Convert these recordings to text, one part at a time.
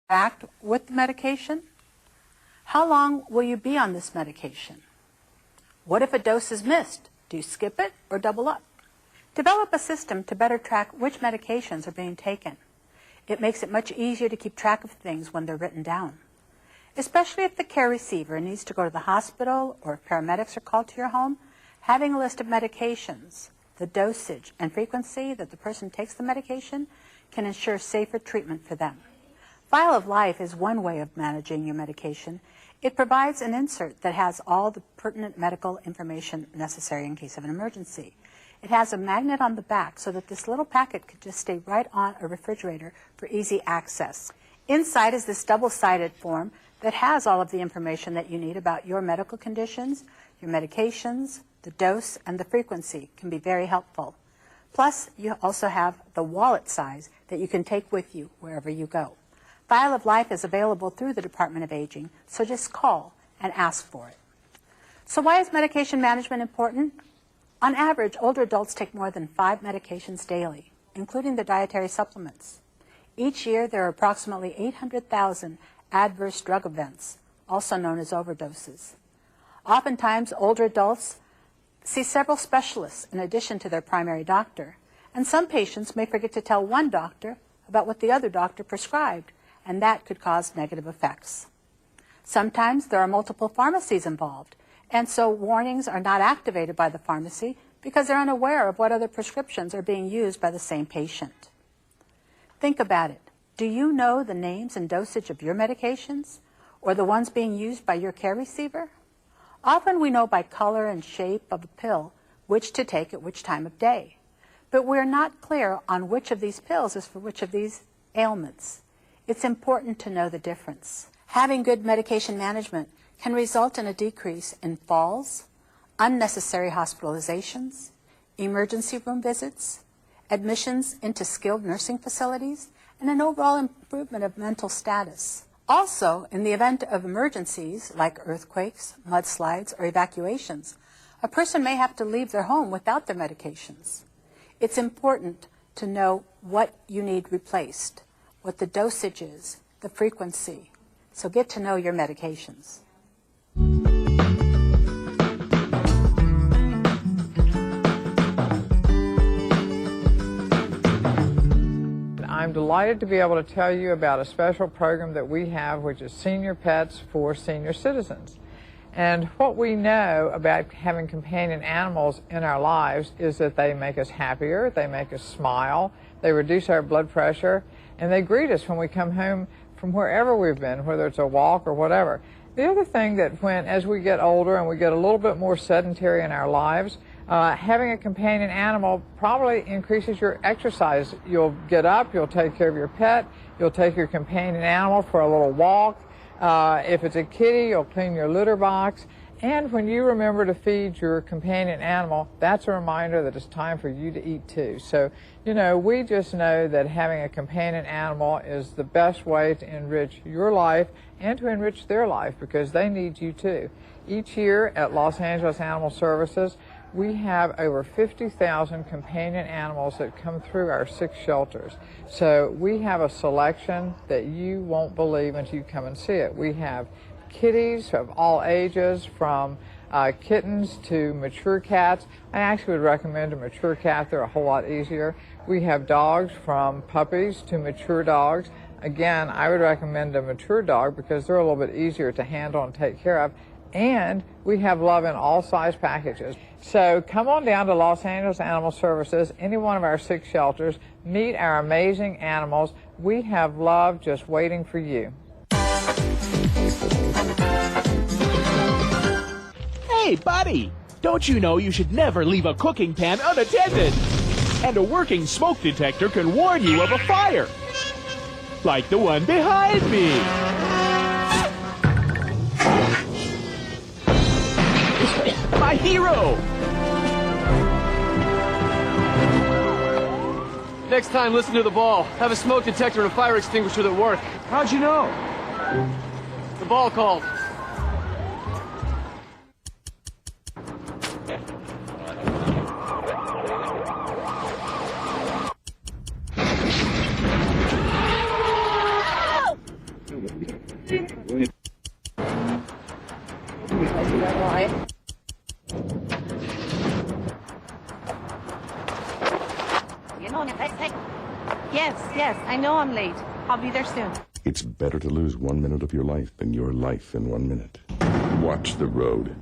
interact with the medication? How long will you be on this medication? What if a dose is missed? Do you skip it or double up? Develop a system to better track which medications are being taken. It makes it much easier to keep track of things when they're written down. Especially if the care receiver needs to go to the hospital or if paramedics are called to your home, having a list of medications, the dosage and frequency that the person takes the medication can ensure safer treatment for them. File of Life is one way of managing your medication. It provides an insert that has all the pertinent medical information necessary in case of an emergency. It has a magnet on the back so that this little packet could just stay right on a refrigerator for easy access. Inside is this double-sided form that has all of the information that you need about your medical conditions, your medications, the dose, and the frequency can be very helpful. Plus, you also have the wallet size that you can take with you wherever you go. File of Life is available through the Department of Aging, so just call and ask for it. So why is medication management important? On average, older adults take more than 5 medications daily, including the dietary supplements. Each year, there are approximately 800,000 adverse drug events, also known as overdoses. Oftentimes, older adults see several specialists in addition to their primary doctor, and some patients may forget to tell one doctor about what the other doctor prescribed, and that could cause negative effects. Sometimes there are multiple pharmacies involved, and so warnings are not activated by the pharmacy because they're unaware of what other prescriptions are being used by the same patient. Think about it. Do you know the names and dosage of your medications, or the ones being used by your care receiver? Often we know by color and shape of a pill which to take at which time of day, but we're not clear on which of these pills is for which of these ailments. It's important to know the difference. Having good medication management can result in a decrease in falls, unnecessary hospitalizations, emergency room visits, admissions into skilled nursing facilities, and an overall improvement of mental status. Also, in the event of emergencies like earthquakes, mudslides, or evacuations, a person may have to leave their home without their medications. It's important to know what you need replaced, what the dosage is, the frequency. So get to know your medications. I'm delighted to be able to tell you about a special program that we have, which is Senior Pets for Senior Citizens. And what we know about having companion animals in our lives is that they make us happier, they make us smile, they reduce our blood pressure, and they greet us when we come home from wherever we've been, whether it's a walk or whatever. The other thing that as we get older and we get a little bit more sedentary in our lives, having a companion animal probably increases your exercise. You'll get up, you'll take care of your pet, you'll take your companion animal for a little walk. If it's a kitty, you'll clean your litter box. And when you remember to feed your companion animal, that's a reminder that it's time for you to eat too. So, you know, we just know that having a companion animal is the best way to enrich your life and to enrich their life because they need you too. Each year at Los Angeles Animal Services, we have over 50,000 companion animals that come through our 6 shelters. So we have a selection that you won't believe until you come and see it. We have kitties of all ages, from kittens to mature cats. I actually would recommend a mature cat. They're a whole lot easier. We have dogs from puppies to mature dogs. Again, I would recommend a mature dog because they're a little bit easier to handle and take care of. And we have love in all size packages. So come on down to Los Angeles Animal Services, any one of our 6 shelters, meet our amazing animals. We have love just waiting for you. Hey, buddy! Don't you know you should never leave a cooking pan unattended? And a working smoke detector can warn you of a fire. Like the one behind me. My hero! Next time, listen to the ball. Have a smoke detector and a fire extinguisher that work. How'd you know? The ball called. Yes, I know I'm late. I'll be there soon. It's better to lose 1 minute of your life than your life in 1 minute. Watch the road.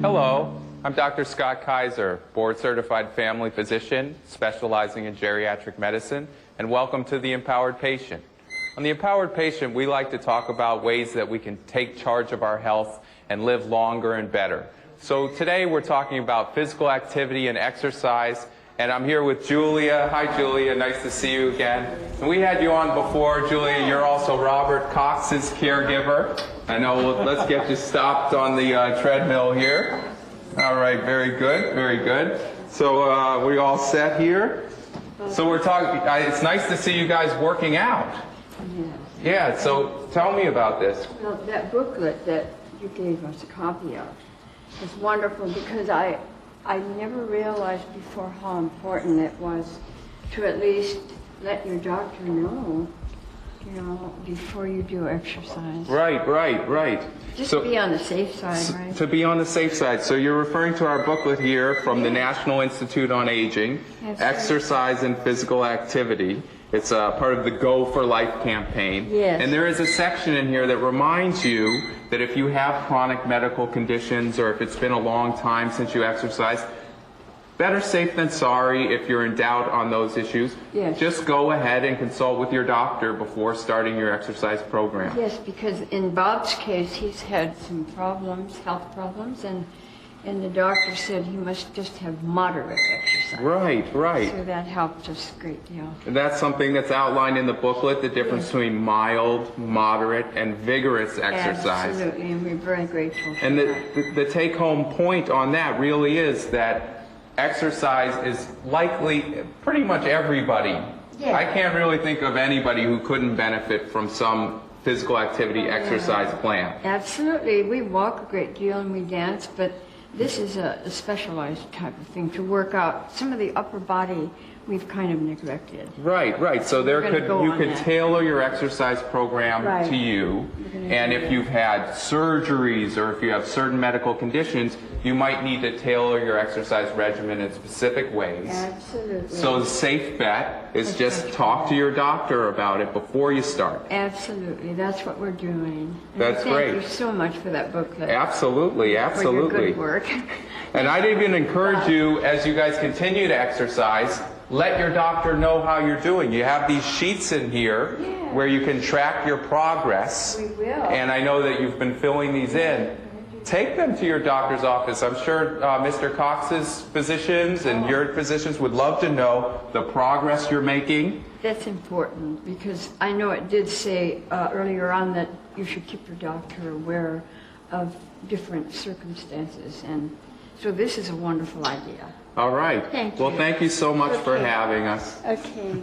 Hello, I'm Dr. Scott Kaiser, board-certified family physician specializing in geriatric medicine, and welcome to The Empowered Patient. On The Empowered Patient, we like to talk about ways that we can take charge of our health and live longer and better. So today we're talking about physical activity and exercise, and I'm here with Julia. Hi, Julia. Nice to see you again. And we had you on before, Julia. You're also Robert Cox's caregiver. I know. Let's get you stopped on the treadmill here. All right. Very good. Very good. So we all set here. So we're talking. It's nice to see you guys working out. Yeah. So tell me about this. Well, that booklet that you gave us a copy of was wonderful because I never realized before how important it was to at least let your doctor know, before you do exercise. Right. Just to be on the safe side, right? To be on the safe side. So you're referring to our booklet here from the National Institute on Aging, Exercise and Physical Activity. It's part of the Go for Life campaign. Yes. And there is a section in here that reminds you that if you have chronic medical conditions or if it's been a long time since you exercised, better safe than sorry if you're in doubt on those issues. Yes. Just go ahead and consult with your doctor before starting your exercise program. Yes, because in Bob's case, he's had some problems, health problems, and the doctor said he must just have moderate exercise. Right. So that helped us a great deal. And that's something that's outlined in the booklet, the difference between mild, moderate, and vigorous exercise. Absolutely, and we're very grateful for And that. the take-home point on that really is that exercise is likely pretty much everybody. Yeah. I can't really think of anybody who couldn't benefit from some physical activity exercise plan. Absolutely. We walk a great deal and we dance, but this is a specialized type of thing to work out. Some of the upper body we've kind of neglected. Right. So We're gonna go you on could that. tailor your exercise program Right. to you. And if you've had surgeries or if you have certain medical conditions, you might need to tailor your exercise regimen in specific ways. Absolutely. So the safe bet is just talk to your doctor about it before you start. Absolutely. That's what we're doing. And That's thank great. you so much for that booklet. Absolutely. For your good work. And I'd even encourage you, as you guys continue to exercise, let your doctor know how you're doing. You have these sheets in here where you can track your progress. We will. And I know that you've been filling these in. Take them to your doctor's office. I'm sure Mr. Cox's physicians and your physicians would love to know the progress you're making. That's important because I know it did say earlier on that you should keep your doctor aware of different circumstances. And so this is a wonderful idea. All right. Thank Well, you. thank you so much for Okay. having us. Okay.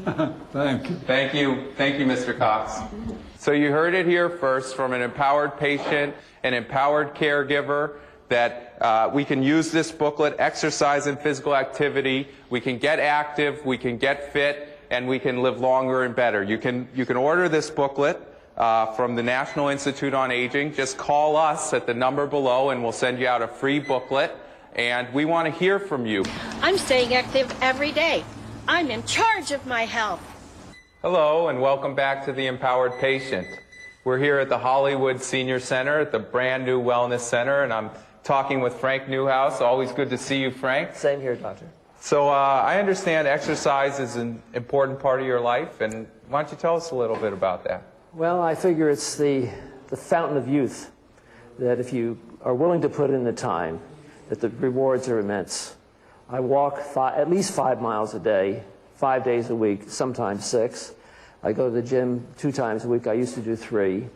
Thank you, Mr. Cox. So you heard it here first from an empowered patient, an empowered caregiver, that we can use this booklet, Exercise and Physical Activity. We can get active, we can get fit, and we can live longer and better. You can order this booklet from the National Institute on Aging. Just call us at the number below, and we'll send you out a free booklet. And we want to hear from you. I'm staying active every day. I'm in charge of my health. Hello, and welcome back to The Empowered Patient. We're here at the Hollywood Senior Center at the brand new Wellness Center, and I'm talking with Frank Newhouse. Always good to see you, Frank. Same here, Doctor. So I understand exercise is an important part of your life, and why don't you tell us a little bit about that? Well, I figure it's the fountain of youth, that if you are willing to put in the time, that the rewards are immense. I walk at least 5 miles a day, 5 days a week, sometimes 6. I go to the gym 2 times a week. I used to do 3.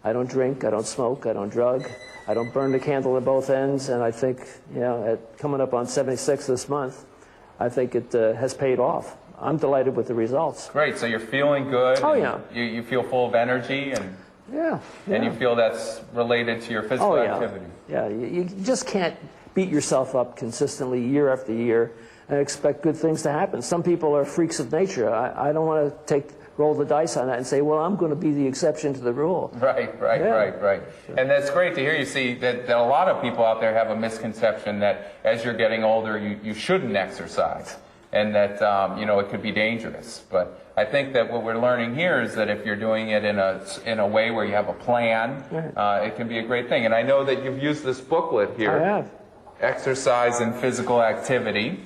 I don't drink, I don't smoke, I don't drug. I don't burn the candle at both ends, and I think, coming up on 76 this month, I think it has paid off. I'm delighted with the results. Great, so you're feeling good. Oh, yeah. You feel full of energy, and Yeah. and you feel that's related to your physical yeah. activity. Yeah, you just can't beat yourself up consistently year after year and expect good things to happen. Some people are freaks of nature. I don't want to roll the dice on that and say, well, I'm going to be the exception to the rule. Right. And that's great to hear. You see that a lot of people out there have a misconception that as you're getting older, you shouldn't exercise, and that it could be dangerous. But I think that what we're learning here is that if you're doing it in a way where you have a plan, it can be a great thing. And I know that you've used this booklet here. I have. Exercise and Physical Activity.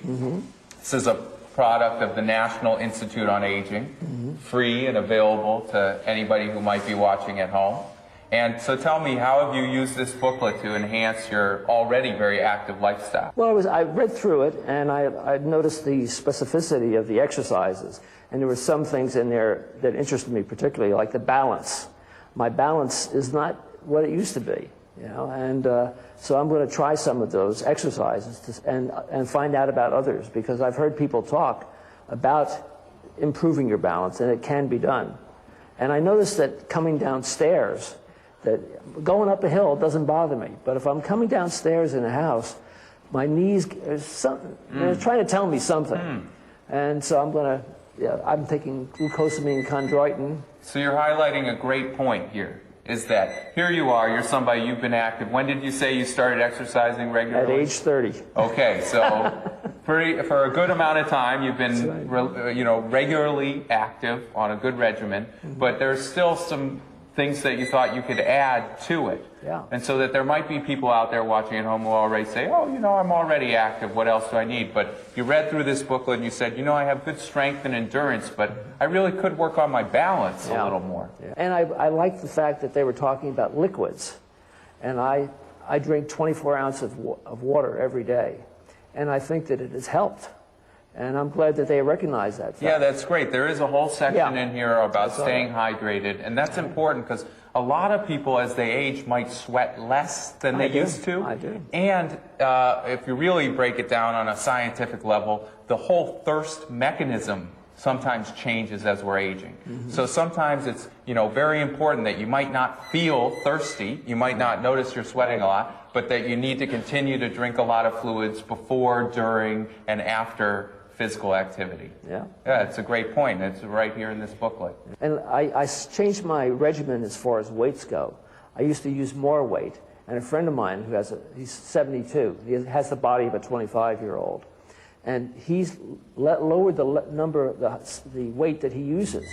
This is a product of the National Institute on Aging, free and available to anybody who might be watching at home. And so tell me, how have you used this booklet to enhance your already very active lifestyle? Well, I read through it, and I noticed the specificity of the exercises. And there were some things in there that interested me particularly, like the balance. My balance is not what it used to be, and so I'm going to try some of those exercises and find out about others, because I've heard people talk about improving your balance, and it can be done. And I noticed that coming downstairs, that going up a hill doesn't bother me, but if I'm coming downstairs in a house, my knees they're trying to tell me something. And so I'm taking glucosamine chondroitin. So you're highlighting a great point here, is that here you are, you're somebody, you've been active. When did you say you started exercising regularly? At age 30. Okay, so for a good amount of time, you've been regularly active on a good regimen, but there's still some things that you thought you could add to it. Yeah. And so that there might be people out there watching at home who already say, oh, I'm already active, what else do I need? But you read through this booklet and you said, I have good strength and endurance, but I really could work on my balance a little more. Yeah. And I like the fact that they were talking about liquids. And I drink 24 ounces of water every day. And I think that it has helped. And I'm glad that they recognize that fact. Yeah, that's great. There is a whole section in here about staying hydrated, and that's important because a lot of people, as they age, might sweat less than they used to. I do. And if you really break it down on a scientific level, the whole thirst mechanism sometimes changes as we're aging. So sometimes it's, very important that you might not feel thirsty, you might not notice you're sweating a lot, but that you need to continue to drink a lot of fluids before, during, and after physical activity. Yeah, it's a great point. It's right here in this booklet. And I changed my regimen as far as weights go. I used to use more weight, and a friend of mine he's 72, he has the body of a 25-year-old, and he's lowered the weight that he uses,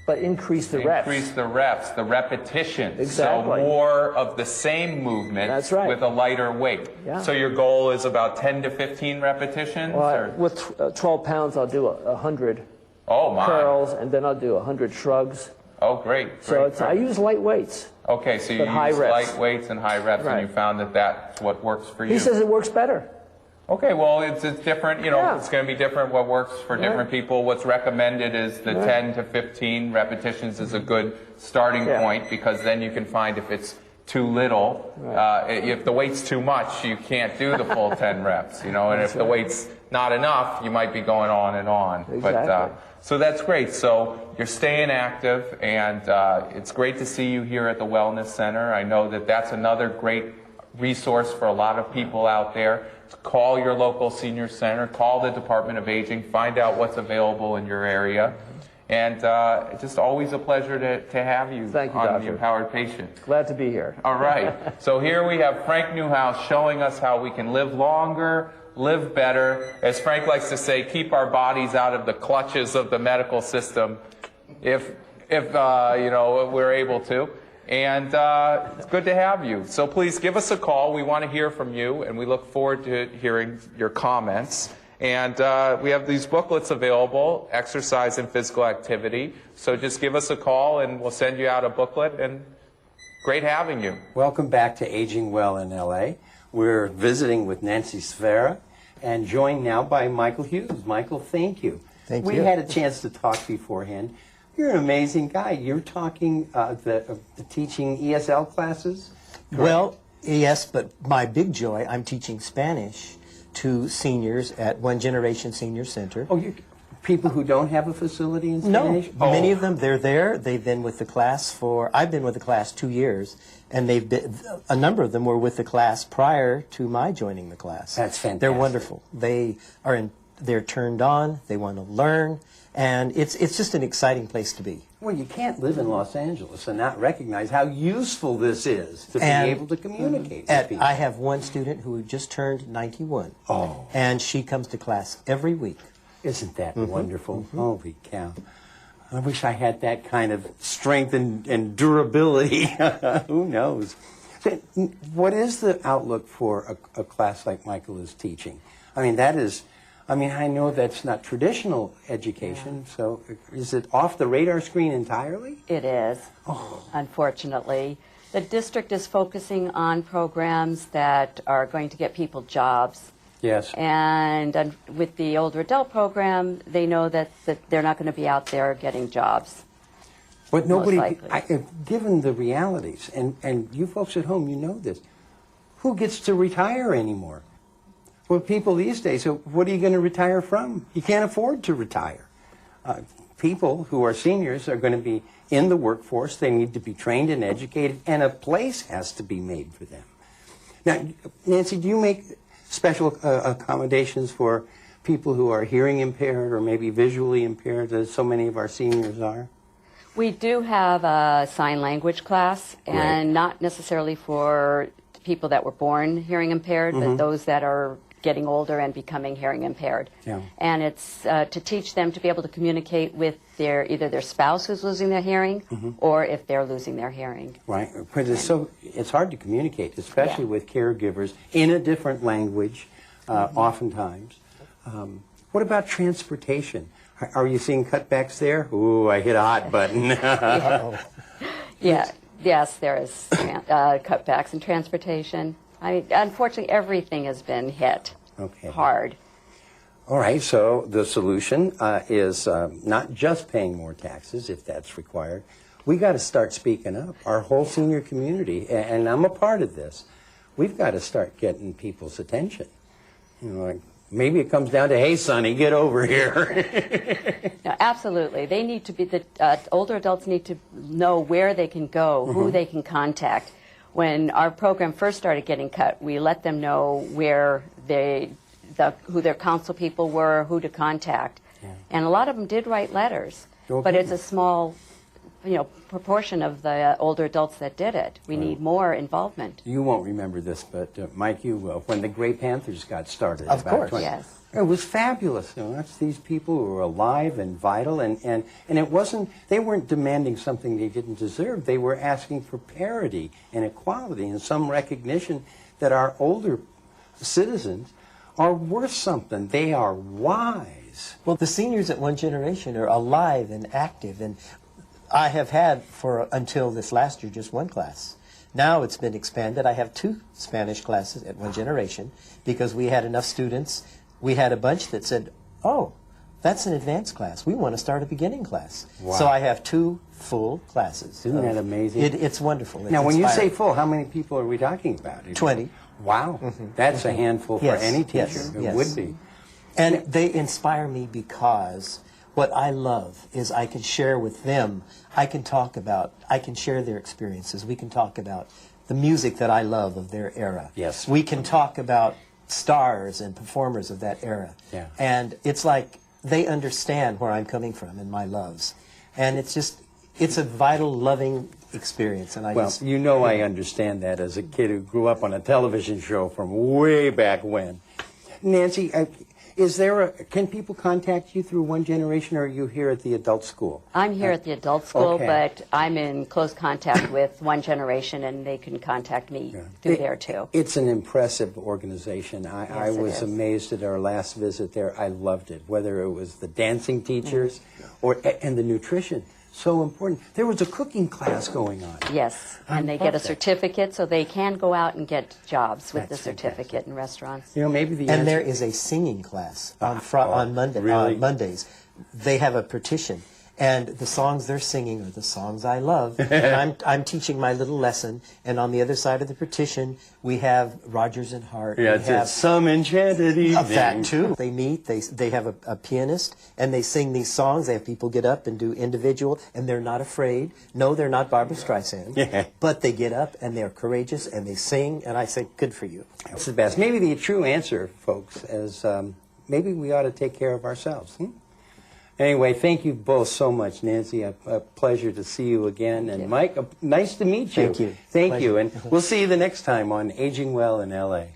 but increased the reps. Increase the reps, the repetitions. Exactly. So more of the same movement with a lighter weight. Yeah. So your goal is about 10 to 15 repetitions? Well, with 12 pounds, I'll do 100 curls, and then I'll do 100 shrugs. Oh, great. So I use light weights. Okay, so you use light weights and high reps, and you found that that's what works for you. He says it works better. Okay, well, it's different, it's going to be different what works for different people. What's recommended is the 10 to 15 repetitions is a good starting point, because then you can find if it's too little. If the weight's too much, you can't do the full 10 reps, and if the weight's not enough, you might be going on and on. Exactly. But, so that's great. So you're staying active, and it's great to see you here at the Wellness Center. I know that that's another great resource for a lot of people out there. Call your local senior center, call the Department of Aging, find out what's available in your area. And it's just always a pleasure to have you, on The Empowered Patient. Glad to be here. All right. So here we have Frank Newhouse showing us how we can live longer, live better. As Frank likes to say, keep our bodies out of the clutches of the medical system if we're able to. And it's good to have you. So please give us a call. We want to hear from you, and we look forward to hearing your comments. And we have these booklets available, Exercise and Physical Activity. So just give us a call, and we'll send you out a booklet. And great having you. Welcome back to Aging Well in L.A. We're visiting with Nancy Sfera, and joined now by Michael Hughes. Michael, thank you. Thank you. We had a chance to talk beforehand. You're an amazing guy. You're talking the teaching ESL classes? Correct? Well, yes, but my big joy, I'm teaching Spanish to seniors at One Generation Senior Center. Oh, people who don't have a facility in Spanish? No, many of them, they're there. They've been with the class I've been with the class 2 years, and a number of them were with the class prior to my joining the class. That's fantastic. They're wonderful. They are they're turned on, they want to learn, and it's just an exciting place to be. Well, you can't live in Los Angeles and not recognize how useful this is to be able to communicate with people. I have one student who just turned 91, and she comes to class every week. Isn't that wonderful? Holy cow. I wish I had that kind of strength and durability. Who knows? What is the outlook for a class like Michael is teaching? I mean, I know that's not traditional education, so is it off the radar screen entirely? It is, unfortunately. The district is focusing on programs that are going to get people jobs. Yes. And with the older adult program, they know that they're not going to be out there getting jobs. But nobody, given the realities, and you folks at home, you know this, who gets to retire anymore? Well, people these days, so what are you going to retire from? You can't afford to retire. People who are seniors are going to be in the workforce. They need to be trained and educated, and a place has to be made for them. Now, Nancy, do you make special accommodations for people who are hearing impaired or maybe visually impaired, as so many of our seniors are? We do have a sign language class, and not necessarily for people that were born hearing impaired, but those that are getting older and becoming hearing impaired. Yeah. And it's to teach them to be able to communicate with either their spouse who's losing their hearing, or if they're losing their hearing. Right, because it's hard to communicate, especially with caregivers in a different language, oftentimes. What about transportation? Are you seeing cutbacks there? Ooh, I hit a hot button. Yes, there is cutbacks in transportation. Unfortunately, everything has been hit hard. All right, so the solution is not just paying more taxes, if that's required. We got to start speaking up. Our whole senior community, and I'm a part of this, we've got to start getting people's attention. You know, like, maybe it comes down to, hey, Sonny, get over here. No, absolutely. They need to be, the older adults need to know where they can go, who they can contact. When our program first started getting cut, we let them know where who their council people were, who to contact. Yeah. And a lot of them did write letters, but it's a small proportion of the older adults that did it. We need more involvement. You won't remember this, but Mike, you will. When the Gray Panthers got started. Of course. Yes. It was fabulous. You know, that's these people who were alive and vital, and it wasn't, they weren't demanding something they didn't deserve. They were asking for parity and equality and some recognition that our older citizens are worth something. They are wise. Well, the seniors at One Generation are alive and active, and I have had until this last year just one class. Now it's been expanded. I have 2 Spanish classes at One Generation because we had enough students. We had a bunch that said, oh, that's an advanced class. We want to start a beginning class. Wow. So I have 2 full classes. Isn't that amazing? It's wonderful. It's now, when inspiring. you say full, how many people are we talking about? 20. Wow. That's a handful for any teacher. It would be. And they inspire me because what I love is I can share with them. I can share their experiences. We can talk about the music that I love of their era. Yes. We can talk about stars and performers of that era. Yeah. And it's like they understand where I'm coming from and my loves. And it's a vital, loving experience. And I understand that as a kid who grew up on a television show from way back when. Nancy, can people contact you through One Generation, or are you here at the adult school? I'm here at the adult school, but I'm in close contact with One Generation, and they can contact me through there, too. It's an impressive organization. I was amazed at our last visit there. I loved it, whether it was the dancing teachers and the nutrition. So important. There was a cooking class going on. Yes, and they get a certificate, so they can go out and get jobs with the certificate in restaurants. You know, maybe and there is a singing class on Mondays. They have a petition, and the songs they're singing are the songs I love. And I'm teaching my little lesson, and on the other side of the petition, we have Rodgers and Hart. Yeah, it's Some Enchanted Evening. That too. They meet. They have a pianist, and they sing these songs. They have people get up and do individual, and they're not afraid. No, they're not Barbra Streisand. But they get up and they're courageous and they sing, and I say, good for you. That's the best. Maybe the true answer, folks, as maybe we ought to take care of ourselves. Anyway, thank you both so much, Nancy. A pleasure to see you again. And Mike, nice to meet you. Thank you. Thank you. And we'll see you the next time on Aging Well in L.A.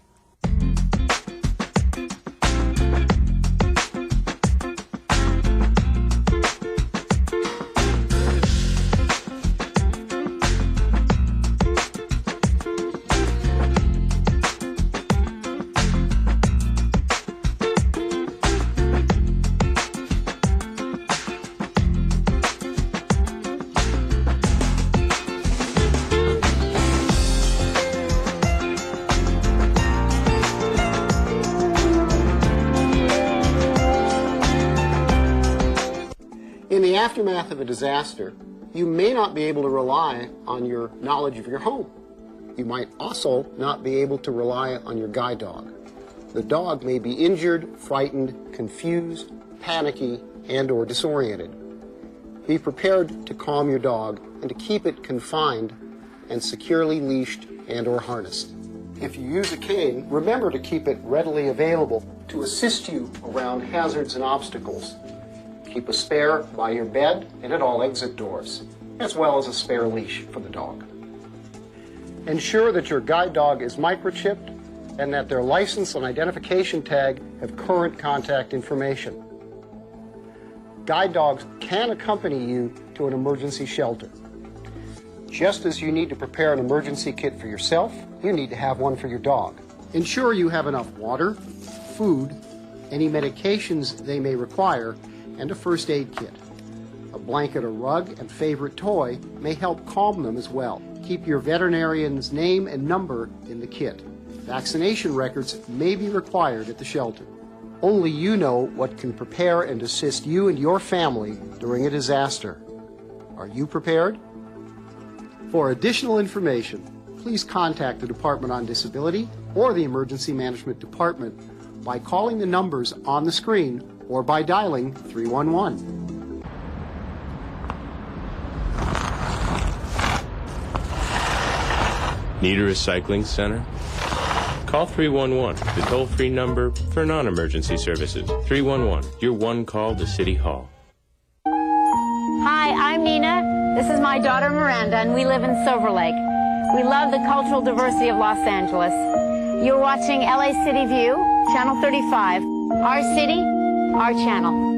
In the aftermath of a disaster, you may not be able to rely on your knowledge of your home. You might also not be able to rely on your guide dog. The dog may be injured, frightened, confused, panicky, and/or disoriented. Be prepared to calm your dog and to keep it confined and securely leashed and/or harnessed. If you use a cane, remember to keep it readily available to assist you around hazards and obstacles. Keep a spare by your bed and at all exit doors, as well as a spare leash for the dog. Ensure that your guide dog is microchipped and that their license and identification tag have current contact information. Guide dogs can accompany you to an emergency shelter. Just as you need to prepare an emergency kit for yourself, you need to have one for your dog. Ensure you have enough water, food, any medications they may require, and a first aid kit. A blanket or rug and favorite toy may help calm them as well. Keep your veterinarian's name and number in the kit. Vaccination records may be required at the shelter. Only you know what can prepare and assist you and your family during a disaster. Are you prepared? For additional information, please contact the Department on Disability or the Emergency Management Department by calling the numbers on the screen or by dialing 311. Need a recycling center? Call 311, the toll-free number for non-emergency services. 311, your one call to City Hall. Hi, I'm Nina. This is my daughter Miranda, and we live in Silver Lake. We love the cultural diversity of Los Angeles. You're watching LA City View, Channel 35. Our city, our channel.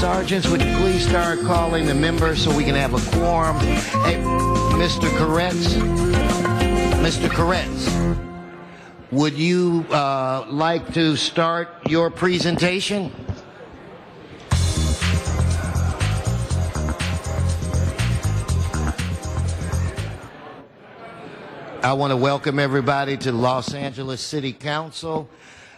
sergeants, would you please start calling the members so we can have a quorum? Hey, Mr. Koretz? Mr. Koretz, would you like to start your presentation? I want to welcome everybody to the Los Angeles City Council.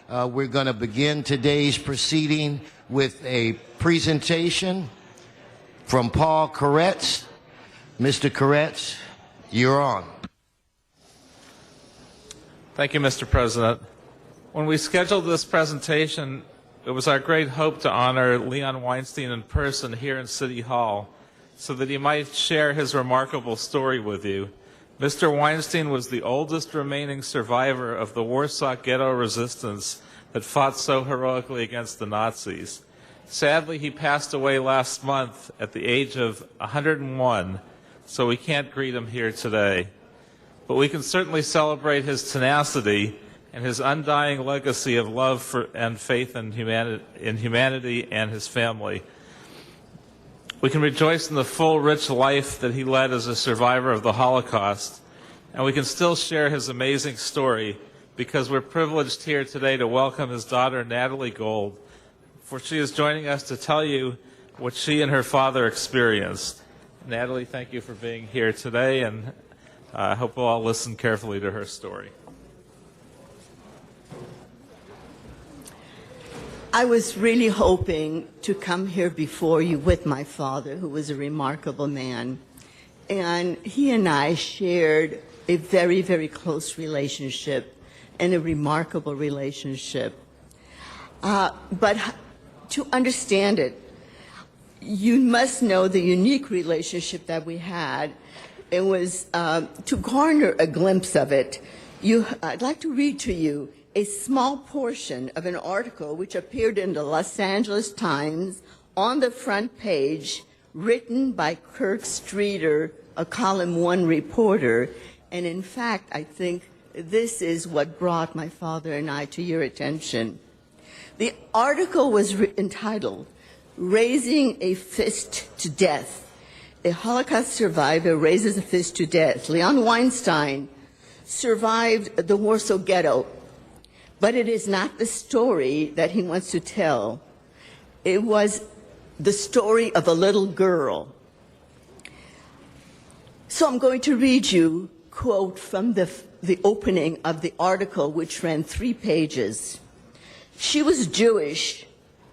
We're going to begin today's proceeding with a presentation from Paul Koretz. Mr. Koretz, you're on. Thank you, Mr. President. When we scheduled this presentation, it was our great hope to honor Leon Weinstein in person here in City Hall so that he might share his remarkable story with you. Mr. Weinstein was the oldest remaining survivor of the Warsaw Ghetto resistance that fought so heroically against the Nazis. Sadly, he passed away last month at the age of 101, so we can't greet him here today. But we can certainly celebrate his tenacity and his undying legacy of love for and faith in humanity and his family. We can rejoice in the full, rich life that he led as a survivor of the Holocaust, and we can still share his amazing story because we're privileged here today to welcome his daughter, Natalie Gold, for she is joining us to tell you what she and her father experienced. Natalie, thank you for being here today, and I hope we'll all listen carefully to her story. I was really hoping to come here before you with my father, who was a remarkable man. And he and I shared a very, very close relationship and a remarkable relationship. But to understand it, you must know the unique relationship that we had. It was to garner a glimpse of it. I'd like to read to you a small portion of an article which appeared in the Los Angeles Times on the front page, written by Kirk Streeter, a Column 1 reporter. And in fact, I think this is what brought my father and I to your attention. The article was entitled, "Raising a Fist to Death. A Holocaust survivor raises a fist to death." Leon Weinstein survived the Warsaw Ghetto, but it is not the story that he wants to tell. It was the story of a little girl. So I'm going to read you a quote from the opening of the article, which ran 3 pages. "She was Jewish,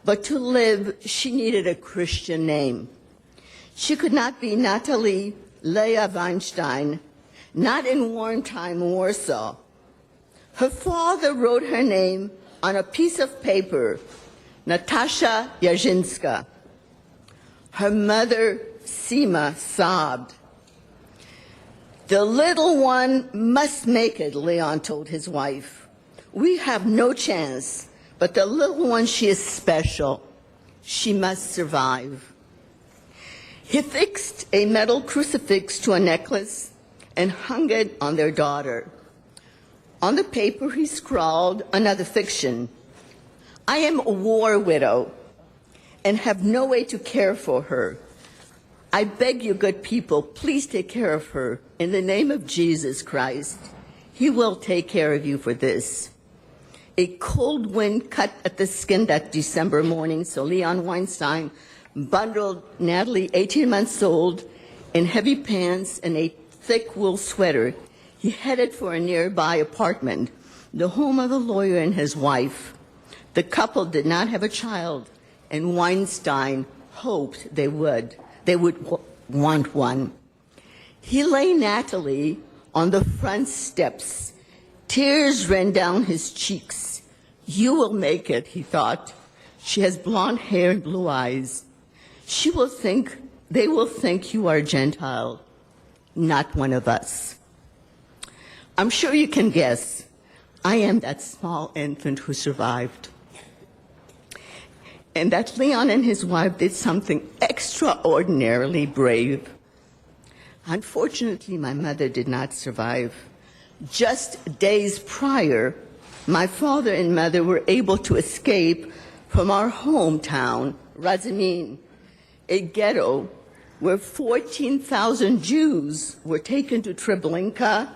but to live, she needed a Christian name. She could not be Natalie Leah Weinstein, not in wartime Warsaw. Her father wrote her name on a piece of paper, Natasha Yajinska. Her mother, Sima, sobbed. The little one must make it, Leon told his wife. We have no chance, but the little one, she is special. She must survive. He fixed a metal crucifix to a necklace and hung it on their daughter. On the paper, he scrawled another fiction. I am a war widow and have no way to care for her. I beg you, good people, please take care of her in the name of Jesus Christ. He will take care of you for this. A cold wind cut at the skin that December morning, so Leon Weinstein bundled Natalie, 18 months old, in heavy pants and a thick wool sweater. He headed for a nearby apartment, the home of a lawyer and his wife. The couple did not have a child, and Weinstein hoped they would want one. He lay Natalie on the front steps. Tears ran down his cheeks. You will make it, he thought. She has blonde hair and blue eyes. They will think you are a Gentile, not one of us. I'm sure you can guess, I am that small infant who survived. And that Leon and his wife did something extraordinarily brave. Unfortunately, my mother did not survive. Just days prior, my father and mother were able to escape from our hometown, Razamin, a ghetto where 14,000 Jews were taken to Treblinka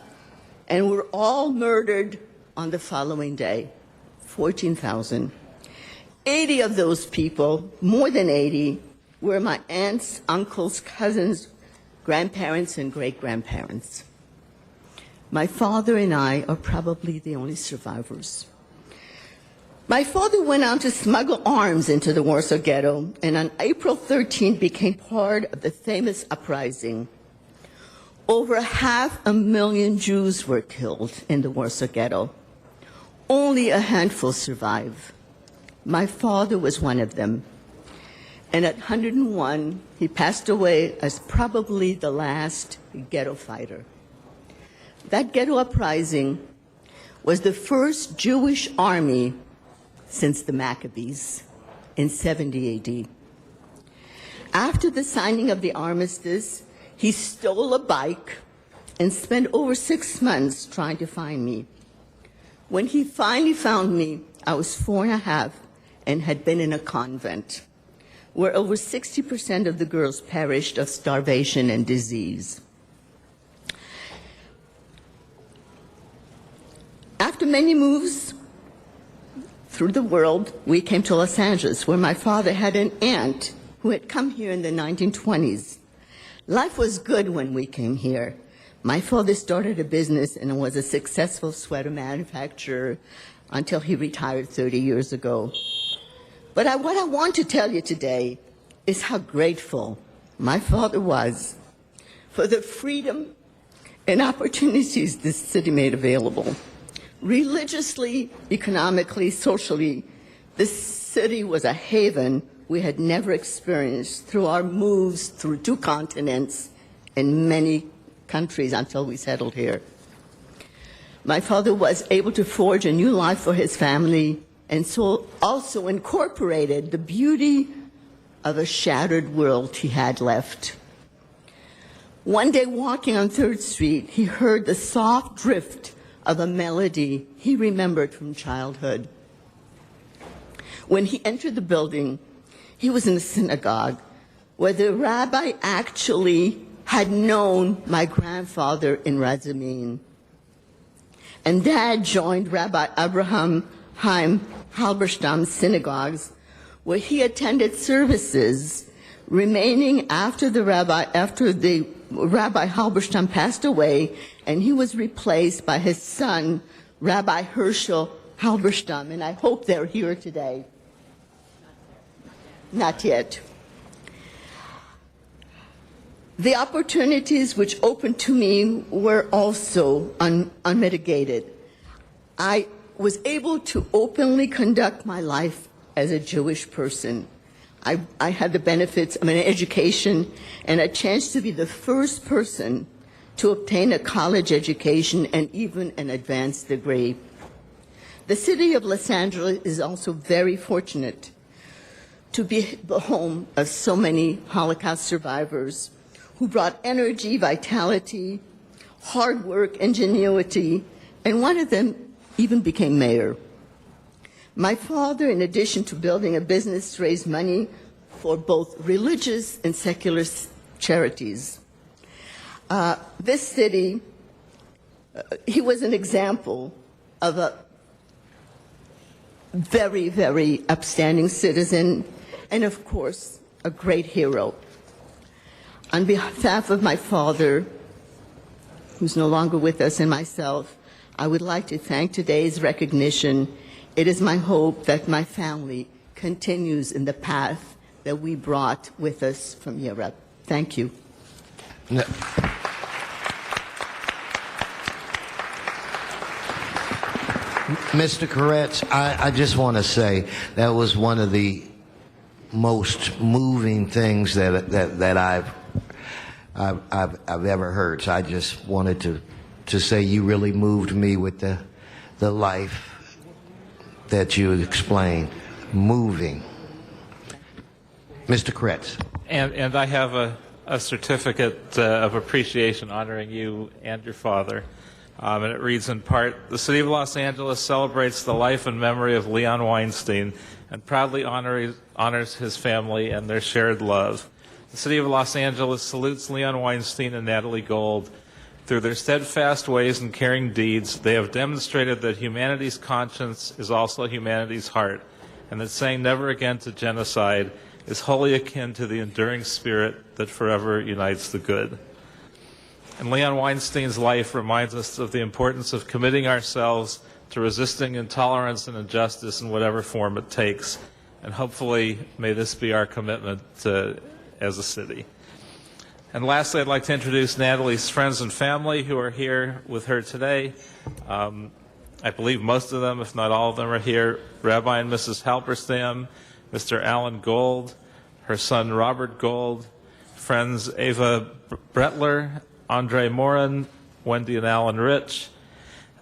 and were all murdered on the following day. 14,000. 80 of those people, more than 80, were my aunts, uncles, cousins, grandparents, and great-grandparents. My father and I are probably the only survivors. My father went on to smuggle arms into the Warsaw Ghetto, and on April 13 became part of the famous uprising. Over 500,000 Jews were killed in the Warsaw Ghetto. Only a handful survived. My father was one of them. And at 101, he passed away as probably the last ghetto fighter. That ghetto uprising was the first Jewish army since the Maccabees in 70 AD. After the signing of the armistice, he stole a bike and spent over 6 months trying to find me. When he finally found me, I was 4.5 and had been in a convent where over 60% of the girls perished of starvation and disease. After many moves through the world, we came to Los Angeles, where my father had an aunt who had come here in the 1920s. Life was good when we came here. My father started a business and was a successful sweater manufacturer until he retired 30 years ago. But what I want to tell you today is how grateful my father was for the freedom and opportunities this city made available. Religiously, economically, socially, this city was a haven we had never experienced through our moves through 2 continents and many countries until we settled here. My father was able to forge a new life for his family and so also incorporated the beauty of a shattered world he had left. One day walking on 3rd Street, he heard the soft drift of a melody he remembered from childhood. When he entered the building, he was in a synagogue where the rabbi actually had known my grandfather in Razamin. And Dad joined Rabbi Abraham Chaim Halberstam's synagogues where he attended services, remaining after the Rabbi Halberstam passed away, and he was replaced by his son, Rabbi Herschel Halberstam, and I hope they're here today. Not yet. The opportunities which opened to me were also unmitigated. I was able to openly conduct my life as a Jewish person. I had the benefits of an education and a chance to be the first person to obtain a college education and even an advanced degree. The city of Los Angeles is also very fortunate to be the home of so many Holocaust survivors who brought energy, vitality, hard work, ingenuity, and one of them even became mayor. My father, in addition to building a business, raised money for both religious and secular charities. This city, he was an example of a very, very upstanding citizen and, of course, a great hero. On behalf of my father, who's no longer with us, and myself, I would like to thank today's recognition. It is my hope that my family continues in the path that we brought with us from Europe. Thank you. No. Mr. Koretz, I just want to say that was one of the most moving things that I've ever heard. So I just wanted to say you really moved me with the life that you explained. Moving. Mr. Koretz. And I have a certificate of appreciation honoring you and your father. And it reads in part, the City of Los Angeles celebrates the life and memory of Leon Weinstein and proudly honors his family and their shared love. The City of Los Angeles salutes Leon Weinstein and Natalie Gold. Through their steadfast ways and caring deeds, they have demonstrated that humanity's conscience is also humanity's heart, and that saying never again to genocide is wholly akin to the enduring spirit that forever unites the good. And Leon Weinstein's life reminds us of the importance of committing ourselves to resisting intolerance and injustice in whatever form it takes. And hopefully, may this be our commitment as a city. And lastly, I'd like to introduce Natalie's friends and family who are here with her today. I believe most of them, if not all of them, are here. Rabbi and Mrs. Halberstam, Mr. Alan Gold, her son Robert Gold, friends Ava Bretler, Andre Morin, Wendy and Alan Rich,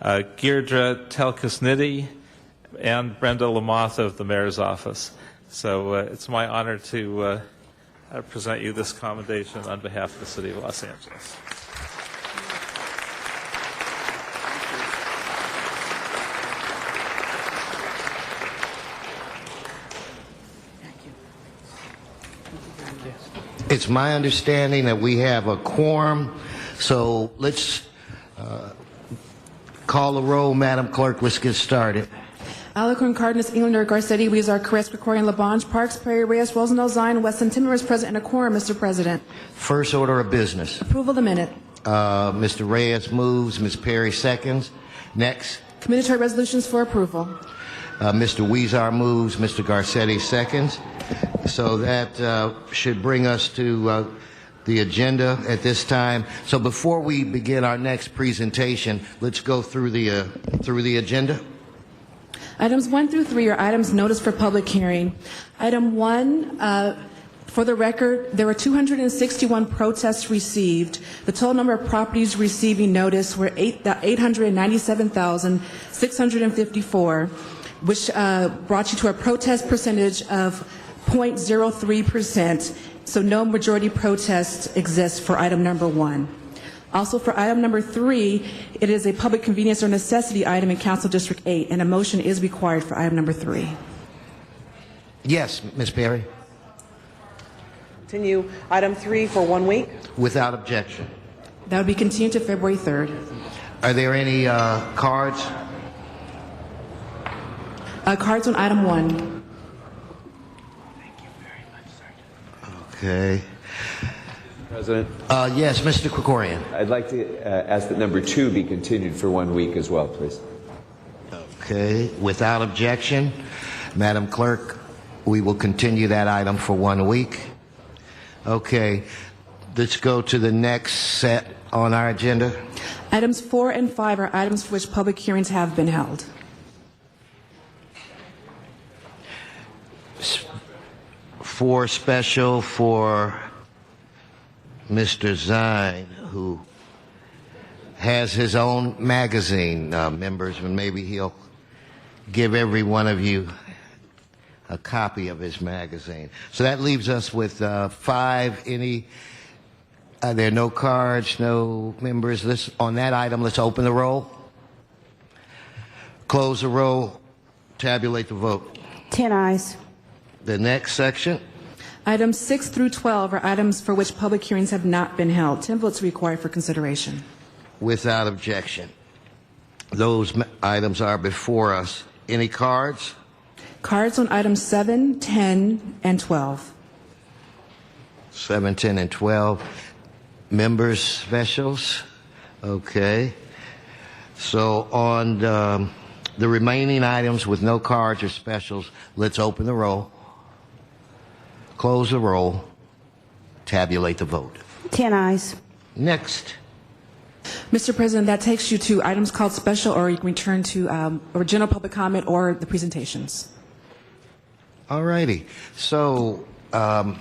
Deirdre Telkisnitty, and Brenda Lamoth of the Mayor's Office. So it's my honor to present you this commendation on behalf of the City of Los Angeles. It's my understanding that we have a quorum, so let's call the roll. Madam Clerk, let's get started. Alarcon, Cardenas, Englander, Garcetti, Weezer, Caress, Krikorian, Labange, Parks, Perry, Reyes, Rosendahl, Zine, Weston, Timmer is present and a quorum, Mr. President. First order of business. Approval of the minute. Mr. Reyes moves, Ms. Perry seconds. Next. Community resolutions for approval. Mr. Weezer moves, Mr. Garcetti seconds. So that should bring us to the agenda at this time. So before we begin our next presentation, let's go through the agenda. Items 1 through 3 are items noticed for public hearing. Item 1, for the record, there were 261 protests received. The total number of properties receiving notice were 897,654, which brought you to a protest percentage of 0.03%. So no majority protests exist for item number 1. Also for item number 3, it is a public convenience or necessity item in Council District 8, and a motion is required for item number 3. Yes, Ms. Perry. Continue item 3 for 1 week. Without objection. That would be continued to February 3rd. Are there any cards? Cards on item 1. Okay. President? Yes, Mr. Krikorian. I'd like to ask that number 2 be continued for 1 week as well, please. Okay. Without objection, Madam Clerk, we will continue that item for 1 week. Okay. Let's go to the next set on our agenda. Items 4 and 5 are items for which public hearings have been held. For special for Mr. Zine, who has his own magazine, members, and maybe he'll give every one of you a copy of his magazine. So that leaves us with 5. There are no cards, no members. On that item, let's open the roll, close the roll, tabulate the vote. 10 ayes. The next section. Items 6 through 12 are items for which public hearings have not been held. 10 votes required for consideration. Without objection. Those items are before us. Any cards? Cards on items 7, 10, and 12. 7, 10, and 12. Members specials. Okay. So on the remaining items with no cards or specials, let's open the roll. Close the roll. Tabulate the vote. 10 ayes. Next. Mr. President, that takes you to items called special, or you can return to or general public comment or the presentations. All righty. So, Where's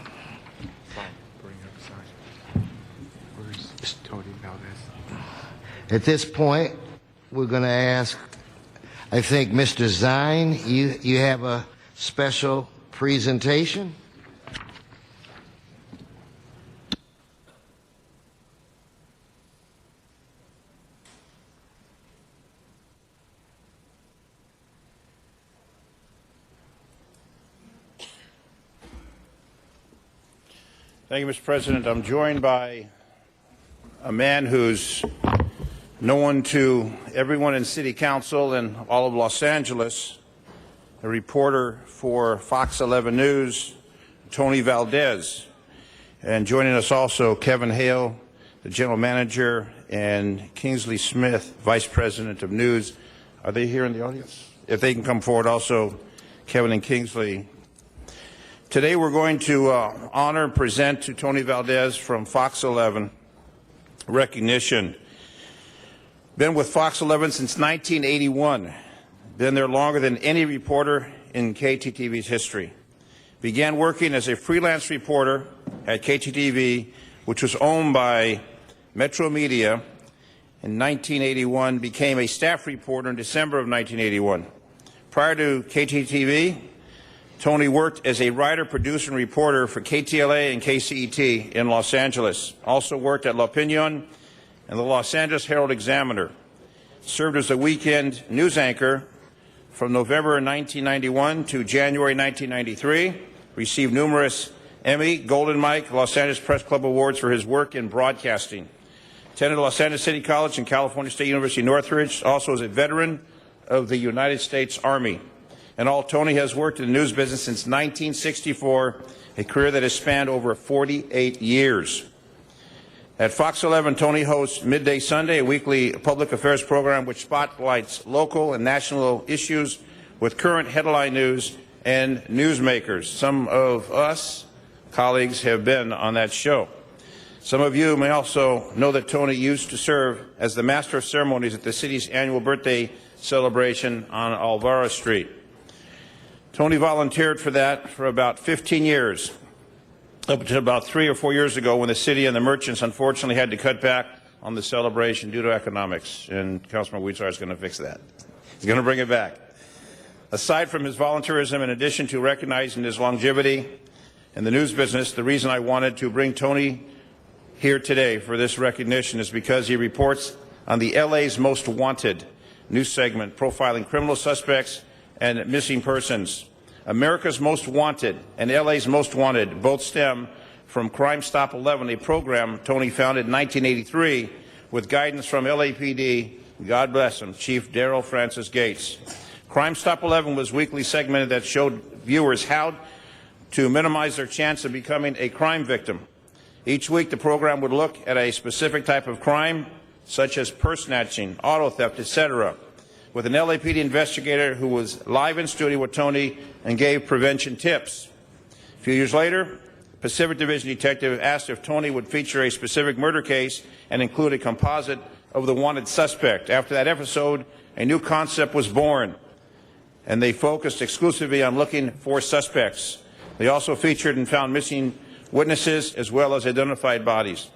Tony Valdez? At this point, we're going to ask, I think, Mr. Zine, you have a special presentation? Thank you, Mr. President. I'm joined by a man who's known to everyone in City Council and all of Los Angeles, a reporter for Fox 11 News, Tony Valdez. And joining us also, Kevin Hale, the General Manager, and Kingsley Smith, Vice President of News. Are they here in the audience? If they can come forward also, Kevin and Kingsley. Today we're going to honor and present to Tony Valdez from Fox 11 recognition. Been with Fox 11 since 1981. Been there longer than any reporter in KTTV's history. Began working as a freelance reporter at KTTV, which was owned by Metro Media in 1981, became a staff reporter in December of 1981. Prior to KTTV, Tony worked as a writer, producer, and reporter for KTLA and KCET in Los Angeles. Also worked at La Opinion and the Los Angeles Herald-Examiner. Served as a weekend news anchor from November 1991 to January 1993. Received numerous Emmy, Golden Mike, Los Angeles Press Club Awards for his work in broadcasting. Attended Los Angeles City College and California State University Northridge. Also is a veteran of the United States Army. In all, Tony has worked in the news business since 1964, a career that has spanned over 48 years. At Fox 11, Tony hosts Midday Sunday, a weekly public affairs program which spotlights local and national issues with current headline news and newsmakers. Some of us colleagues have been on that show. Some of you may also know that Tony used to serve as the Master of Ceremonies at the city's annual birthday celebration on Alvaro Street. Tony volunteered for that for about 15 years, up until about 3 or 4 years ago when the city and the merchants unfortunately had to cut back on the celebration due to economics. And Councilman Huizar is going to fix that. He's going to bring it back. Aside from his volunteerism, in addition to recognizing his longevity in the news business, the reason I wanted to bring Tony here today for this recognition is because he reports on the LA's Most Wanted news segment profiling criminal suspects and missing persons. America's Most Wanted and LA's Most Wanted both stem from Crime Stop 11, a program Tony founded in 1983 with guidance from LAPD, God bless him, Chief Daryl Francis Gates. Crime Stop 11 was weekly segmented that showed viewers how to minimize their chance of becoming a crime victim. Each week the program would look at a specific type of crime, such as purse snatching, auto theft, etc., with an LAPD investigator who was live in studio with Tony and gave prevention tips. A few years later, Pacific Division detective asked if Tony would feature a specific murder case and include a composite of the wanted suspect. After that episode, a new concept was born, and they focused exclusively on looking for suspects. They also featured and found missing witnesses as well as unidentified bodies.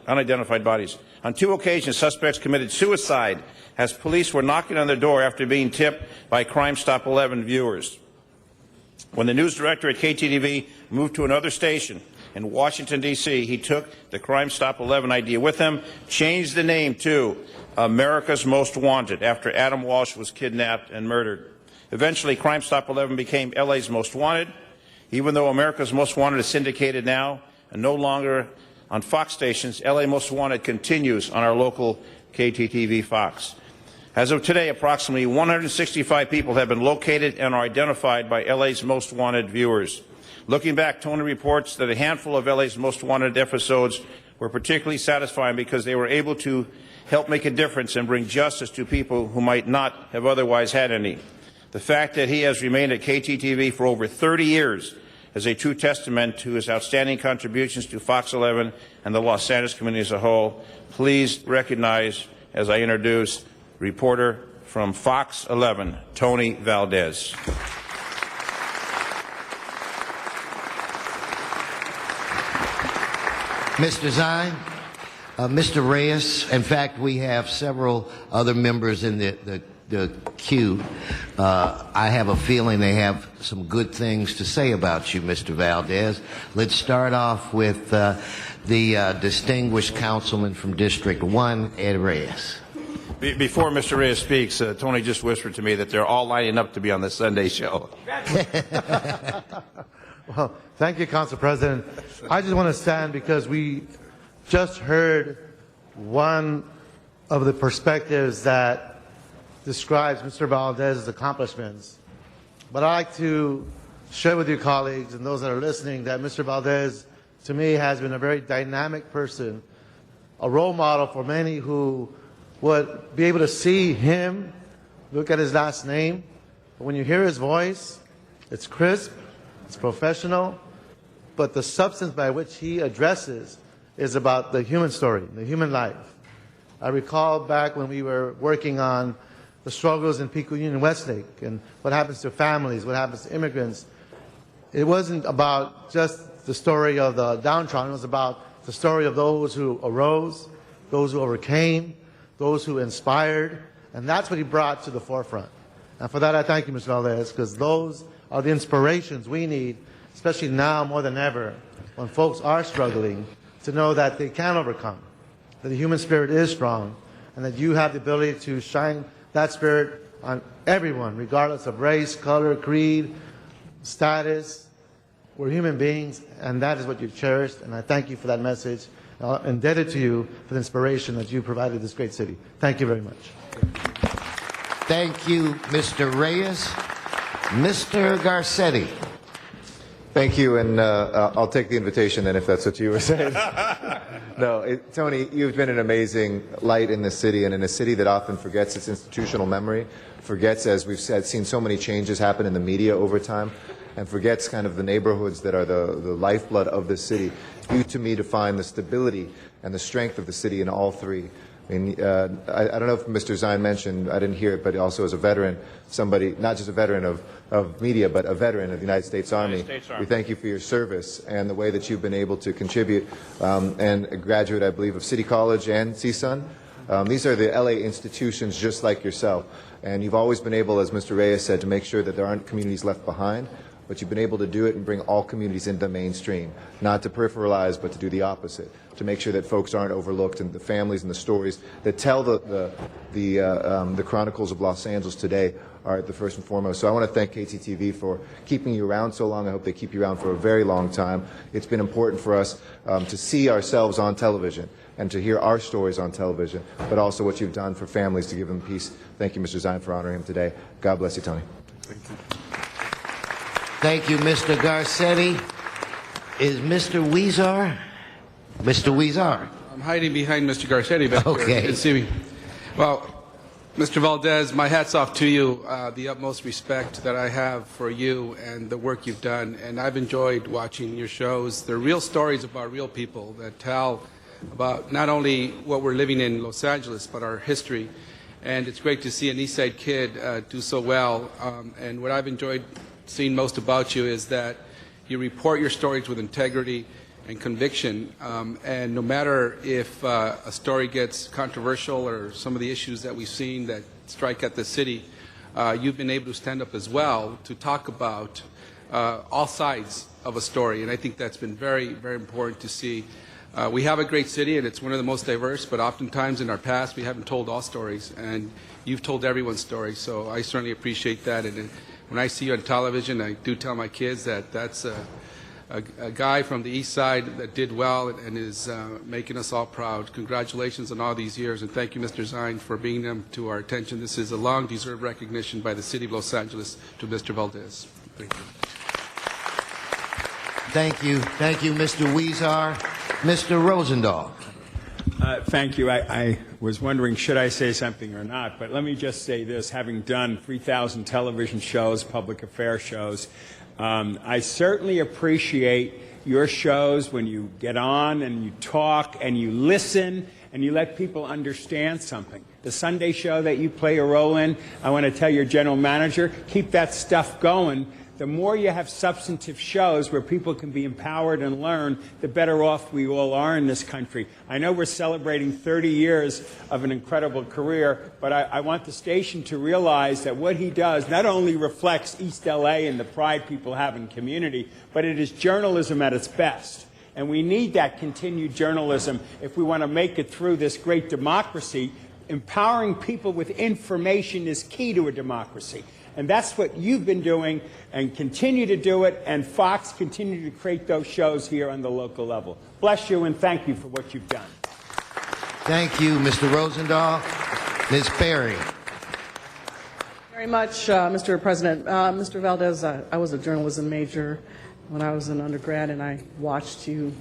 On 2 occasions, suspects committed suicide as police were knocking on their door after being tipped by Crime Stop 11 viewers. When the news director at KTTV moved to another station in Washington, D.C., he took the Crime Stop 11 idea with him, changed the name to America's Most Wanted after Adam Walsh was kidnapped and murdered. Eventually, Crime Stop 11 became LA's Most Wanted. Even though America's Most Wanted is syndicated now and no longer on Fox stations, LA Most Wanted continues on our local KTTV Fox. As of today, approximately 165 people have been located and are identified by LA's Most Wanted viewers. Looking back, Tony reports that a handful of LA's Most Wanted episodes were particularly satisfying because they were able to help make a difference and bring justice to people who might not have otherwise had any. The fact that he has remained at KTTV for over 30 years is a true testament to his outstanding contributions to Fox 11 and the Los Angeles community as a whole. Please recognize, as I introduce, reporter from Fox 11, Tony Valdez. Mr. Zine, Mr. Reyes, in fact, we have several other members in the queue. I have a feeling they have some good things to say about you, Mr. Valdez. Let's start off with the distinguished councilman from District 1, Ed Reyes. Before Mr. Reyes speaks, Tony just whispered to me that they're all lining up to be on the Sunday show. Well, thank you, Council President. I just want to stand because we just heard one of the perspectives that describes Mr. Valdez's accomplishments. But I'd like to share with you, colleagues, and those that are listening, that Mr. Valdez, to me, has been a very dynamic person, a role model for many who would be able to see him, look at his last name, but when you hear his voice, it's crisp, it's professional, but the substance by which he addresses is about the human story, the human life. I recall back when we were working on the struggles in Pico Union Westlake and what happens to families, what happens to immigrants. It wasn't about just the story of the downtrodden, it was about the story of those who arose, those who overcame, those who inspired, and that's what he brought to the forefront. And for that I thank you, Mr. Valdez, because those are the inspirations we need, especially now more than ever, when folks are struggling, to know that they can overcome, that the human spirit is strong, and that you have the ability to shine that spirit on everyone, regardless of race, color, creed, status. We're human beings, and that is what you've cherished, and I thank you for that message. I'm indebted to you for the inspiration that you provided this great city. Thank you very much. Thank you, Mr. Reyes. Mr. Garcetti. Thank you, and I'll take the invitation then if that's what you were saying. No, Tony, you've been an amazing light in this city, and in a city that often forgets its institutional memory, forgets, as we've said, seen so many changes happen in the media over time, and forgets kind of the neighborhoods that are the lifeblood of this city. You, to me, define the stability and the strength of the city in all three. I mean, I don't know if Mr. Zine mentioned, I didn't hear it, but also as a veteran, somebody, not just a veteran of media, but a veteran of the United States Army. We thank you for your service and the way that you've been able to contribute, and a graduate, I believe, of City College and CSUN. These are the LA institutions just like yourself, and you've always been able, as Mr. Reyes said, to make sure that there aren't communities left behind, but you've been able to do it and bring all communities into the mainstream, not to peripheralize, but to do the opposite, to make sure that folks aren't overlooked, and the families and the stories that tell the chronicles of Los Angeles today are the first and foremost. So I want to thank KTTV for keeping you around so long. I hope they keep you around for a very long time. It's been important for us to see ourselves on television and to hear our stories on television, but also what you've done for families to give them peace. Thank you, Mr. Zine, for honoring him today. God bless you, Tony. Thank you. Thank you, Mr. Garcetti. Is Mr. Huizar? Mr. Huizar. I'm hiding behind Mr. Garcetti back here. Okay. You can see me. Well, Mr. Valdez, my hat's off to you. The utmost respect that I have for you and the work you've done. And I've enjoyed watching your shows. They're real stories about real people that tell about not only what we're living in Los Angeles, but our history. And it's great to see an East Side kid do so well. And what I've enjoyed seeing most about you is that you report your stories with integrity and conviction, and no matter if a story gets controversial or some of the issues that we've seen that strike at the city, you've been able to stand up as well to talk about all sides of a story, and I think that's been very, very important to see. We have a great city, and it's one of the most diverse, but oftentimes in our past we haven't told all stories, and you've told everyone's story, so I certainly appreciate that. And when I see you on television, I do tell my kids that that's a guy from the East Side that did well and is making us all proud. Congratulations on all these years, and thank you, Mr. Zine, for bringing them to our attention. This is a long-deserved recognition by the City of Los Angeles to Mr. Valdez. Thank you. Thank you. Thank you, Mr. Huizar. Mr. Rosendahl. Thank you. I was wondering, should I say something or not? But let me just say this. Having done 3,000 television shows, public affairs shows, I certainly appreciate your shows when you get on and you talk and you listen and you let people understand something. The Sunday show that you play a role in, I want to tell your general manager, keep that stuff going. The more you have substantive shows where people can be empowered and learn, the better off we all are in this country. I know we're celebrating 30 years of an incredible career, but I want the station to realize that what he does not only reflects East LA and the pride people have in community, but it is journalism at its best. And we need that continued journalism if we want to make it through this great democracy. Empowering people with information is key to a democracy. And that's what you've been doing and continue to do it, and Fox continue to create those shows here on the local level. Bless you and thank you for what you've done. Thank you, Mr. Rosendahl. Ms. Perry. Very much, Mr. President. Mr. Valdez, I was a journalism major when I was an undergrad, and I watched you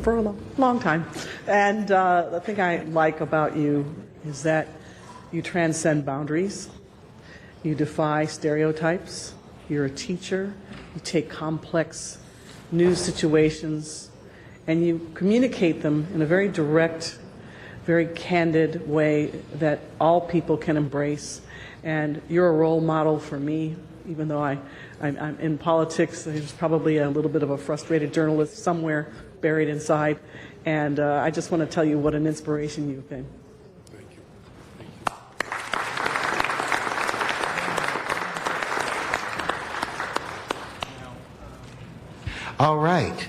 for a long time. And the thing I like about you is that you transcend boundaries. You defy stereotypes. You're a teacher. You take complex news situations and you communicate them in a very direct, very candid way that all people can embrace. And you're a role model for me, even though I'm in politics. There's probably a little bit of a frustrated journalist somewhere buried inside. And I just want to tell you what an inspiration you've been. All right.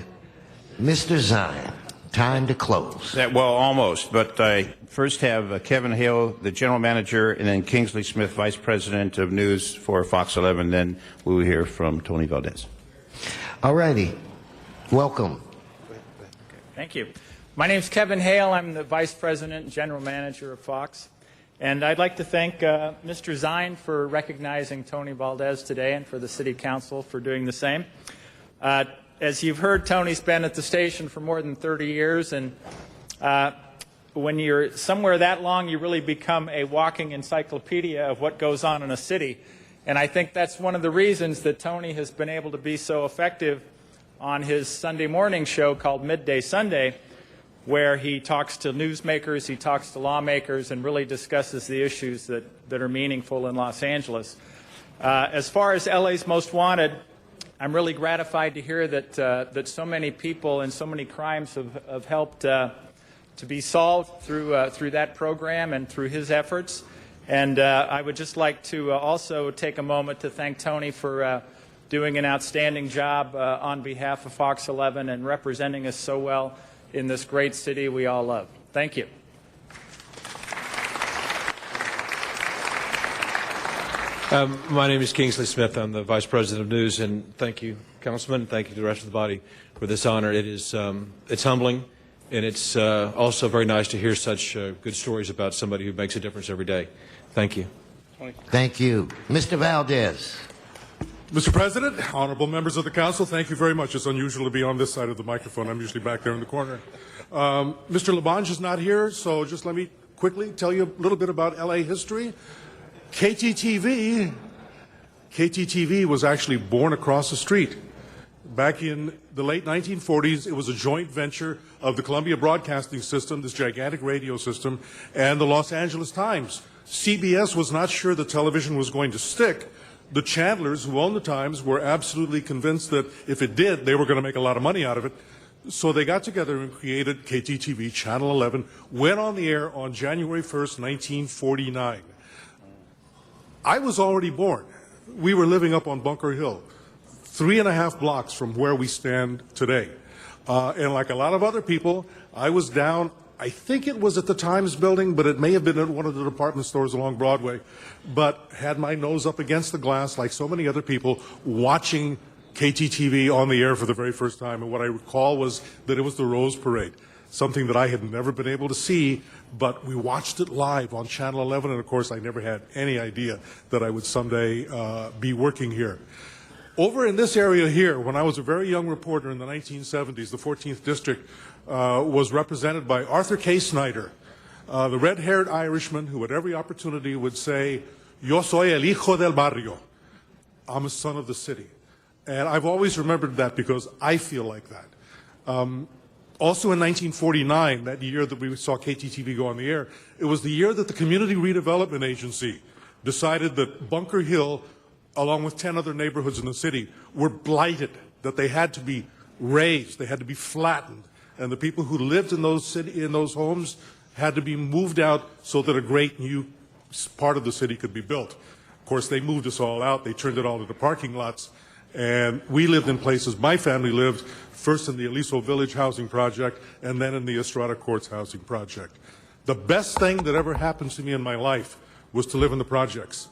Mr. Zion, time to close. Well, almost, but I first have Kevin Hale, the general manager, and then Kingsley Smith, vice president of news for Fox 11. Then we will hear from Tony Valdez. All righty. Welcome. Thank you. My name is Kevin Hale. I'm the vice president and general manager of Fox. And I'd like to thank Mr. Zion for recognizing Tony Valdez today and for the city council for doing the same. As you've heard, Tony's been at the station for more than 30 years, and when you're somewhere that long, you really become a walking encyclopedia of what goes on in a city. And I think that's one of the reasons that Tony has been able to be so effective on his Sunday morning show called Midday Sunday, where he talks to newsmakers, he talks to lawmakers, and really discusses the issues that are meaningful in Los Angeles. As far as LA's Most Wanted, I'm really gratified to hear that so many people and so many crimes have helped to be solved through that program and through his efforts. And I would just like to also take a moment to thank Tony for doing an outstanding job on behalf of Fox 11 and representing us so well in this great city we all love. Thank you. My name is Kingsley Smith. I'm the Vice President of News, and thank you, Councilman. Thank you to the rest of the body for this honor. It is it's humbling, and it's also very nice to hear such good stories about somebody who makes a difference every day. Thank you. Thank you. Mr. Valdez. Mr. President, honorable members of the council, thank you very much. It's unusual to be on this side of the microphone. I'm usually back there in the corner. Mr. Labange is not here, so just let me quickly tell you a little bit about LA history. KTTV was actually born across the street. Back in the late 1940s, it was a joint venture of the Columbia Broadcasting System, this gigantic radio system, and the Los Angeles Times. CBS was not sure that television was going to stick. The Chandlers, who owned the Times, were absolutely convinced that if it did, they were going to make a lot of money out of it. So they got together and created KTTV, Channel 11, went on the air on January 1st, 1949. I was already born. We were living up on Bunker Hill, 3.5 blocks from where we stand today. And like a lot of other people, I was down, I think it was at the Times building, but it may have been at one of the department stores along Broadway, but had my nose up against the glass like so many other people watching KTTV on the air for the very first time. And what I recall was that it was the Rose Parade, something that I had never been able to see, but we watched it live on Channel 11, and of course I never had any idea that I would someday be working here. Over in this area here, when I was a very young reporter in the 1970s, the 14th District was represented by Arthur K. Snyder, the red-haired Irishman who at every opportunity would say, "Yo soy el hijo del barrio." I'm a son of the city. And I've always remembered that because I feel like that. Also in 1949, that year that we saw KTTV go on the air, it was the year that the Community Redevelopment Agency decided that Bunker Hill, along with 10 other neighborhoods in the city, were blighted, that they had to be raised, they had to be flattened, and the people who lived in those homes had to be moved out so that a great new part of the city could be built. Of course, they moved us all out, they turned it all into parking lots, and we lived in places, my family lived first in the Aliso Village Housing Project, and then in the Estrada Courts Housing Project. The best thing that ever happened to me in my life was to live in the projects.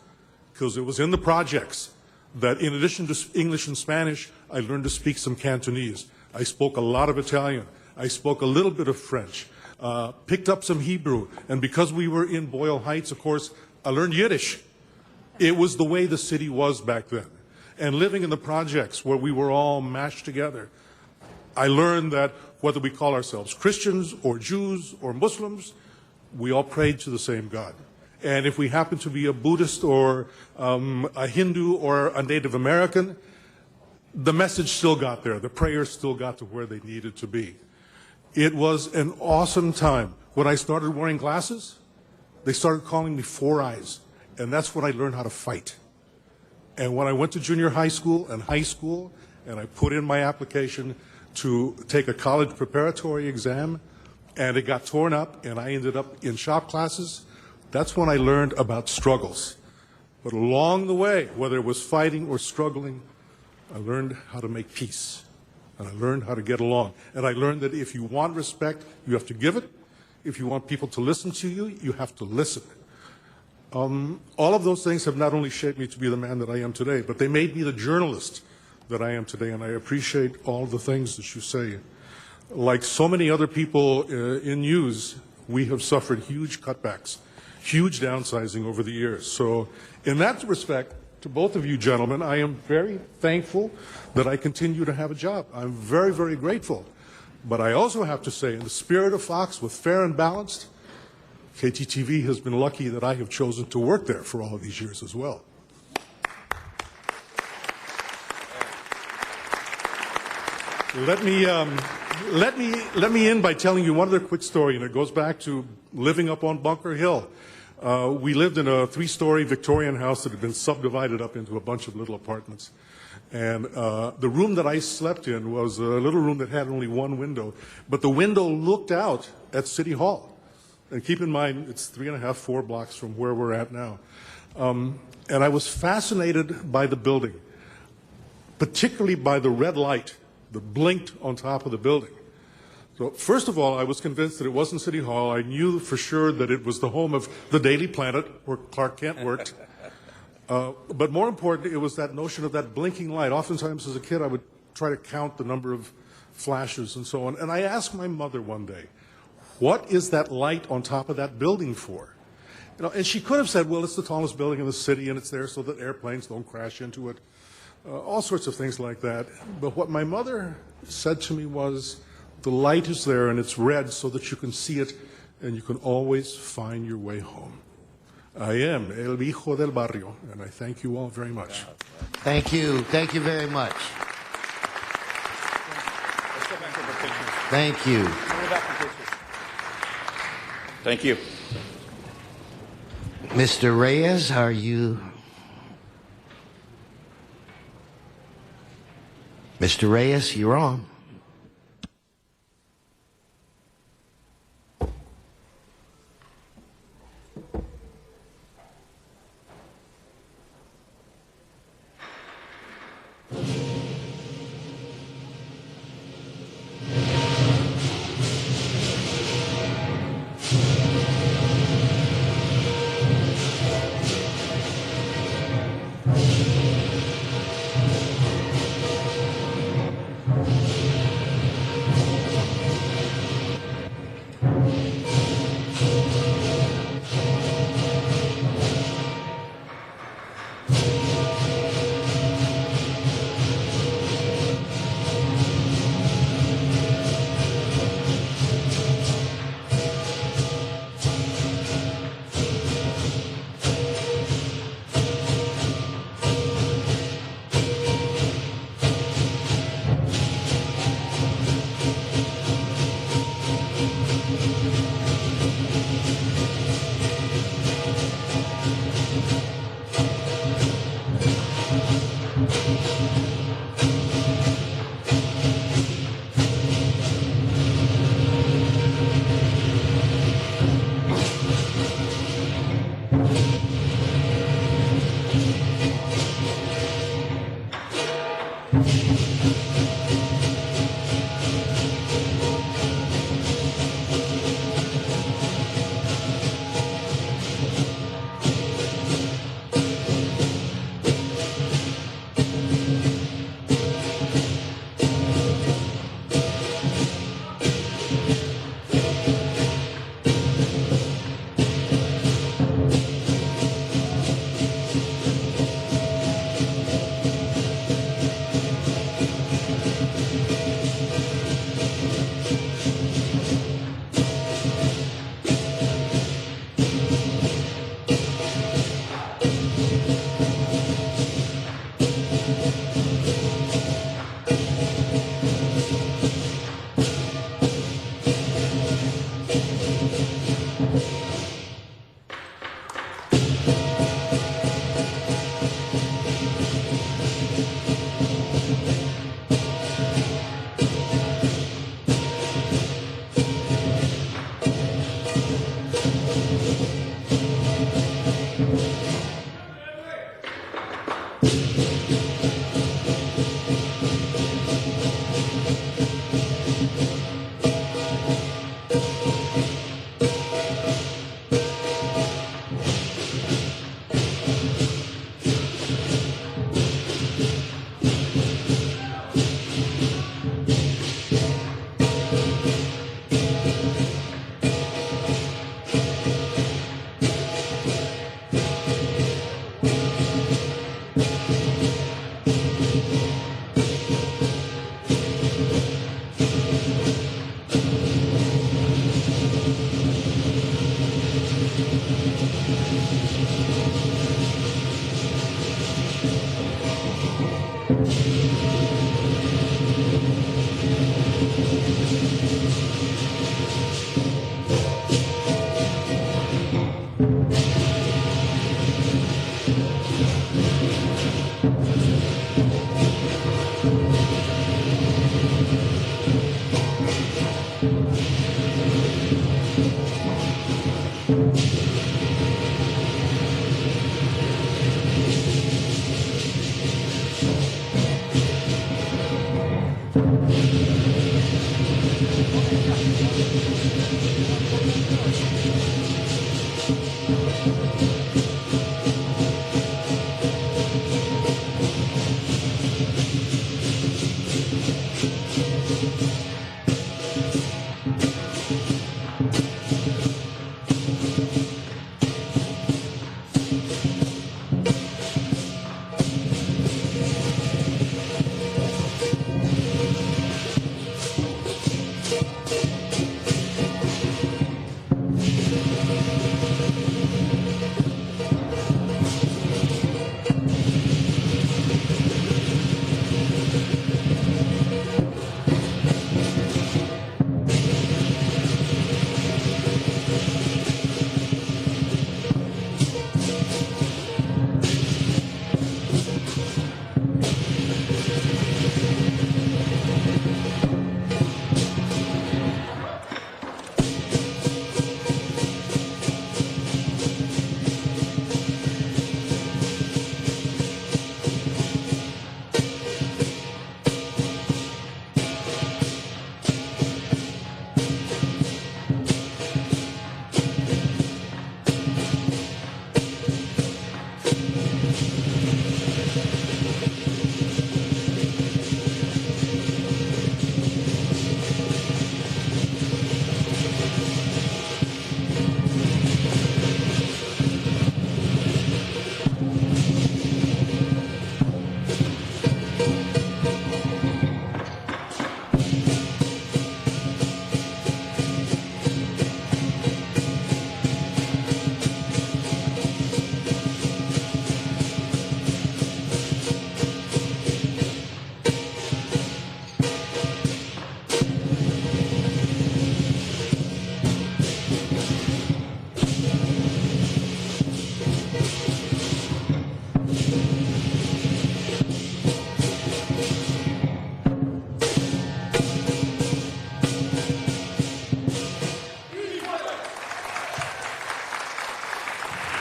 because it was in the projects that in addition to English and Spanish, I learned to speak some Cantonese. I spoke a lot of Italian. I spoke a little bit of French, picked up some Hebrew, and because we were in Boyle Heights, of course, I learned Yiddish. It was the way the city was back then. And living in the projects where we were all mashed together, I learned that whether we call ourselves Christians or Jews or Muslims, we all prayed to the same God. And if we happen to be a Buddhist or a Hindu or a Native American, the message still got there. The prayers still got to where they needed to be. It was an awesome time. When I started wearing glasses, they started calling me Four Eyes, and that's when I learned how to fight. And when I went to junior high school and high school, and I put in my application to take a college preparatory exam, and it got torn up, and I ended up in shop classes, that's when I learned about struggles. But along the way, whether it was fighting or struggling, I learned how to make peace. And I learned how to get along. And I learned that if you want respect, you have to give it. If you want people to listen to you, you have to listen. All of those things have not only shaped me to be the man that I am today, but they made me the journalist that I am today. And I appreciate all the things that you say. Like so many other people in news, we have suffered huge cutbacks, huge downsizing over the years. So in that respect, to both of you gentlemen, I am very thankful that I continue to have a job. I'm very, very grateful. But I also have to say, in the spirit of Fox, with fair and balanced, KTTV has been lucky that I have chosen to work there for all of these years as well. Let me end by telling you one other quick story, and it goes back to living up on Bunker Hill. We lived in a 3-story Victorian house that had been subdivided up into a bunch of little apartments. And the room that I slept in was a little room that had only one window, but the window looked out at City Hall. And keep in mind, it's 3.5, 4 blocks from where we're at now. And I was fascinated by the building, particularly by the red light that blinked on top of the building. So first of all, I was convinced that it wasn't City Hall. I knew for sure that it was the home of the Daily Planet, where Clark Kent worked. But more importantly, it was that notion of that blinking light. Oftentimes as a kid, I would try to count the number of flashes and so on. And I asked my mother one day, what is that light on top of that building for? You know, and she could have said, well, it's the tallest building in the city, and it's there so that airplanes don't crash into it. All sorts of things like that. But what my mother said to me was, the light is there and it's red so that you can see it and you can always find your way home. I am El Hijo del Barrio, and I thank you all very much. Thank you. Thank you very much. Thank you. Thank you. Mr. Reyes, are you? Mr. Reyes, you're on.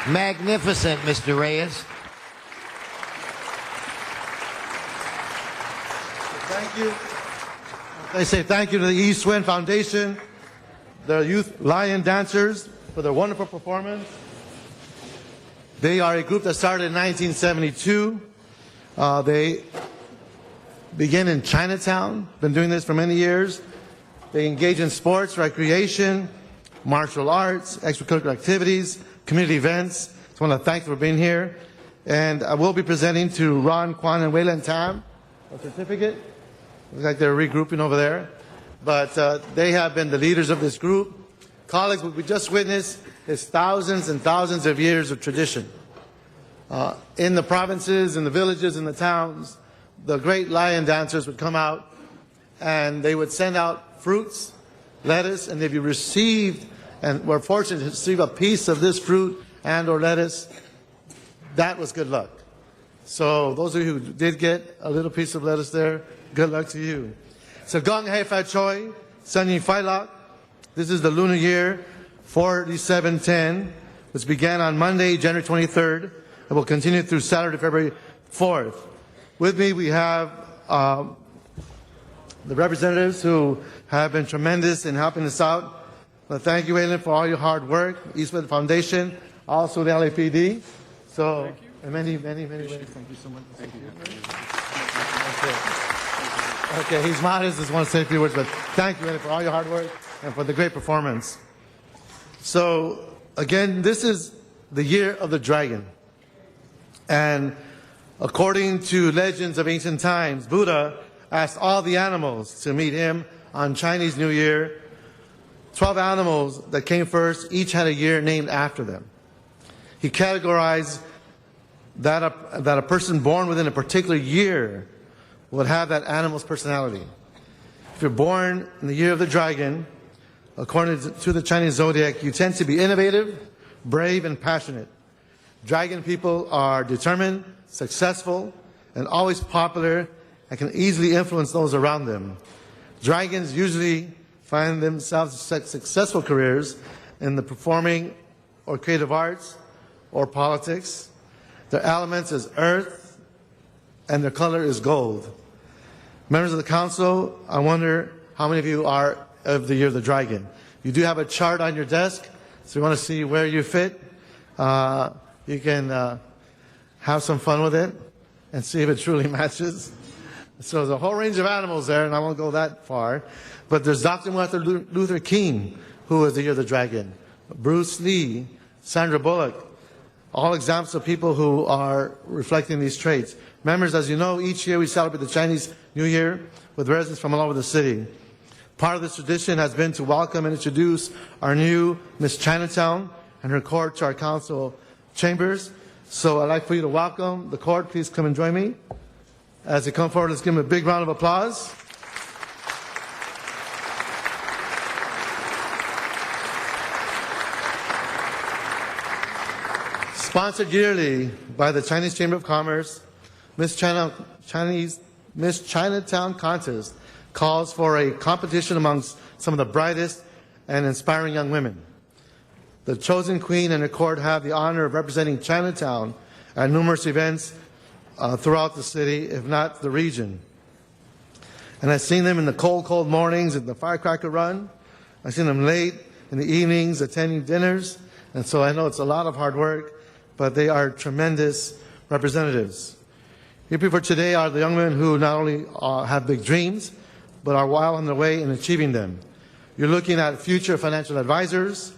Magnificent, Mr. Reyes. Thank you. I say thank you to the East Wind Foundation, the Youth Lion Dancers, for their wonderful performance. They are a group that started in 1972. They began in Chinatown, been doing this for many years. They engage in sports, recreation, martial arts, extracurricular activities, community events. Just want to thank you for being here. And I will be presenting to Ron, Kwan, and Wayland Tam a certificate. Looks like they're regrouping over there. but they have been the leaders of this group. Colleagues, what we just witnessed is thousands and thousands of years of tradition. In the provinces, in the villages, in the towns, the great lion dancers would come out and they would send out fruits, lettuce, and if you received and were fortunate to receive a piece of this fruit and or lettuce, that was good luck. So those of you who did get a little piece of lettuce there, good luck to you. So Gong Hei Fa Choi, Sun Yin Fai Lak. This is the lunar year 4710, which began on Monday, January 23rd, and will continue through Saturday, February 4th. With me, we have the representatives who have been tremendous in helping us out. But thank you, Aylin, for all your hard work. Eastwood Foundation, also the LAPD. So, and many. Thank you so much. Thank you. Okay, he's modest, just want to say a few words, but thank you, Aylin, for all your hard work and for the great performance. So, again, this is the year of the dragon. And according to legends of ancient times, Buddha asked all the animals to meet him on Chinese New Year. 12 animals that came first, each had a year named after them. He categorized that a person born within a particular year would have that animal's personality. If you're born in the year of the dragon, according to the Chinese zodiac, you tend to be innovative, brave, and passionate. Dragon people are determined, successful, and always popular, and can easily influence those around them. Dragons usually find themselves successful careers in the performing or creative arts or politics. Their elements is earth, and their color is gold. Members of the council, I wonder how many of you are of the year of the dragon. You do have a chart on your desk, so you want to see where you fit. You can have some fun with it and see if it truly matches. So there's a whole range of animals there, and I won't go that far. But there's Dr. Martin Luther King, who was the year of the dragon. Bruce Lee, Sandra Bullock, all examples of people who are reflecting these traits. Members, as you know, each year we celebrate the Chinese New Year with residents from all over the city. Part of this tradition has been to welcome and introduce our new Miss Chinatown and her court to our council chambers. So I'd like for you to welcome the court. Please come and join me. As they come forward, let's give them a big round of applause. Sponsored yearly by the Chinese Chamber of Commerce, Miss Chinatown Contest calls for a competition amongst some of the brightest and inspiring young women. The chosen queen and her court have the honor of representing Chinatown at numerous events throughout the city, if not the region. And I've seen them in the cold, cold mornings at the firecracker run. I've seen them late in the evenings attending dinners. And so I know it's a lot of hard work, but they are tremendous representatives. Here for today are the young men who not only have big dreams, but are well on their way in achieving them. You're looking at future financial advisors,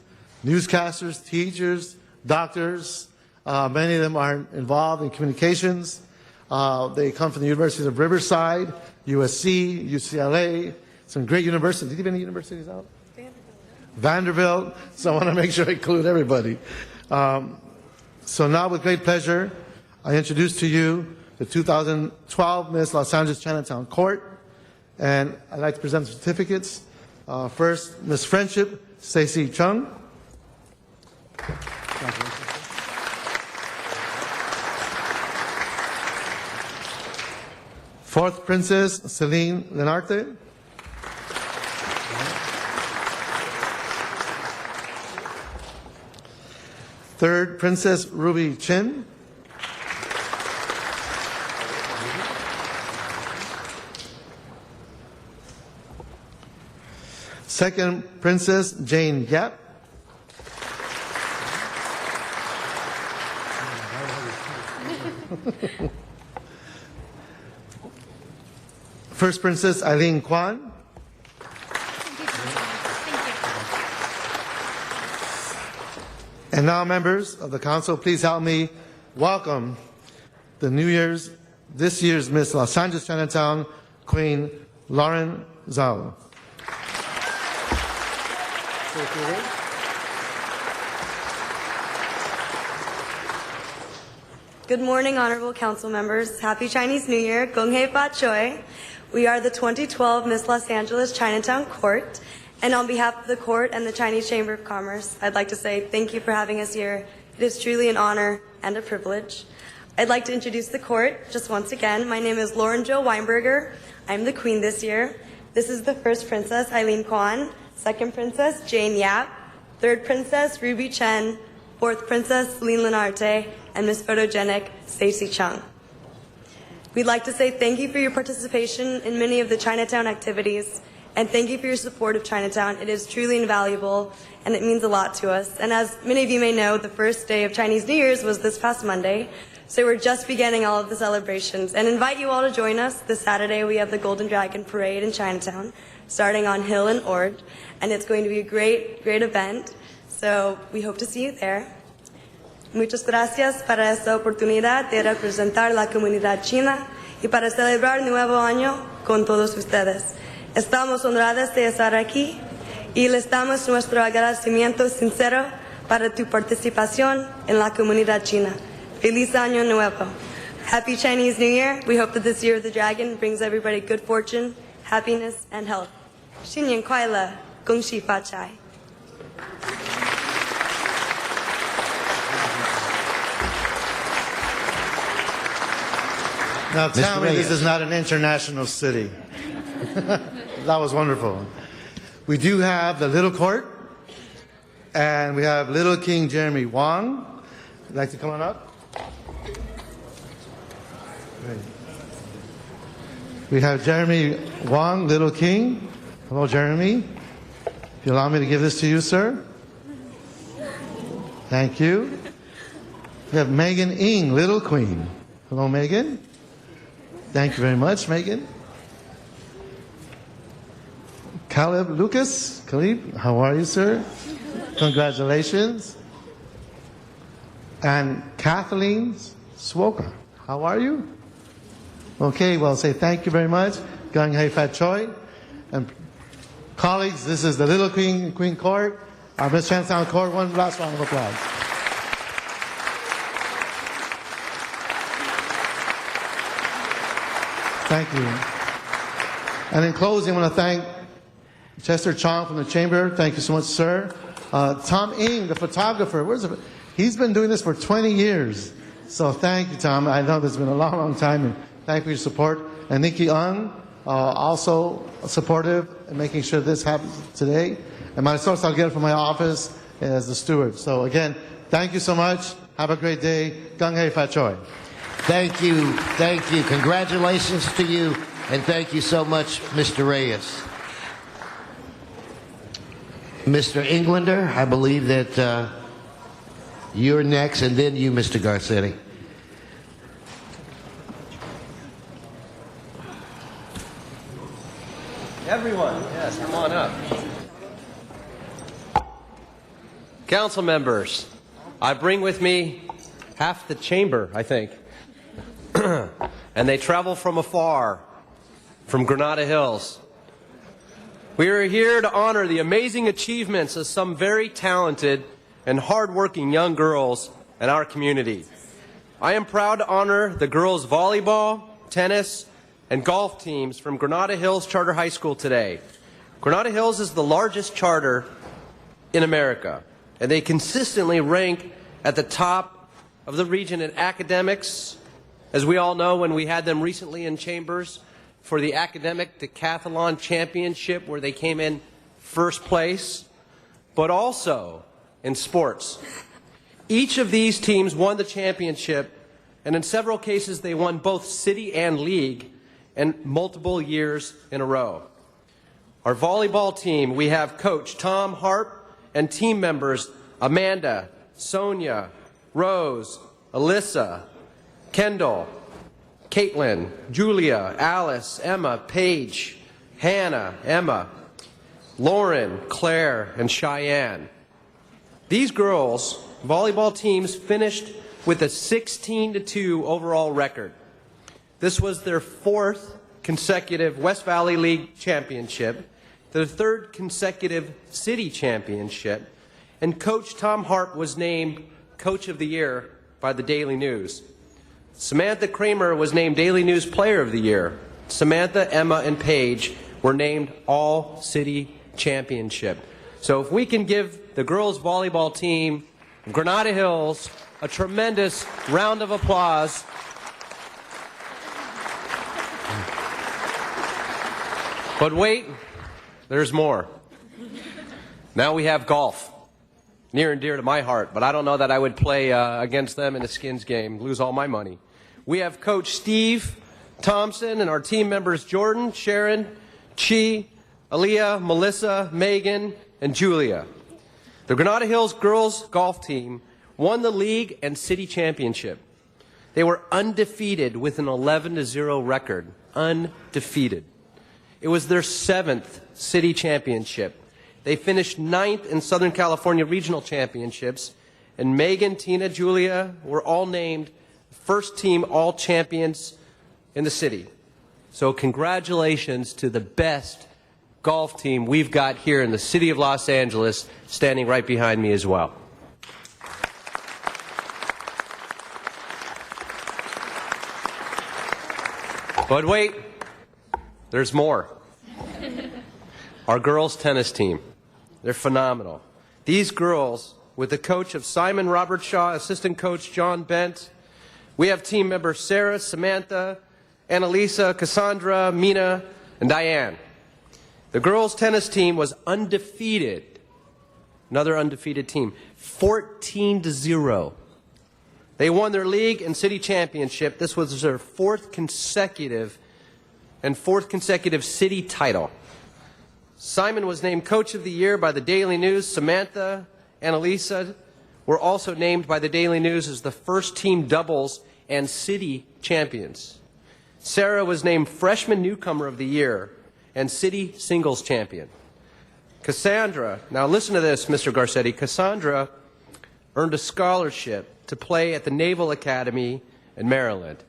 newscasters, teachers, doctors. Many of them are involved in communications. They come from the universities of Riverside, USC, UCLA, some great universities. Did you have any universities out? Vanderbilt. So I want to make sure I include everybody. So now with great pleasure, I introduce to you the 2012 Miss Los Angeles Chinatown Court. And I'd like to present the certificates. First, Miss Friendship, Stacy Chung. Fourth Princess, Celine Lenarte. Third Princess, Ruby Chin. Second Princess, Jane Yap. First Princess, Eileen Kwan. And now, members of the council, please help me welcome this year's Miss Los Angeles Chinatown, Queen Lauren Zhao. Good morning, honorable council members. Happy Chinese New Year. Gong Hei Fa Choi. We are the 2012 Miss Los Angeles Chinatown Court. And on behalf of the court and the Chinese Chamber of Commerce, I'd like to say thank you for having us here. It is truly an honor and a privilege. I'd like to introduce the court just once again. My name is Lauren Jo Weinberger. I'm the queen this year. This is the first princess, Eileen Kwan. Second princess, Jane Yap. Third princess, Ruby Chen. Fourth princess, Celine Lenarte. And Miss Photogenic, Stacey Chung. We'd like to say thank you for your participation in many of the Chinatown activities, and thank you for your support of Chinatown. It is truly invaluable, and it means a lot to us. And as many of you may know, the first day of Chinese New Year's was this past Monday, so we're just beginning all of the celebrations. And invite you all to join us. This Saturday we have the Golden Dragon Parade in Chinatown, starting on Hill and Ord, and it's going to be a great, great event, so we hope to see you there. Muchas gracias para esta oportunidad de representar la comunidad china y para celebrar el nuevo año con todos ustedes. Estamos honradas de estar aquí y les damos nuestro agradecimiento sincero para tu participación en la comunidad china. Feliz Año Nuevo. Happy Chinese New Year. We hope that this year of the dragon brings everybody good fortune, happiness, and health. 新年快乐，恭喜发财。Now tell me this is not an international city. That was wonderful. We do have the Little Court, and we have Little King Jeremy Wong. Would you like to come on up? Great. We have Jeremy Wong, Little King. Hello, Jeremy. If you allow me to give this to you, sir. Thank you. We have Megan Ng, Little Queen. Hello, Megan. Thank you very much, Megan. Caleb Lucas. Caleb, how are you, sir? Congratulations. And Kathleen Swoka, how are you? Okay, well, say thank you very much. Gang Hei Fat Choi. And colleagues, this is the Little Queen Court, our Miss Chinatown Court. One last round of applause. Thank you. And in closing, I want to thank Chester Chong from the Chamber. Thank you so much, sir. Tom Ng, the photographer. He's been doing this for 20 years. So thank you, Tom. I know this has been a long, long time. And thank you for your support. And Nikki Ung, also supportive in making sure this happens today. And my source I'll get from my office as the steward. So again, thank you so much. Have a great day. Gang Hei Fat Choi. Thank you. Thank you. Congratulations to you. And thank you so much, Mr. Reyes. Mr. Englander, I believe that you're next, and then you, Mr. Garcetti. Everyone, yes, come on up. Council members, I bring with me half the chamber, I think. And they travel from afar, from Granada Hills. We are here to honor the amazing achievements of some very talented and hardworking young girls in our community. I am proud to honor the girls' volleyball, tennis, and golf teams from Granada Hills Charter High School today. Granada Hills is the largest charter in America, and they consistently rank at the top of the region in academics. As we all know, when we had them recently in Chambers for the Academic Decathlon Championship, where they came in first place, but also in sports. Each of these teams won the championship, and in several cases they won both city and league, and multiple years in a row. Our volleyball team, we have Coach Tom Harp and team members Amanda, Sonia, Rose, Alyssa, Kendall, Caitlin, Julia, Alice, Emma, Paige, Hannah, Emma, Lauren, Claire, and Cheyenne. These girls' volleyball teams finished with a 16-2 overall record. This was their fourth consecutive West Valley League championship to the third consecutive city championship, and Coach Tom Harp was named Coach of the Year by the Daily News. Samantha Kramer was named Daily News Player of the Year. Samantha, Emma, and Paige were named All-City Championship. So if we can give the girls volleyball team of Granada Hills a tremendous round of applause. But wait, there's more. Now we have golf. Near and dear to my heart, but I don't know that I would play against them in a skins game, lose all my money. We have Coach Steve Thompson and our team members Jordan, Sharon, Chi, Aaliyah, Melissa, Megan, and Julia. The Granada Hills girls golf team won the league and city championship. They were undefeated with an 11-0 record. Undefeated. It was their 7th city championship. They finished 9th in Southern California Regional Championships, and Megan, Tina, Julia were all named first team all-champions in the city. So congratulations to the best golf team we've got here in the city of Los Angeles, standing right behind me as well. But wait, there's more. Our girls' tennis team. They're phenomenal. These girls, with the coach of Simon Robert Shaw, assistant coach John Bent, we have team members Sarah, Samantha, Annalisa, Cassandra, Mina, and Diane. The girls' tennis team was undefeated. Another undefeated team. 14-0. They won their league and city championship. This was their fourth consecutive city title. Simon was named Coach of the Year by the Daily News. Samantha and Annalisa were also named by the Daily News as the first team doubles and city champions. Sarah was named Freshman Newcomer of the Year and city singles champion. Cassandra, now listen to this, Mr. Garcetti. Cassandra earned a scholarship to play at the Naval Academy in Maryland.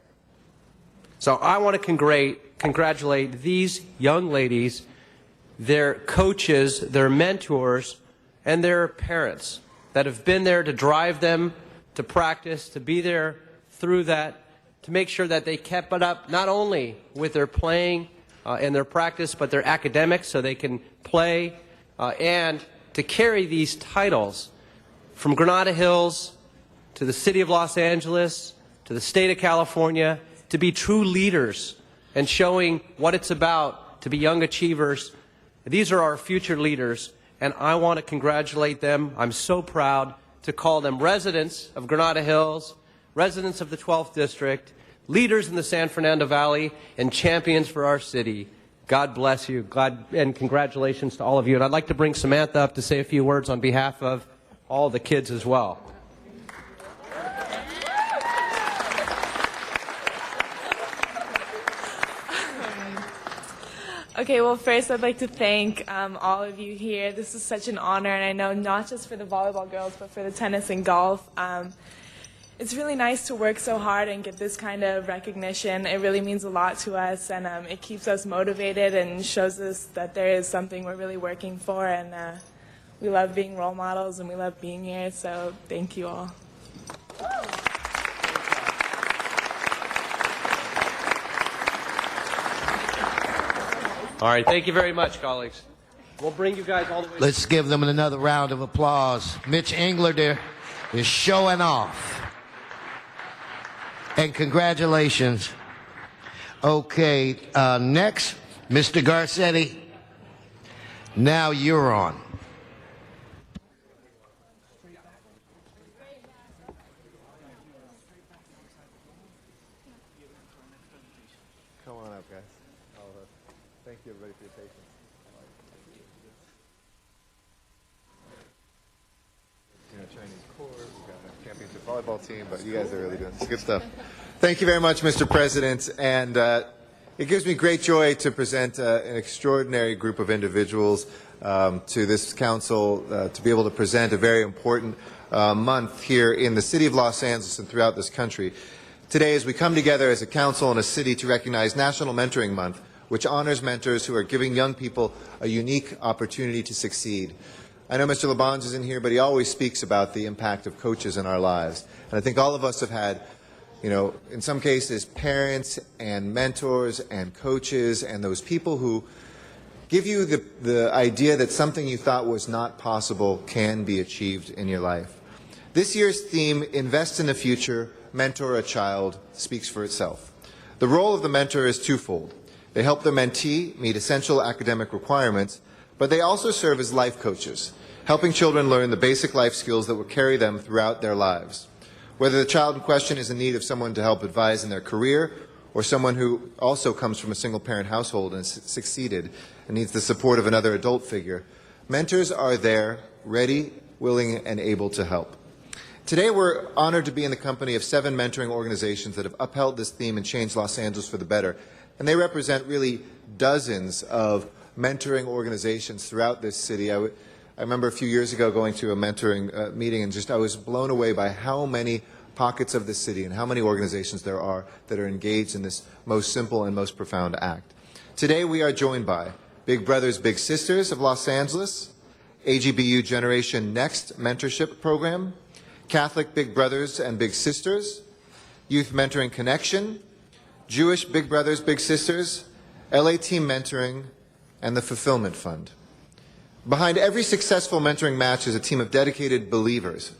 So I want to congratulate these young ladies, their coaches, their mentors, and their parents that have been there to drive them to practice, to be there through that, to make sure that they kept it up not only with their playing and their practice, but their academics so they can play and to carry these titles from Granada Hills to the city of Los Angeles to the state of California, to be true leaders and showing what it's about to be young achievers. These are our future leaders, and I want to congratulate them. I'm so proud to call them residents of Granada Hills, residents of the 12th District, leaders in the San Fernando Valley, and champions for our city. God bless you, and congratulations to all of you. And I'd like to bring Samantha up to say a few words on behalf of all the kids as well. Okay, well, first I'd like to thank all of you here. This is such an honor, and I know not just for the volleyball girls, but for the tennis and golf. It's really nice to work so hard and get this kind of recognition. It really means a lot to us, and it keeps us motivated and shows us that there is something we're really working for, and we love being role models, and we love being here, so thank you all. All right, thank you very much, colleagues. We'll bring you guys all the way. Let's give them another round of applause. Mitch Engler there is showing off. And congratulations. Okay, next, Mr. Garcetti. Now you're on. Come on up, guys. Thank you, everybody, for your patience. Chinese Corps, we've got a championship volleyball team, but you guys are really doing some good stuff. Thank you very much, Mr. President, and it gives me great joy to present an extraordinary group of individuals to this council to be able to present a very important month here in the city of Los Angeles and throughout this country. Today, as we come together as a council and a city to recognize National Mentoring Month, which honors mentors who are giving young people a unique opportunity to succeed. I know Mr. Labange is in here, but he always speaks about the impact of coaches in our lives. And I think all of us have had, in some cases, parents and mentors and coaches and those people who give you the idea that something you thought was not possible can be achieved in your life. This year's theme, Invest in the Future, Mentor a Child, speaks for itself. The role of the mentor is twofold. They help the mentee meet essential academic requirements, but they also serve as life coaches, helping children learn the basic life skills that will carry them throughout their lives. Whether the child in question is in need of someone to help advise in their career, or someone who also comes from a single-parent household and has succeeded and needs the support of another adult figure, mentors are there, ready, willing, and able to help. Today, we're honored to be in the company of 7 mentoring organizations that have upheld this theme and changed Los Angeles for the better. And they represent really dozens of mentoring organizations throughout this city. I remember a few years ago going to a mentoring meeting, and I was blown away by how many pockets of the city and how many organizations there are that are engaged in this most simple and most profound act. Today, we are joined by Big Brothers Big Sisters of Los Angeles, AGBU Generation Next Mentorship Program, Catholic Big Brothers and Big Sisters, Youth Mentoring Connection, Jewish Big Brothers Big Sisters, LA Team Mentoring, and the Fulfillment Fund. Behind every successful mentoring match is a team of dedicated believers.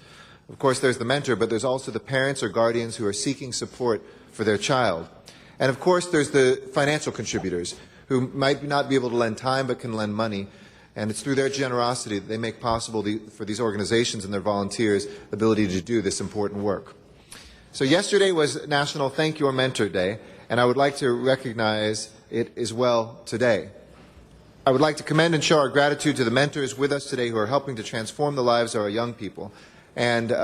Of course, there's the mentor, but there's also the parents or guardians who are seeking support for their child. And of course, there's the financial contributors who might not be able to lend time but can lend money. And it's through their generosity that they make possible for these organizations and their volunteers the ability to do this important work. So yesterday was National Thank Your Mentor Day, and I would like to recognize it as well today. I would like to commend and show our gratitude to the mentors with us today who are helping to transform the lives of our young people. And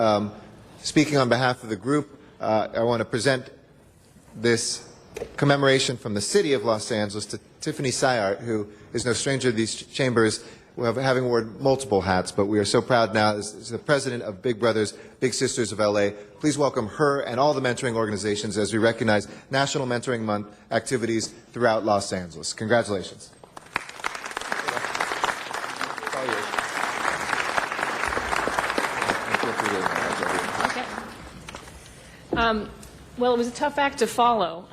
speaking on behalf of the group, I want to present this commemoration from the city of Los Angeles to Tiffany Sayart, who is no stranger to these chambers, having worn multiple hats, but we are so proud now as the president of Big Brothers Big Sisters of LA. Please welcome her and all the mentoring organizations as we recognize National Mentoring Month activities throughout Los Angeles. Congratulations. Well, it was a tough act to follow,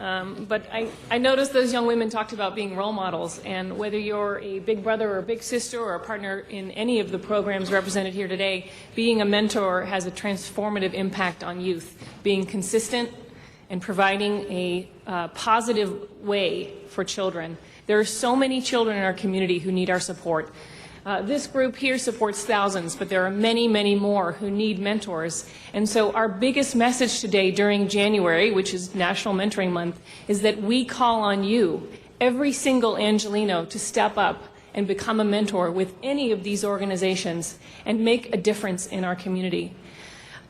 but I noticed those young women talked about being role models, and whether you're a big brother or a big sister or a partner in any of the programs represented here today, being a mentor has a transformative impact on youth. Being consistent and providing a positive way for children. There are so many children in our community who need our support. This group here supports thousands, but there are many, many more who need mentors. And so our biggest message today during January, which is National Mentoring Month, is that we call on you, every single Angelino, to step up and become a mentor with any of these organizations and make a difference in our community.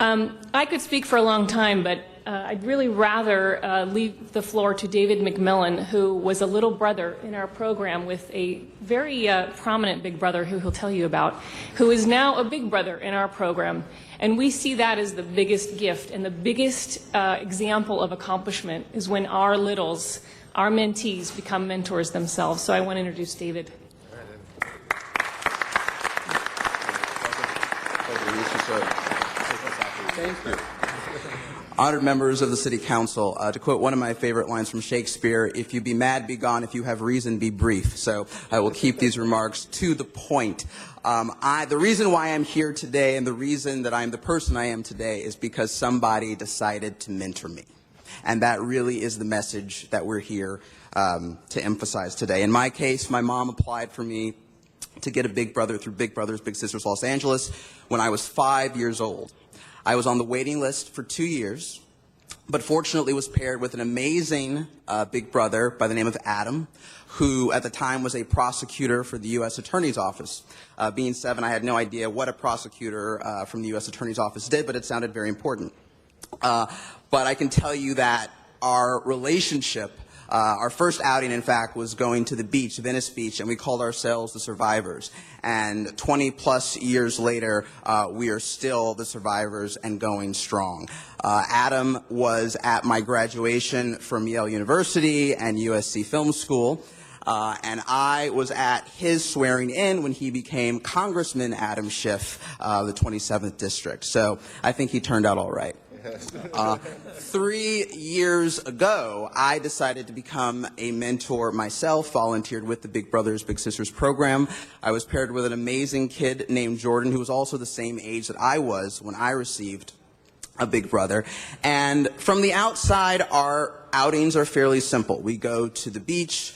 I could speak for a long time, but I'd really rather leave the floor to David McMillan, who was a little brother in our program with a very prominent big brother who he'll tell you about, who is now a big brother in our program. And we see that as the biggest gift and the biggest example of accomplishment is when our littles, our mentees, become mentors themselves. So I want to introduce David. Thank you. Honored members of the City Council, to quote one of my favorite lines from Shakespeare, if you be mad, be gone. If you have reason, be brief. So I will keep these remarks to the point. The reason why I'm here today and the reason that I'm the person I am today is because somebody decided to mentor me. And that really is the message that we're here to emphasize today. In my case, my mom applied for me to get a big brother through Big Brothers Big Sisters Los Angeles when I was 5 years old. I was on the waiting list for 2 years, but fortunately was paired with an amazing big brother by the name of Adam, who at the time was a prosecutor for the U.S. Attorney's Office. Being 7, I had no idea what a prosecutor from the U.S. Attorney's Office did, but it sounded very important. But I can tell you that our relationship, our first outing, in fact, was going to the beach, Venice Beach, and we called ourselves the Survivors. And 20-plus years later, we are still the Survivors and going strong. Adam was at my graduation from Yale University and USC Film School. and I was at his swearing in when he became Congressman Adam Schiff, the 27th District. So I think he turned out all right. 3 years ago, I decided to become a mentor myself, volunteered with the Big Brothers Big Sisters program. I was paired with an amazing kid named Jordan, who was also the same age that I was when I received a big brother. And from the outside, our outings are fairly simple. We go to the beach,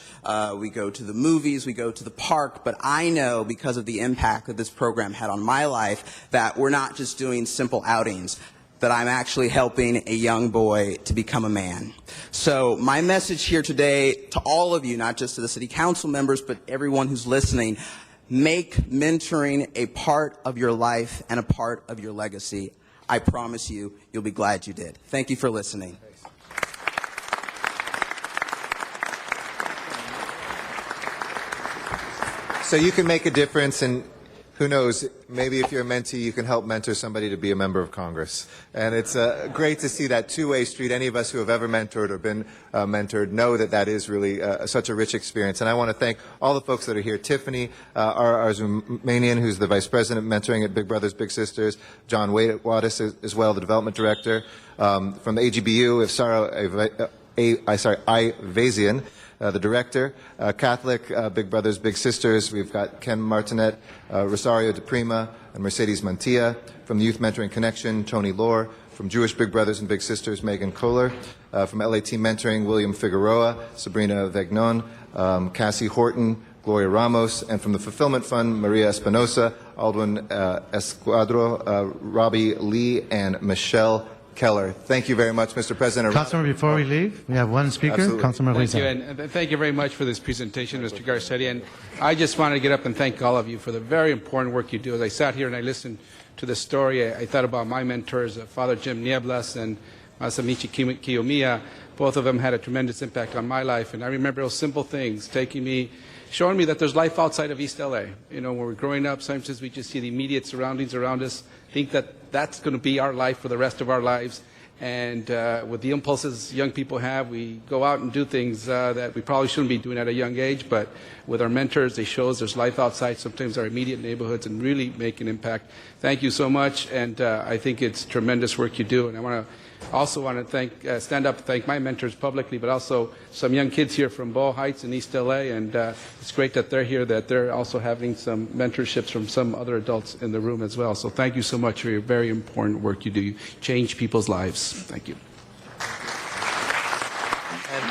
we go to the movies, we go to the park, but I know because of the impact that this program had on my life that we're not just doing simple outings, that I'm actually helping a young boy to become a man. So my message here today to all of you, not just to the city council members, but everyone who's listening, make mentoring a part of your life and a part of your legacy. I promise you, you'll be glad you did. Thank you for listening. So you can make a difference, and who knows, maybe if you're a mentee, you can help mentor somebody to be a member of Congress. And it's great to see that two-way street. Any of us who have ever mentored or been mentored know that that is really such a rich experience. And I want to thank all the folks that are here. Tiffany Arzumanian, who's the Vice President mentoring at Big Brothers Big Sisters. John Wadis as well, the Development Director. From the AGBU, we have Sarah Ivazian, the Director. Catholic Big Brothers Big Sisters, we've got Ken Martinet, Rosario De Prima, and Mercedes Mantilla. From the Youth Mentoring Connection, Tony Lohr. From Jewish Big Brothers and Big Sisters, Megan Kohler. From LAT Mentoring, William Figueroa, Sabrina Vegnon, Cassie Horton, Gloria Ramos. And from the Fulfillment Fund, Maria Espinosa, Aldwin Escuadro, Robbie Lee, and Michelle Keller. Thank you very much, Mr. President. Councilor, before we leave, we have one speaker. Absolutely. Councilor Thank Ruiz. you, and thank you very much for this presentation, Mr. Garcetti. And I just wanted to get up and thank all of you for the very important work you do. As I sat here and I listened to the story, I thought about my mentors, Father Jim Nieblas and Masamichi Kiyomiya. Both of them had a tremendous impact on my life, and I remember those simple things, showing me that there's life outside of East LA. You know, when we're growing up, sometimes we just see the immediate surroundings around us, think that that's going to be our life for the rest of our lives. And with the impulses young people have, we go out and do things that we probably shouldn't be doing at a young age. But with our mentors, they show us there's life outside, sometimes our immediate neighborhoods, and really make an impact. Thank you so much, and I think it's tremendous work you do. And I also want to stand up and thank my mentors publicly, but also some young kids here from Bow Heights in East LA, and it's great that they're here, that they're also having some mentorships from some other adults in the room as well. So thank you so much for your very important work you do. You change people's lives. Thank you. And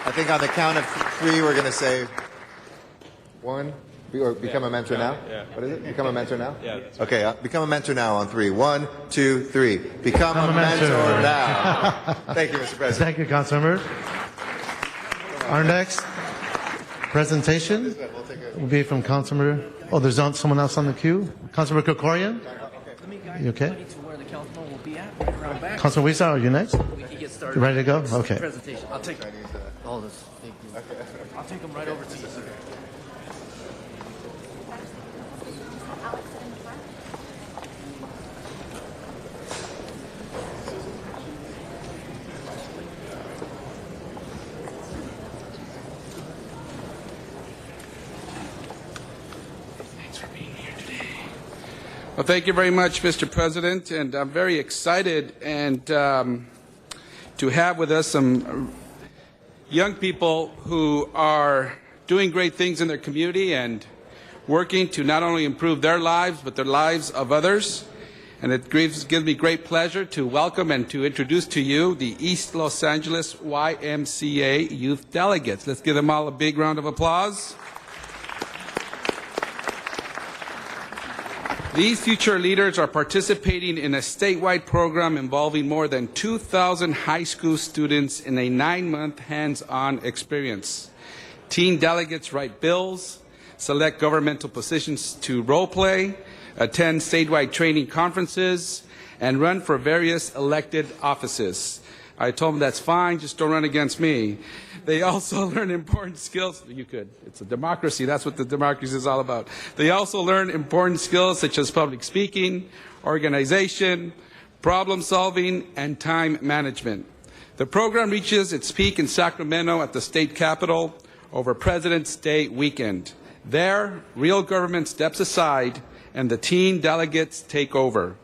I think on the count of three, we're going to say one. Or become a mentor now? Yeah. What is it? Become a mentor now? Yeah. Okay, become a mentor now on three. 1, 2, 3. Become a mentor now. Thank you, Mr. President. Thank you, Councilmember. Our next presentation will be from Councilmember. Oh, there's someone else on the queue? Councilmember Krikorian? You okay? Councilmember Wisa, are you next? You ready to go? Okay. I'll take all this. Thank you. I'll take them right over to you. Well, thank you very much, Mr. President, and I'm very excited and to have with us some young people who are doing great things in their community and working to not only improve their lives, but the lives of others. And it gives me great pleasure to welcome and to introduce to you the East Los Angeles YMCA Youth Delegates. Let's give them all a big round of applause. These future leaders are participating in a statewide program involving more than 2,000 high school students in a 9-month hands-on experience. Teen delegates write bills, select governmental positions to role play, attend statewide training conferences, and run for various elected offices. I told them that's fine, just don't run against me. They also learn important skills. You could. It's a democracy. That's what the democracy is all about. They also learn important skills such as public speaking, organization, problem solving, and time management. The program reaches its peak in Sacramento at the state capitol, over President's Day weekend. There, real government steps aside and the teen delegates take over.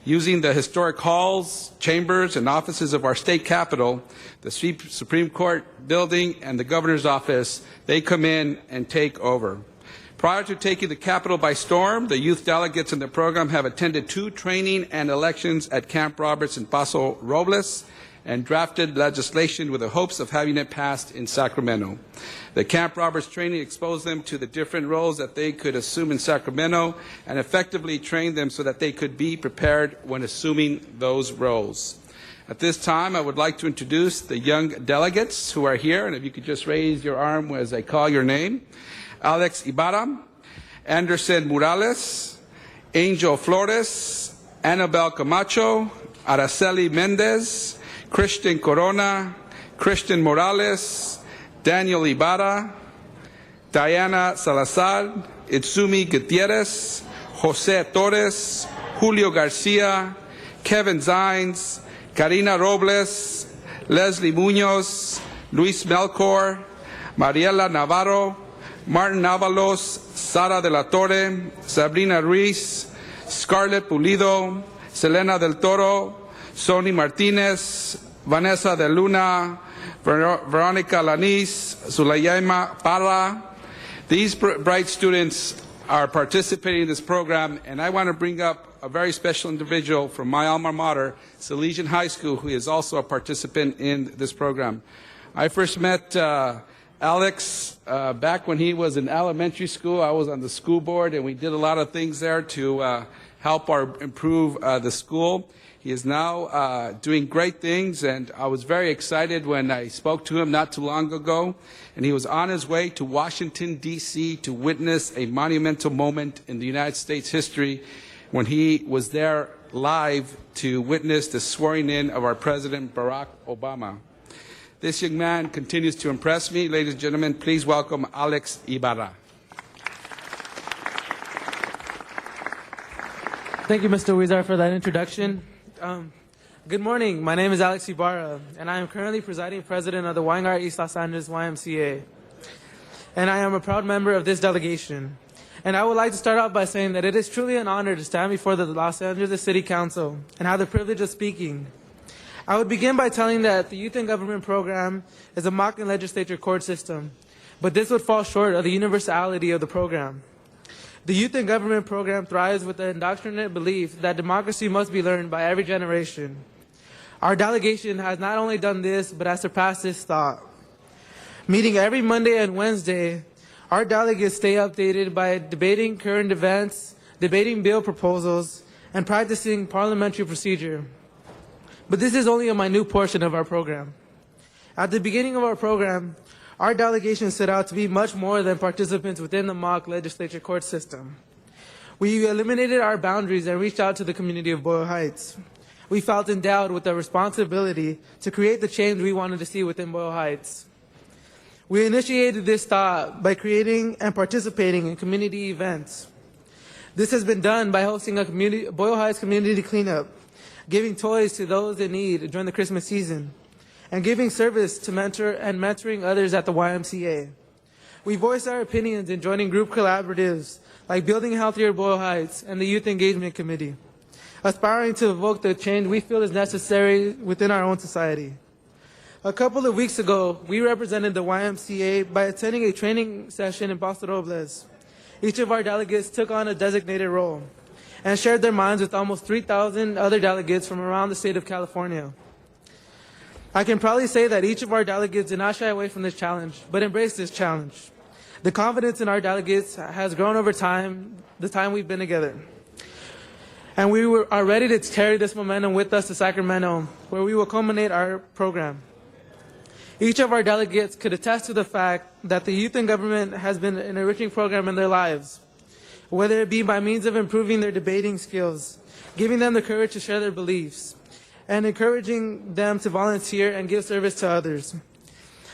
Using the historic halls, chambers, and offices of our state capitol, the Supreme Court building, and the governor's office, they come in and take over. Prior to taking the Capitol by storm, the youth delegates in the program have attended 2 training and elections at Camp Roberts in Paso Robles and drafted legislation with the hopes of having it passed in Sacramento. The Camp Roberts training exposed them to the different roles that they could assume in Sacramento and effectively trained them so that they could be prepared when assuming those roles. At this time, I would like to introduce the young delegates who are here, and if you could just raise your arm as I call your name. Alex Ibarra, Anderson Morales, Angel Flores, Annabel Camacho, Araceli Mendez, Christian Corona, Christian Morales, Daniel Ibarra, Diana Salazar, Itsumi Gutierrez, Jose Torres, Julio Garcia, Kevin Zines, Karina Robles, Leslie Munoz, Luis Melchor, Mariela Navarro, Martin Avalos, Sara de la Torre, Sabrina Ruiz, Scarlett Pulido, Selena del Toro, Sony Martinez, Vanessa de Luna, Veronica Lanis, Zulayama Parra. These bright students are participating in this program, and I want to bring up a very special individual from my alma mater, Salesian High School, who is also a participant in this program. I first met Alex back when he was in elementary school. I was on the school board, and we did a lot of things there to help improve the school. He is now doing great things, and I was very excited when I spoke to him not too long ago, and he was on his way to Washington, D.C. to witness a monumental moment in the United States history when he was there live to witness the swearing in of our President Barack Obama. This young man continues to impress me. Ladies and gentlemen, please welcome Alex Ibarra. Thank you, Mr. Huizar, for that introduction. Good morning. My name is Alex Ibarra, and I am currently presiding president of the Weingarten East Los Angeles YMCA. And I am a proud member of this delegation. And I would like to start off by saying that it is truly an honor to stand before the Los Angeles City Council and have the privilege of speaking. I would begin by telling that the Youth in Government program is a mock and legislature court system, but this would fall short of the universality of the program. The Youth in Government program thrives with the indoctrinate belief that democracy must be learned by every generation. Our delegation has not only done this, but has surpassed this thought. Meeting every Monday and Wednesday, our delegates stay updated by debating current events, debating bill proposals, and practicing parliamentary procedure. But this is only a minute portion of our program. At the beginning of our program, our delegation set out to be much more than participants within the mock legislature court system. We eliminated our boundaries and reached out to the community of Boyle Heights. We felt endowed with the responsibility to create the change we wanted to see within Boyle Heights. We initiated this thought by creating and participating in community events. This has been done by hosting a Boyle Heights community cleanup, giving toys to those in need during the Christmas season, and giving service to mentoring others at the YMCA. We voice our opinions in joining group collaboratives like Building Healthier Boyle Heights and the Youth Engagement Committee, aspiring to evoke the change we feel is necessary within our own society. A couple of weeks ago, we represented the YMCA by attending a training session in Paso Robles. Each of our delegates took on a designated role and shared their minds with almost 3,000 other delegates from around the state of California. I can proudly say that each of our delegates did not shy away from this challenge, but embraced this challenge. The confidence in our delegates has grown over time, the time we've been together. And we are ready to carry this momentum with us to Sacramento, where we will culminate our program. Each of our delegates could attest to the fact that the Youth in Government has been an enriching program in their lives, whether it be by means of improving their debating skills, giving them the courage to share their beliefs, and encouraging them to volunteer and give service to others.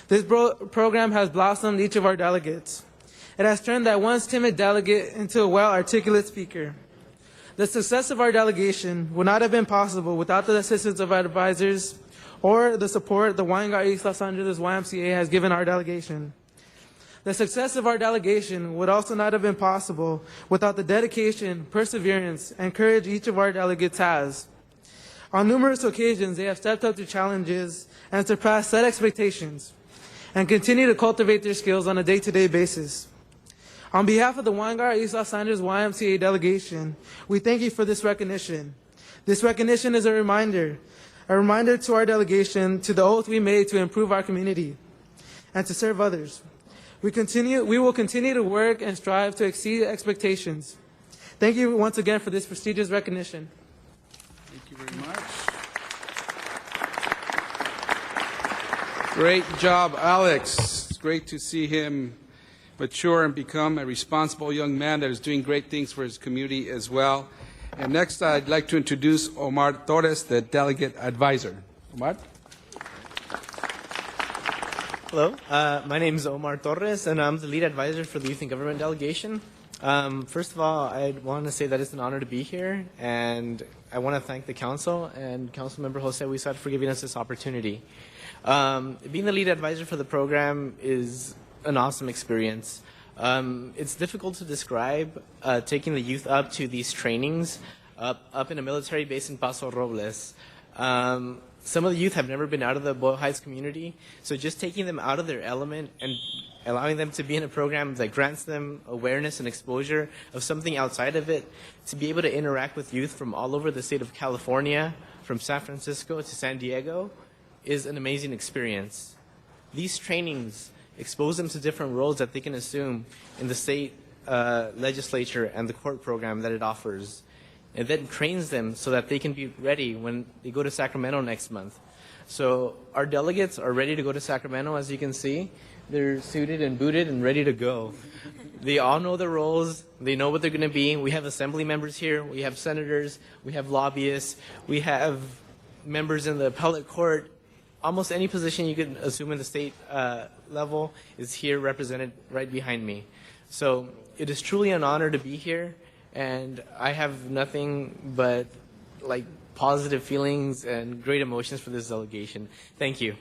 This program has blossomed each of our delegates. It has turned that once timid delegate into a well-articulate speaker. The success of our delegation would not have been possible without the assistance of our advisors or the support the Weingarten East Los Angeles YMCA has given our delegation. The success of our delegation would also not have been possible without the dedication, perseverance, and courage each of our delegates has. On numerous occasions, they have stepped up to challenges and surpassed set expectations and continue to cultivate their skills on a day-to-day basis. On behalf of the Wyandotte East Los Angeles YMCA delegation, we thank you for this recognition. This recognition is a reminder to our delegation to the oath we made to improve our community and to serve others. We will continue to work and strive to exceed expectations. Thank you once again for this prestigious recognition. Thank you very much. Great job, Alex. It's great to see him mature and become a responsible young man that is doing great things for his community as well. And next, I'd like to introduce Omar Torres, the delegate advisor. Omar? Hello, my name is Omar Torres, and I'm the lead advisor for the Youth and Government delegation. First of all, I want to say that it's an honor to be here, and I want to thank the council and Councilmember Jose Huizar for giving us this opportunity. Being the lead advisor for the program is an awesome experience. It's difficult to describe taking the youth up to these trainings up in a military base in Paso Robles. Some of the youth have never been out of the Boyle Heights community, so just taking them out of their element and allowing them to be in a program that grants them awareness and exposure of something outside of it, to be able to interact with youth from all over the state of California, from San Francisco to San Diego, is an amazing experience. These trainings expose them to different roles that they can assume in the state legislature and the court program that it offers. It then trains them so that they can be ready when they go to Sacramento next month. So our delegates are ready to go to Sacramento, as you can see. They're suited and booted and ready to go. They all know their roles. They know what they're going to be. We have assembly members here. We have senators. We have lobbyists. We have members in the appellate court. Almost any position you can assume in the state level is here represented right behind me. So it is truly an honor to be here, and I have nothing but positive feelings and great emotions for this delegation. Thank you.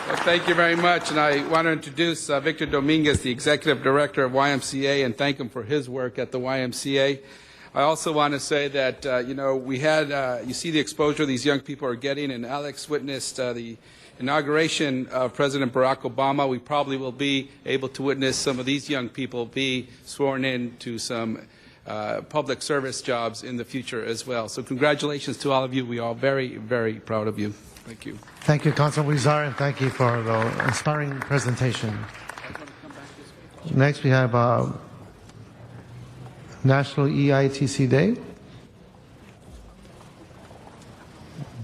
Well, thank you very much, and I want to introduce Victor Dominguez, the Executive Director of YMCA, and thank him for his work at the YMCA. I also want to say that, we had, you see the exposure these young people are getting, and Alex witnessed the inauguration of President Barack Obama. We probably will be able to witness some of these young people be sworn in to some public service jobs in the future as well. So congratulations to all of you. We are very, very proud of you. Thank you. Thank you, Councilman Huizar, and thank you for the inspiring presentation. Next, we have National EITC Day,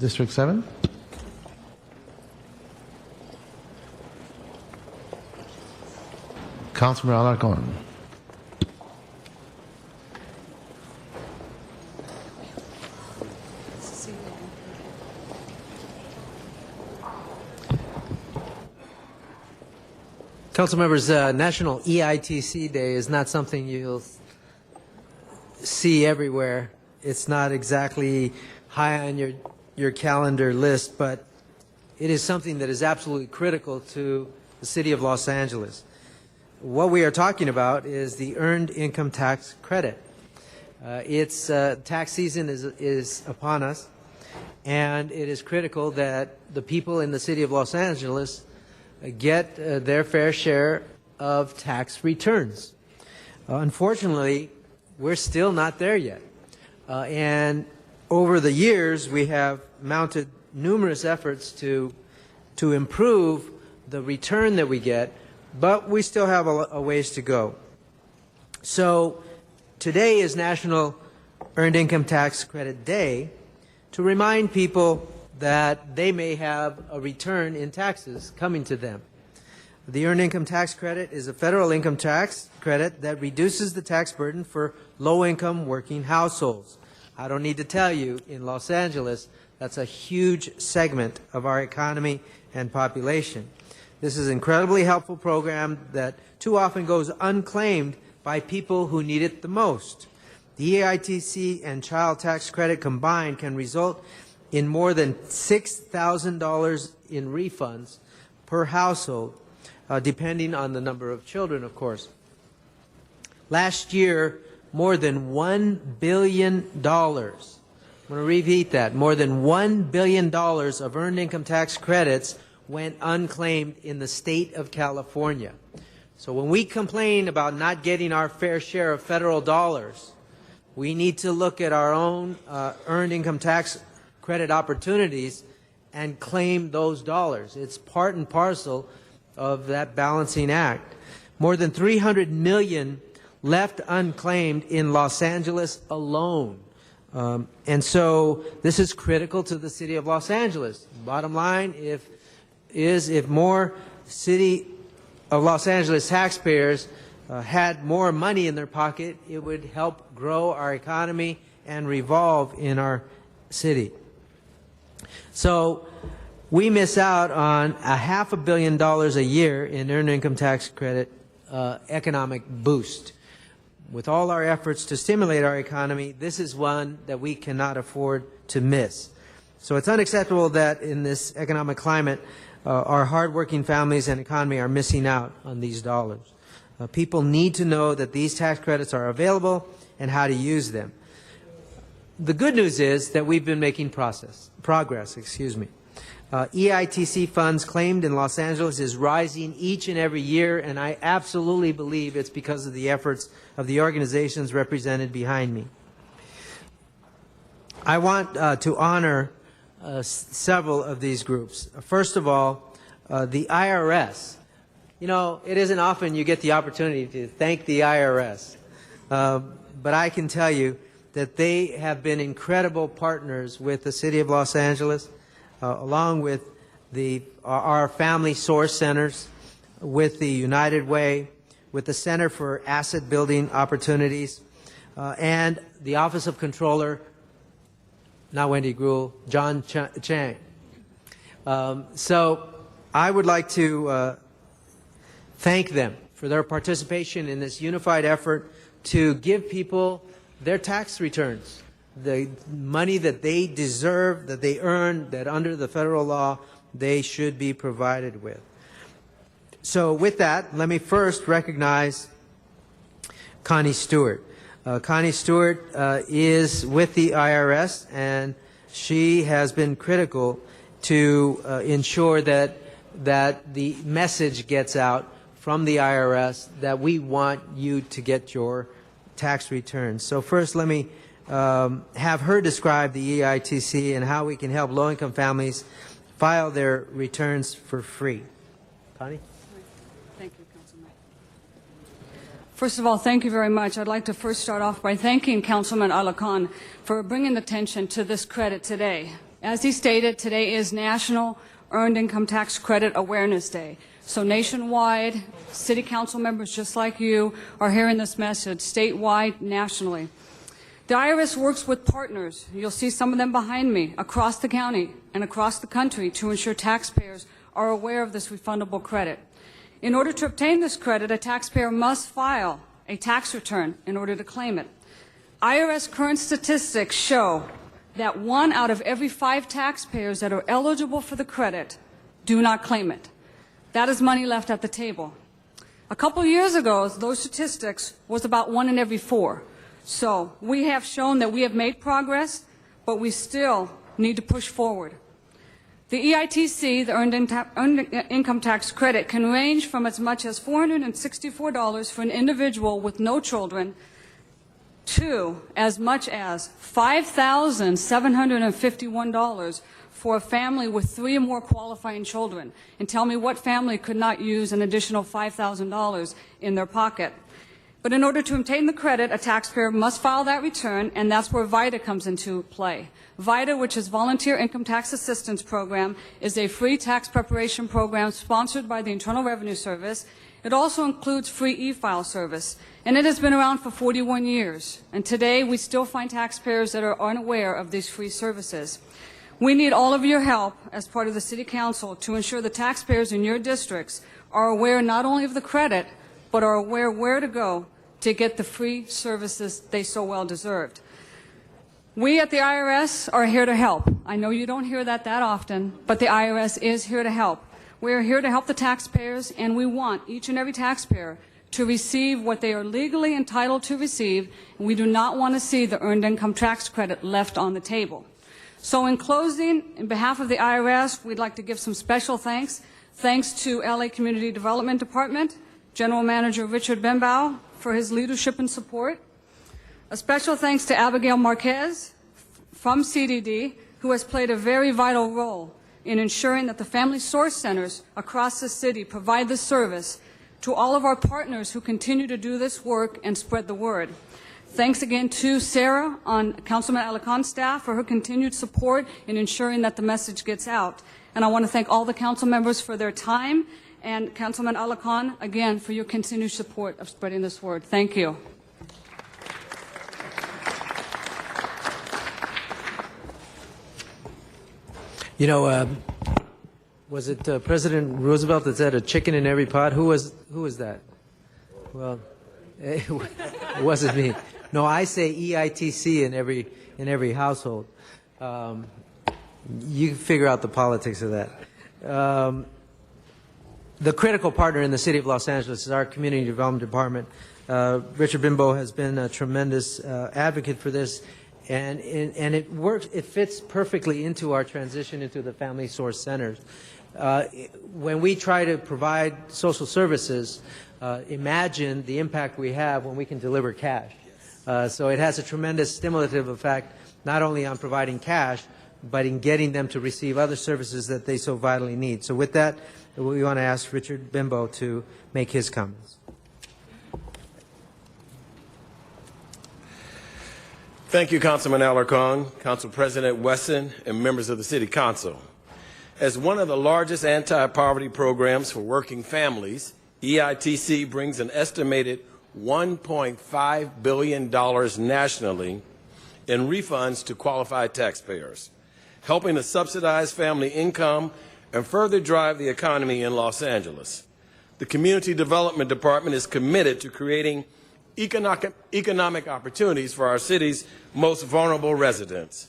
District 7. Councilman Alarcon. Council members, National EITC Day is not something you'll see everywhere. It's not exactly high on your calendar list, but it is something that is absolutely critical to the city of Los Angeles. What we are talking about is the Earned Income Tax Credit. Its tax season is upon us, and it is critical that the people in the city of Los Angeles get their fair share of tax returns. Unfortunately, we're still not there yet. And over the years, we have mounted numerous efforts to improve the return that we get, but we still have a ways to go. So today is National Earned Income Tax Credit Day to remind people that they may have a return in taxes coming to them. The Earned Income Tax Credit is a federal income tax credit that reduces the tax burden for low-income working households. I don't need to tell you, in Los Angeles, that's a huge segment of our economy and population. This is an incredibly helpful program that too often goes unclaimed by people who need it the most. The EITC and child tax credit combined can result in more than $6,000 in refunds per household, depending on the number of children, of course. Last year, more than $1 billion. I'm going to repeat that. More than $1 billion of earned income tax credits went unclaimed in the state of California. So when we complain about not getting our fair share of federal dollars, we need to look at our own earned income tax credit opportunities and claim those dollars. It's part and parcel of that balancing act. More than $300 million left unclaimed in Los Angeles alone. And so this is critical to the city of Los Angeles. Bottom line if more city of Los Angeles taxpayers had more money in their pocket, it would help grow our economy and revolve in our city. So we miss out on $500 million a year in earned income tax credit economic boost. With all our efforts to stimulate our economy, this is one that we cannot afford to miss. So it's unacceptable that in this economic climate, our hardworking families and economy are missing out on these dollars. People need to know that these tax credits are available and how to use them. The good news is that we've been making progress. EITC funds claimed in Los Angeles is rising each and every year, and I absolutely believe it's because of the efforts of the organizations represented behind me. I want to honor several of these groups. First of all, the IRS. You know, it isn't often you get the opportunity to thank the IRS, but I can tell you that they have been incredible partners with the City of Los Angeles, along with our family source centers, with the United Way, with the Center for Asset Building Opportunities, and the Office of Controller, not Wendy Gruhl, John Chang. So I would like to thank them for their participation in this unified effort to give people their tax returns, the money that they deserve, that they earn, that under the federal law they should be provided with. So with that, let me first recognize Connie Stewart. Connie Stewart is with the IRS, and she has been critical to ensure that the message gets out from the IRS that we want you to get your tax returns. So first, let me have her describe the EITC and how we can help low-income families file their returns for free. Connie? Thank you, Councilman. First of all, thank you very much. I'd like to first start off by thanking Councilman Alarcon for bringing attention to this credit today. As he stated, today is National Earned Income Tax Credit Awareness Day. So nationwide, city council members just like you are hearing this message statewide, nationally. The IRS works with partners, you'll see some of them behind me, across the county and across the country to ensure taxpayers are aware of this refundable credit. In order to obtain this credit, a taxpayer must file a tax return in order to claim it. IRS current statistics show that 1 out of every 5 taxpayers that are eligible for the credit do not claim it. That is money left at the table. A couple years ago, those statistics was about 1 in every 4. So we have shown that we have made progress, but we still need to push forward. The EITC, the Earned Income Tax Credit, can range from as much as $464 for an individual with no children to as much as $5,751 for a family with 3 or more qualifying children. And tell me what family could not use an additional $5,000 in their pocket. But in order to obtain the credit, a taxpayer must file that return, and that's where VITA comes into play. VITA, which is Volunteer Income Tax Assistance Program, is a free tax preparation program sponsored by the Internal Revenue Service. It also includes free e-file service, and it has been around for 41 years. And today, we still find taxpayers that are unaware of these free services. We need all of your help as part of the City Council to ensure the taxpayers in your districts are aware not only of the credit, but are aware where to go to get the free services they so well deserved. We at the IRS are here to help. I know you don't hear that often, but the IRS is here to help. We are here to help the taxpayers, and we want each and every taxpayer to receive what they are legally entitled to receive, and we do not want to see the Earned Income Tax Credit left on the table. So in closing, in behalf of the IRS, we'd like to give some special thanks. Thanks to LA Community Development Department, General Manager Richard Benbow for his leadership and support. A special thanks to Abigail Marquez from CDD, who has played a very vital role in ensuring that the Family Source Centers across the city provide this service to all of our partners who continue to do this work and spread the word. Thanks again to Sarah on Councilman Alacon's staff for her continued support in ensuring that the message gets out. And I want to thank all the council members for their time, and Councilman Alacon, again, for your continued support of spreading this word. Thank you. You know, was it President Roosevelt that said a chicken in every pot? Who was that? Well, it wasn't me. No, I say EITC in every household. You can figure out the politics of that. The critical partner in the City of Los Angeles is our Community Development Department. Richard Bimbo has been a tremendous advocate for this, and it works. It fits perfectly into our transition into the Family Source Centers. When we try to provide social services, imagine the impact we have when we can deliver cash. So it has a tremendous stimulative effect, not only on providing cash, but in getting them to receive other services that they so vitally need. So with that, we want to ask Richard Bimbo to make his comments. Thank you, Councilman Alarcon, Council President Wesson, and members of the City Council. As one of the largest anti-poverty programs for working families, EITC brings an estimated $1.5 billion nationally in refunds to qualified taxpayers, helping to subsidize family income and further drive the economy in Los Angeles. The Community Development Department is committed to creating economic opportunities for our city's most vulnerable residents.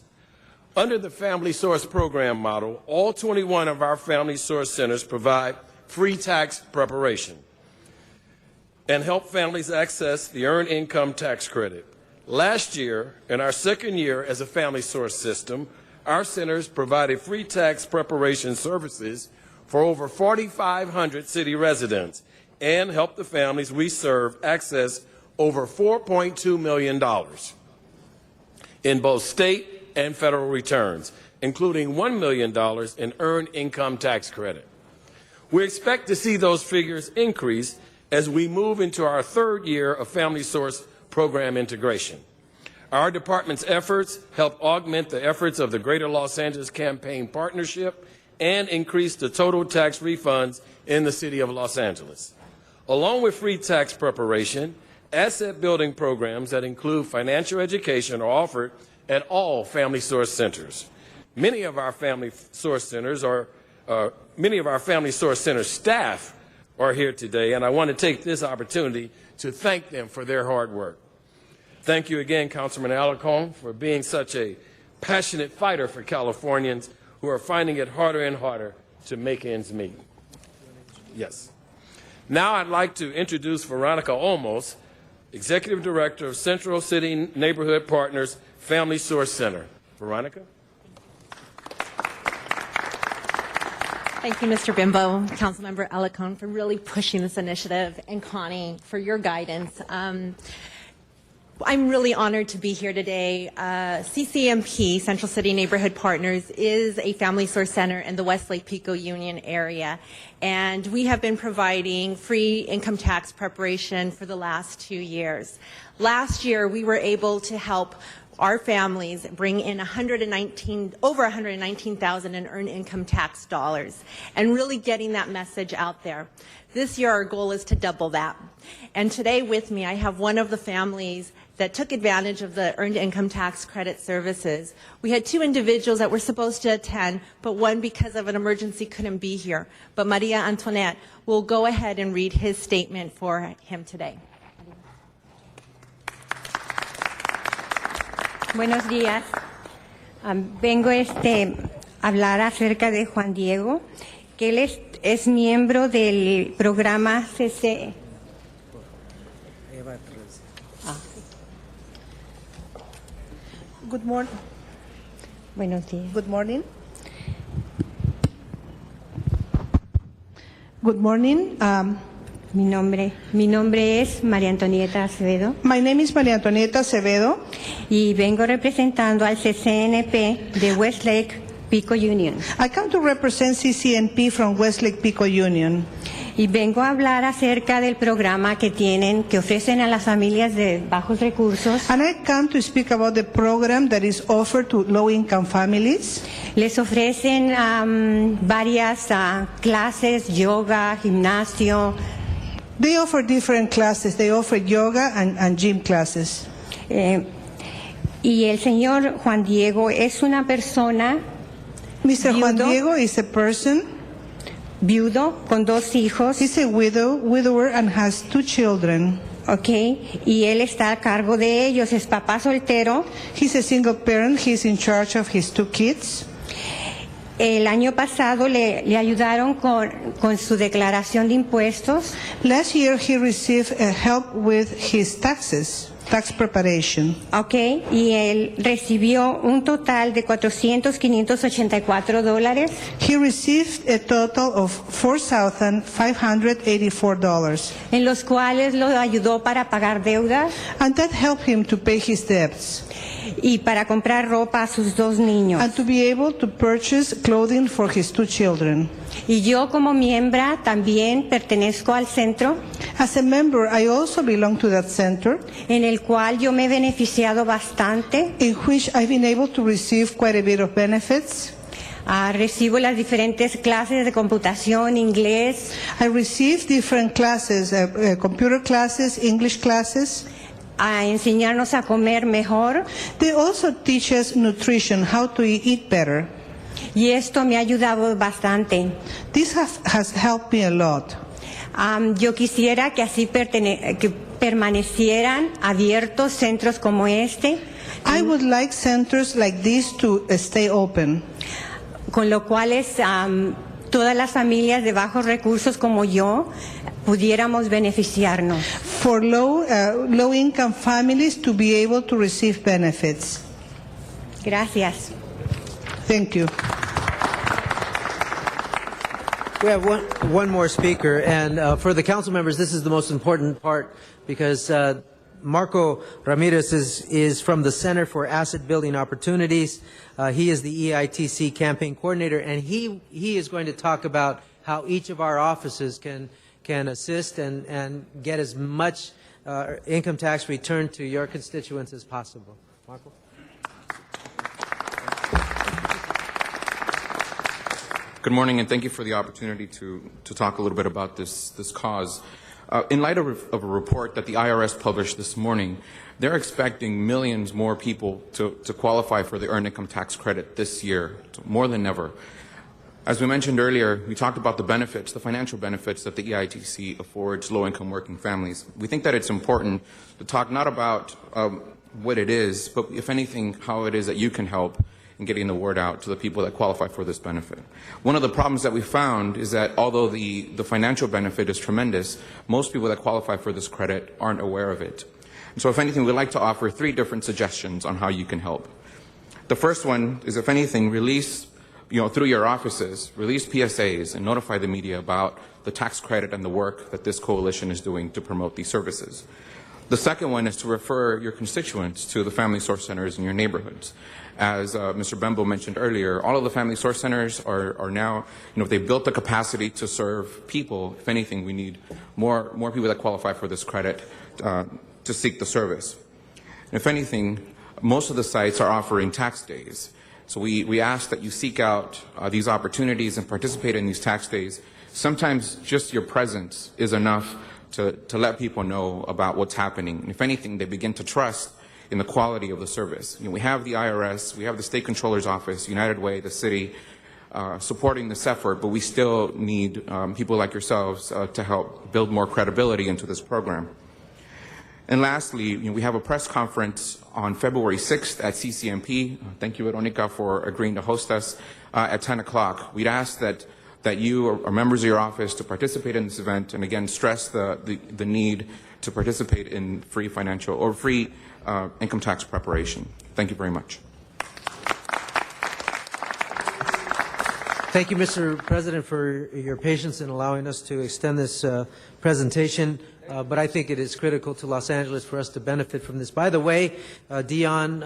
Under the Family Source Program model, all 21 of our Family Source Centers provide free tax preparation and help families access the Earned Income Tax Credit. Last year, in our second year as a Family Source system, our centers provided free tax preparation services for over 4,500 city residents and helped the families we serve access over $4.2 million in both state and federal returns, including $1 million in Earned Income Tax Credit. We expect to see those figures increase as we move into our third year of Family Source program integration. Our department's efforts help augment the efforts of the Greater Los Angeles Campaign Partnership and increase the total tax refunds in the City of Los Angeles. Along with free tax preparation, asset building programs that include financial education are offered at all Family Source Centers. Many of our Family Source Centers staff are here today, and I want to take this opportunity to thank them for their hard work. Thank you again, Councilman Alarcon, for being such a passionate fighter for Californians who are finding it harder and harder to make ends meet. Yes. Now I'd like to introduce Veronica Olmos, Executive Director of Central City Neighborhood Partners Family Source Center. Veronica? Thank you, Mr. Bimbo, Councilmember Alarcon, for really pushing this initiative, and Connie for your guidance. I'm really honored to be here today. CCNP, Central City Neighborhood Partners, is a Family Source Center in the Westlake Pico Union area, and we have been providing free income tax preparation for the last 2 years. Last year, we were able to help our families bring in over $119,000 in earned income tax dollars, and really getting that message out there. This year, our goal is to double that. And today with me, I have one of the families that took advantage of the Earned Income Tax Credit services. We had 2 individuals that were supposed to attend, but one, because of an emergency, couldn't be here. But Maria Antoinette will go ahead and read his statement for him today. Buenos días. Vengo a hablar acerca de Juan Diego. que él es miembro del programa CC. Good morning. Buenos días. Good morning. Good morning. Mi nombre es María Antonieta Acevedo. My name is María Antonieta Acevedo. Y vengo representando al CCNP de Westlake Pico Union. I come to represent CCNP from Westlake Pico Union. Y vengo a hablar acerca del programa que ofrecen a las familias de bajos recursos. And I come to speak about the program that is offered to low-income families. Les ofrecen varias clases, yoga, gimnasio. They offer different classes. They offer yoga and gym classes. Y el señor Juan Diego es una persona. Mr. Juan Diego is a person. Viudo con 2 hijos. He's a widower and has 2 children. Okay, y él está a cargo de ellos, es papá soltero. He's a single parent. He's in charge of his 2 kids. El año pasado le ayudaron con su declaración de impuestos. Last year he received help with his tax preparation. Okay, y él recibió un total de $400,584. He received a total of $4,584. En los cuales lo ayudó para pagar deudas. And that helped him to pay his debts. Y para comprar ropa a sus 2 niños. And to be able to purchase clothing for his 2 children. Y yo como miembro también pertenezco al centro. As a member, I also belong to that center. En el cual yo me he beneficiado bastante. In which I've been able to receive quite a bit of benefits. Recibo las diferentes clases de computación, inglés. I receive different classes, computer classes, English classes. A enseñarnos a comer mejor. They also teach us nutrition, how to eat better. Y esto me ha ayudado bastante. This has helped me a lot. Yo quisiera que así que permanecieran abiertos centros como este. I would like centers like this to stay open. Con lo cual todas las familias de bajos recursos como yo pudiéramos beneficiarnos. For low-income families to be able to receive benefits. Gracias. Thank you. We have one more speaker, and for the council members, this is the most important part because Marco Ramirez is from the Center for Asset Building Opportunities. He is the EITC campaign coordinator, and he is going to talk about how each of our offices can assist and get as much income tax return to your constituents as possible. Marco? Good morning, and thank you for the opportunity to talk a little bit about this cause. In light of a report that the IRS published this morning, they're expecting millions more people to qualify for the Earned Income Tax Credit this year, more than ever. As we mentioned earlier, we talked about the benefits, the financial benefits that the EITC affords low-income working families. We think that it's important to talk not about what it is, but if anything, how it is that you can help in getting the word out to the people that qualify for this benefit. One of the problems that we found is that although the financial benefit is tremendous, most people that qualify for this credit aren't aware of it. And so if anything, we'd like to offer 3 different suggestions on how you can help. The first one is, if anything, release, through your offices, release PSAs and notify the media about the tax credit and the work that this coalition is doing to promote these services. The second one is to refer your constituents to the Family Source Centers in your neighborhoods. As Mr. Bembo mentioned earlier, all of the Family Source Centers are now, they've built the capacity to serve people. If anything, we need more people that qualify for this credit to seek the service. And if anything, most of the sites are offering tax days. So we ask that you seek out these opportunities and participate in these tax days. Sometimes just your presence is enough to let people know about what's happening. And if anything, they begin to trust in the quality of the service. We have the IRS, we have the State Controller's Office, United Way, the city, supporting this effort, but we still need people like yourselves to help build more credibility into this program. And lastly, we have a press conference on February 6th at CCMP. Thank you, Veronica, for agreeing to host us at 10 o'clock. We'd ask that that you are members of your office to participate in this event, and again stress the need to participate in free financial or free income tax preparation. Thank you very much. Thank you, Mr. President, for your patience in allowing us to extend this presentation. But I think it is critical to Los Angeles for us to benefit from this. By the way, Dion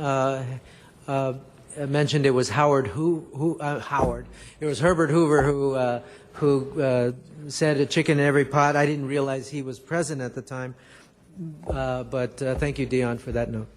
mentioned it was Howard. It was Herbert Hoover who said a chicken in every pot. I didn't realize he was present at the time. But thank you, Dion, for that note.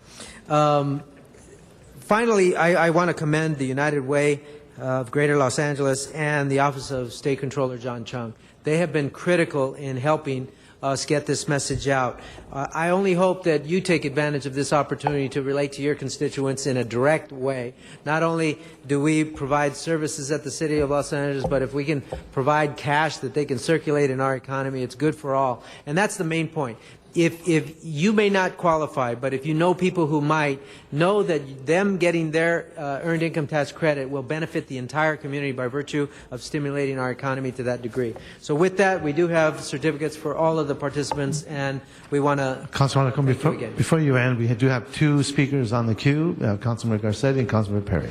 Finally, I want to commend the United Way of Greater Los Angeles and the Office of State Controller John Chung. They have been critical in helping us get this message out. I only hope that you take advantage of this opportunity to relate to your constituents in a direct way. Not only do we provide services at the City of Los Angeles, but if we can provide cash that they can circulate in our economy, it's good for all. And that's the main point. If you may not qualify, but if you know people who might, know that them getting their earned income tax credit will benefit the entire community by virtue of stimulating our economy to that degree. So with that, we do have certificates for all of the participants, and we want to... Councilman Alarcon, before you end, we do have two speakers on the queue, Councilman Garcetti and Councilman Perry.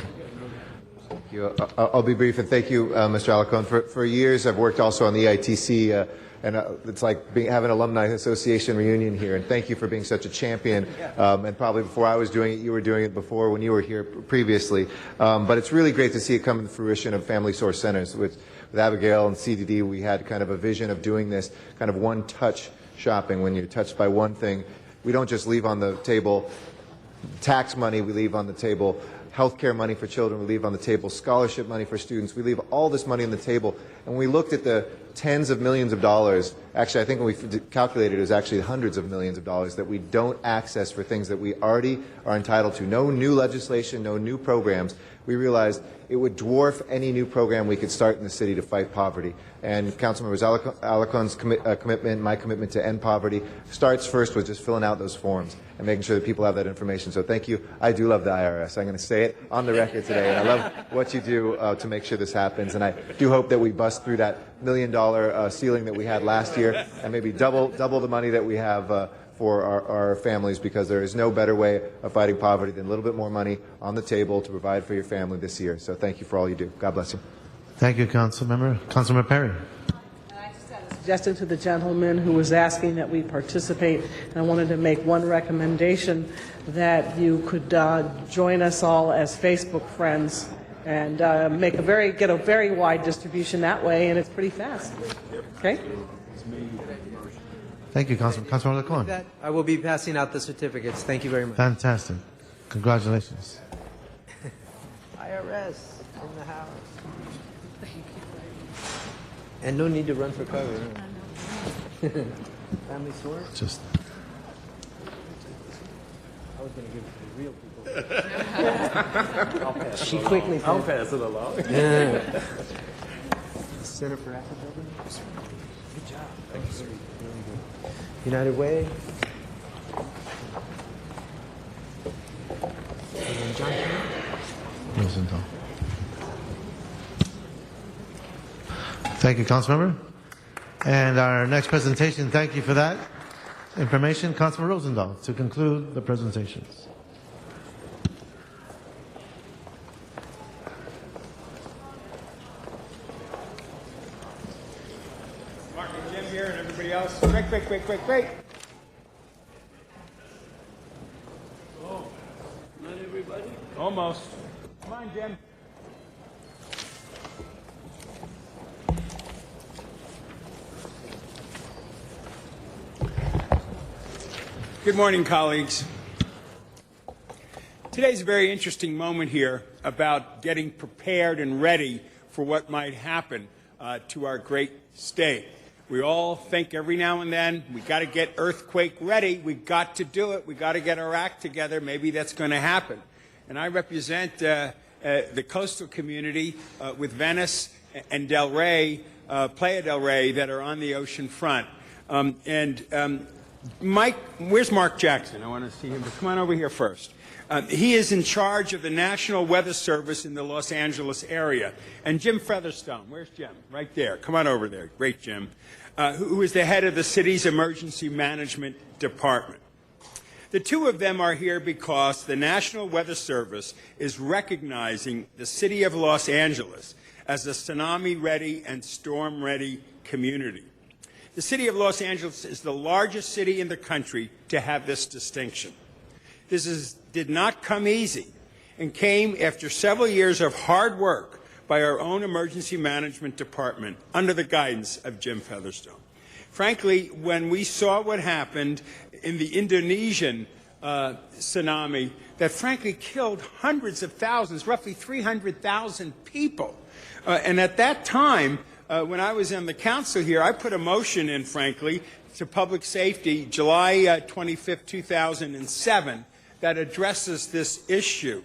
Thank you. I'll be brief, and thank you, Mr. Alarcon. For years, I've worked also on the EITC, and it's like having an alumni association reunion here. And thank you for being such a champion. And probably before I was doing it, you were doing it before when you were here previously. But it's really great to see it come to fruition of Family Source Centers. With Abigail and CDD, we had kind of a vision of doing this kind of one-touch shopping. When you're touched by one thing, we don't just leave on the table tax money, we leave on the table healthcare money for children, we leave on the table scholarship money for students, we leave all this money on the table. And we looked at the tens of millions of dollars, actually I think when we calculated it was actually hundreds of millions of dollars that we don't access for things that we already are entitled to. No new legislation, no new programs. We realized it would dwarf any new program we could start in the city to fight poverty. And Councilmember Alarcon's commitment, my commitment to end poverty, starts first with just filling out those forms and making sure that people have that information. So thank you. I do love the IRS. I'm going to say it on the record today. And I love what you do to make sure this happens. And I do hope that we bust through that $1 million ceiling that we had last year and maybe double the money that we have for our families, because there is no better way of fighting poverty than a little bit more money on the table to provide for your family this year. So thank you for all you do. God bless you. Thank you, Councilmember. Councilmember Perry. Suggested to the gentleman who was asking that we participate, and I wanted to make one recommendation, that you could join us all as Facebook friends and get a very wide distribution that way, and it's pretty fast. Okay? Thank you, Councilman Alarcon. I will be passing out the certificates. Thank you very much. Fantastic. Congratulations. IRS in the house. And no need to run for cover. Huh? Family Source? Just. I was going to give it to the real people. She quickly said. I'll pass it along. Yeah. Center for Asset Building? Good job. Thank you. United Way. And then John Rosenthal. Thank you, Councilmember. And our next presentation, thank you for that information, Councilman Rosendahl, to conclude the presentations. Mark and Jim here and everybody else. Quick. Oh, not everybody? Almost. Come on, Jim. Good morning, colleagues. Today's a very interesting moment here about getting prepared and ready for what might happen to our great state. We all think every now and then we got to get earthquake ready. We got to do it. We got to get our act together. Maybe that's going to happen. And I represent the coastal community with Venice and Del Rey, Playa del Rey, that are on the ocean front. Mike, where's Mark Jackson? I want to see him, but come on over here first. He is in charge of the National Weather Service in the Los Angeles area. And Jim Featherstone, where's Jim? Right there. Come on over there. Great, Jim. Who is the head of the city's Emergency Management Department. The two of them are here because the National Weather Service is recognizing the city of Los Angeles as a tsunami-ready and storm-ready community. The city of Los Angeles is the largest city in the country to have this distinction. This did not come easy and came after several years of hard work by our own emergency management department under the guidance of Jim Featherstone. Frankly, when we saw what happened in the Indonesian tsunami that frankly killed hundreds of thousands, roughly 300,000 people, and at that time, when I was on the council here, I put a motion in, frankly, to Public Safety, July 25th, 2007, that addresses this issue.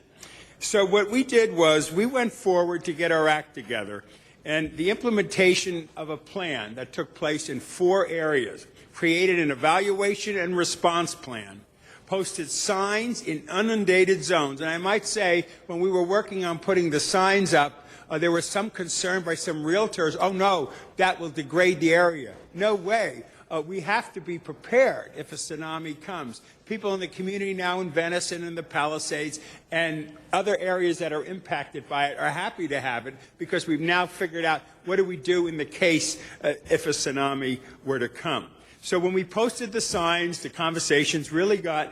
So what we did was we went forward to get our act together, and the implementation of a plan that took place in 4 areas, created an evaluation and response plan, posted signs in inundated zones. And I might say, when we were working on putting the signs up, there was some concern by some realtors, oh no, that will degrade the area. No way. We have to be prepared if a tsunami comes. People in the community now in Venice and in the Palisades and other areas that are impacted by it are happy to have it because we've now figured out what do we do in the case if a tsunami were to come. So when we posted the signs, the conversations really got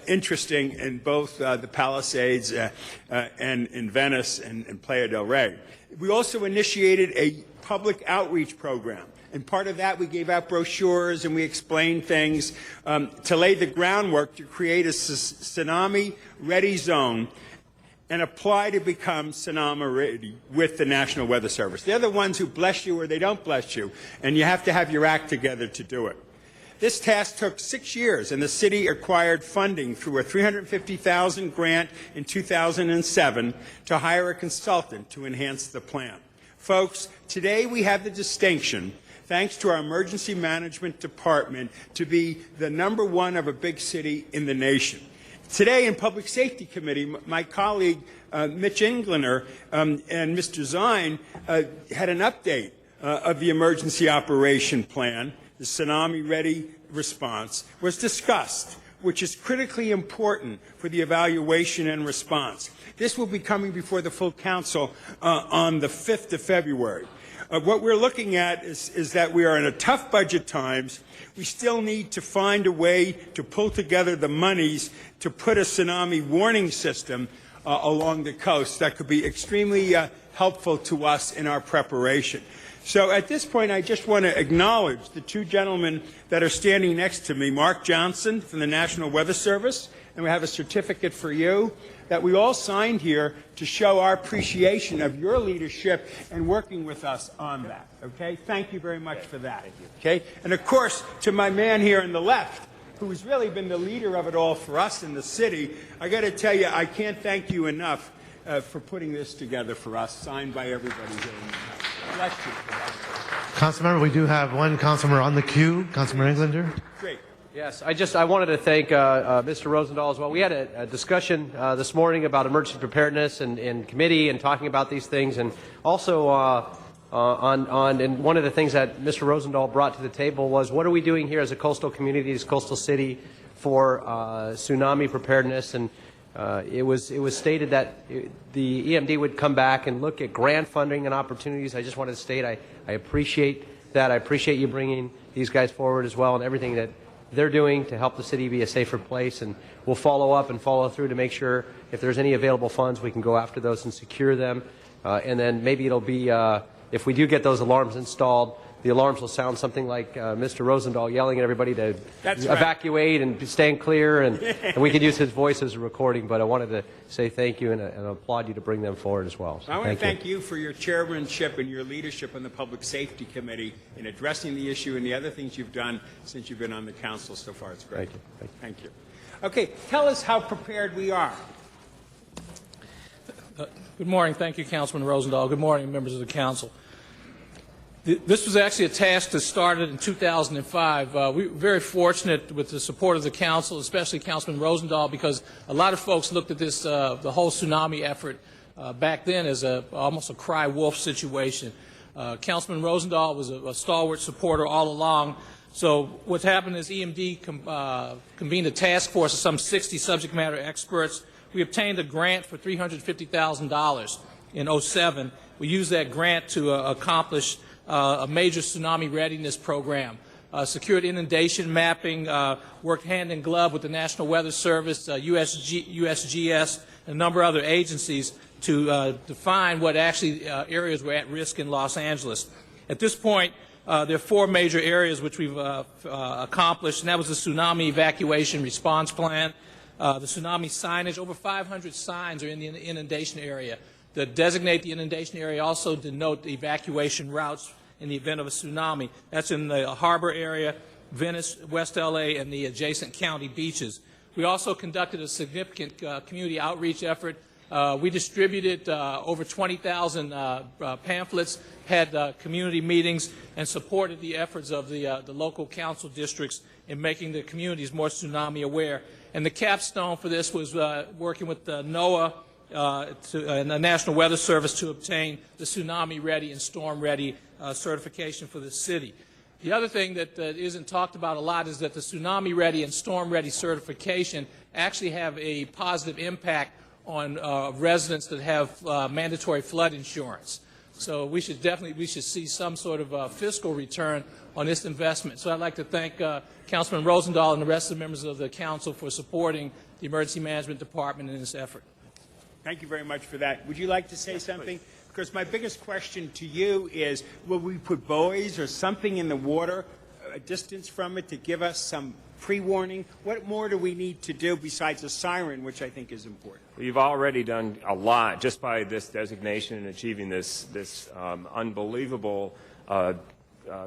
interesting in both the Palisades and in Venice and Playa del Rey. We also initiated a public outreach program. And part of that, we gave out brochures and we explained things to lay the groundwork to create a tsunami-ready zone and apply to become tsunami-ready with the National Weather Service. They're the ones who bless you or they don't bless you, and you have to have your act together to do it. This task took 6 years, and the city acquired funding through a $350,000 grant in 2007 to hire a consultant to enhance the plan. Folks, today we have the distinction, thanks to our emergency management department, to be the #1 of a big city in the nation. Today in Public Safety Committee, my colleague Mitch Englander and Mr. Zine had an update of the emergency operation plan. The tsunami-ready response was discussed, which is critically important for the evaluation and response. This will be coming before the full council on the 5th of February. What we're looking at is that we are in a tough budget times. We still need to find a way to pull together the monies to put a tsunami warning system along the coast that could be extremely helpful to us in our preparation. So at this point, I just want to acknowledge the two gentlemen that are standing next to me, Mark Johnson from the National Weather Service, and we have a certificate for you that we all signed here to show our appreciation of your leadership and working with us on that. Okay? Thank you very much for that. Okay? And of course, to my man here on the left, who's really been the leader of it all for us in the city, I got to tell you, I can't thank you enough for putting this together for us, signed by everybody here in the house. Bless you. Councilmember, we do have one councilmember on the queue, Councilmember Englander. Great. Yes, I wanted to thank Mr. Rosendahl as well. We had a discussion this morning about emergency preparedness in committee and talking about these things, and also and one of the things that Mr. Rosendahl brought to the table was what are we doing here as a coastal community, as a coastal city, for tsunami preparedness, and it was stated that the EMD would come back and look at grant funding and opportunities. I just wanted to state I appreciate that. I appreciate you bringing these guys forward as well and everything that they're doing to help the city be a safer place, and we'll follow up and follow through to make sure if there's any available funds we can go after those and secure them, and then maybe it'll be if we do get those alarms installed, the alarms will sound something like Mr. Rosendahl yelling at everybody to evacuate and stand clear, and we can use his voice as a recording. But I wanted to say thank you and applaud you to bring them forward as well. So I want to thank you for your chairmanship and your leadership on the Public Safety Committee in addressing the issue and the other things you've done since you've been on the council so far. It's great. Thank you. Okay, tell us how prepared we are. Good morning. Thank you, Councilman Rosendahl. Good morning, members of the council. This was actually a task that started in 2005. We were very fortunate with the support of the council, especially Councilman Rosendahl, because a lot of folks looked at this, the whole tsunami effort back then as almost a cry wolf situation. Councilman Rosendahl was a stalwart supporter all along. So what's happened is EMD convened a task force of some 60 subject matter experts. We obtained a grant for $350,000 in 2007. We used that grant to accomplish a major tsunami readiness program, secured inundation mapping, worked hand in glove with the National Weather Service, USGS, and a number of other agencies to define what actually areas were at risk in Los Angeles. At this point, there are 4 major areas which we've accomplished, and that was the tsunami evacuation response plan, the tsunami signage. Over 500 signs are in the inundation area that designate the inundation area, also denote the evacuation routes in the event of a tsunami. That's in the harbor area, Venice, West LA, and the adjacent county beaches. We also conducted a significant community outreach effort. We distributed over 20,000 pamphlets, had community meetings, and supported the efforts of the local council districts in making the communities more tsunami aware. And the capstone for this was working with NOAA and the National Weather Service to obtain the Tsunami Ready and Storm Ready certification for the city. The other thing that isn't talked about a lot is that the Tsunami Ready and Storm Ready certification actually have a positive impact on residents that have mandatory flood insurance. So we should see some sort of fiscal return on this investment. So I'd like to thank Councilman Rosendahl and the rest of the members of the council for supporting the Emergency Management Department in this effort. Thank you very much for that. Would you like to say something? Because my biggest question to you is, will we put buoys or something in the water a distance from it to give us some pre-warning? What more do we need to do besides a siren, which I think is important? We've already done a lot just by this designation and achieving this unbelievable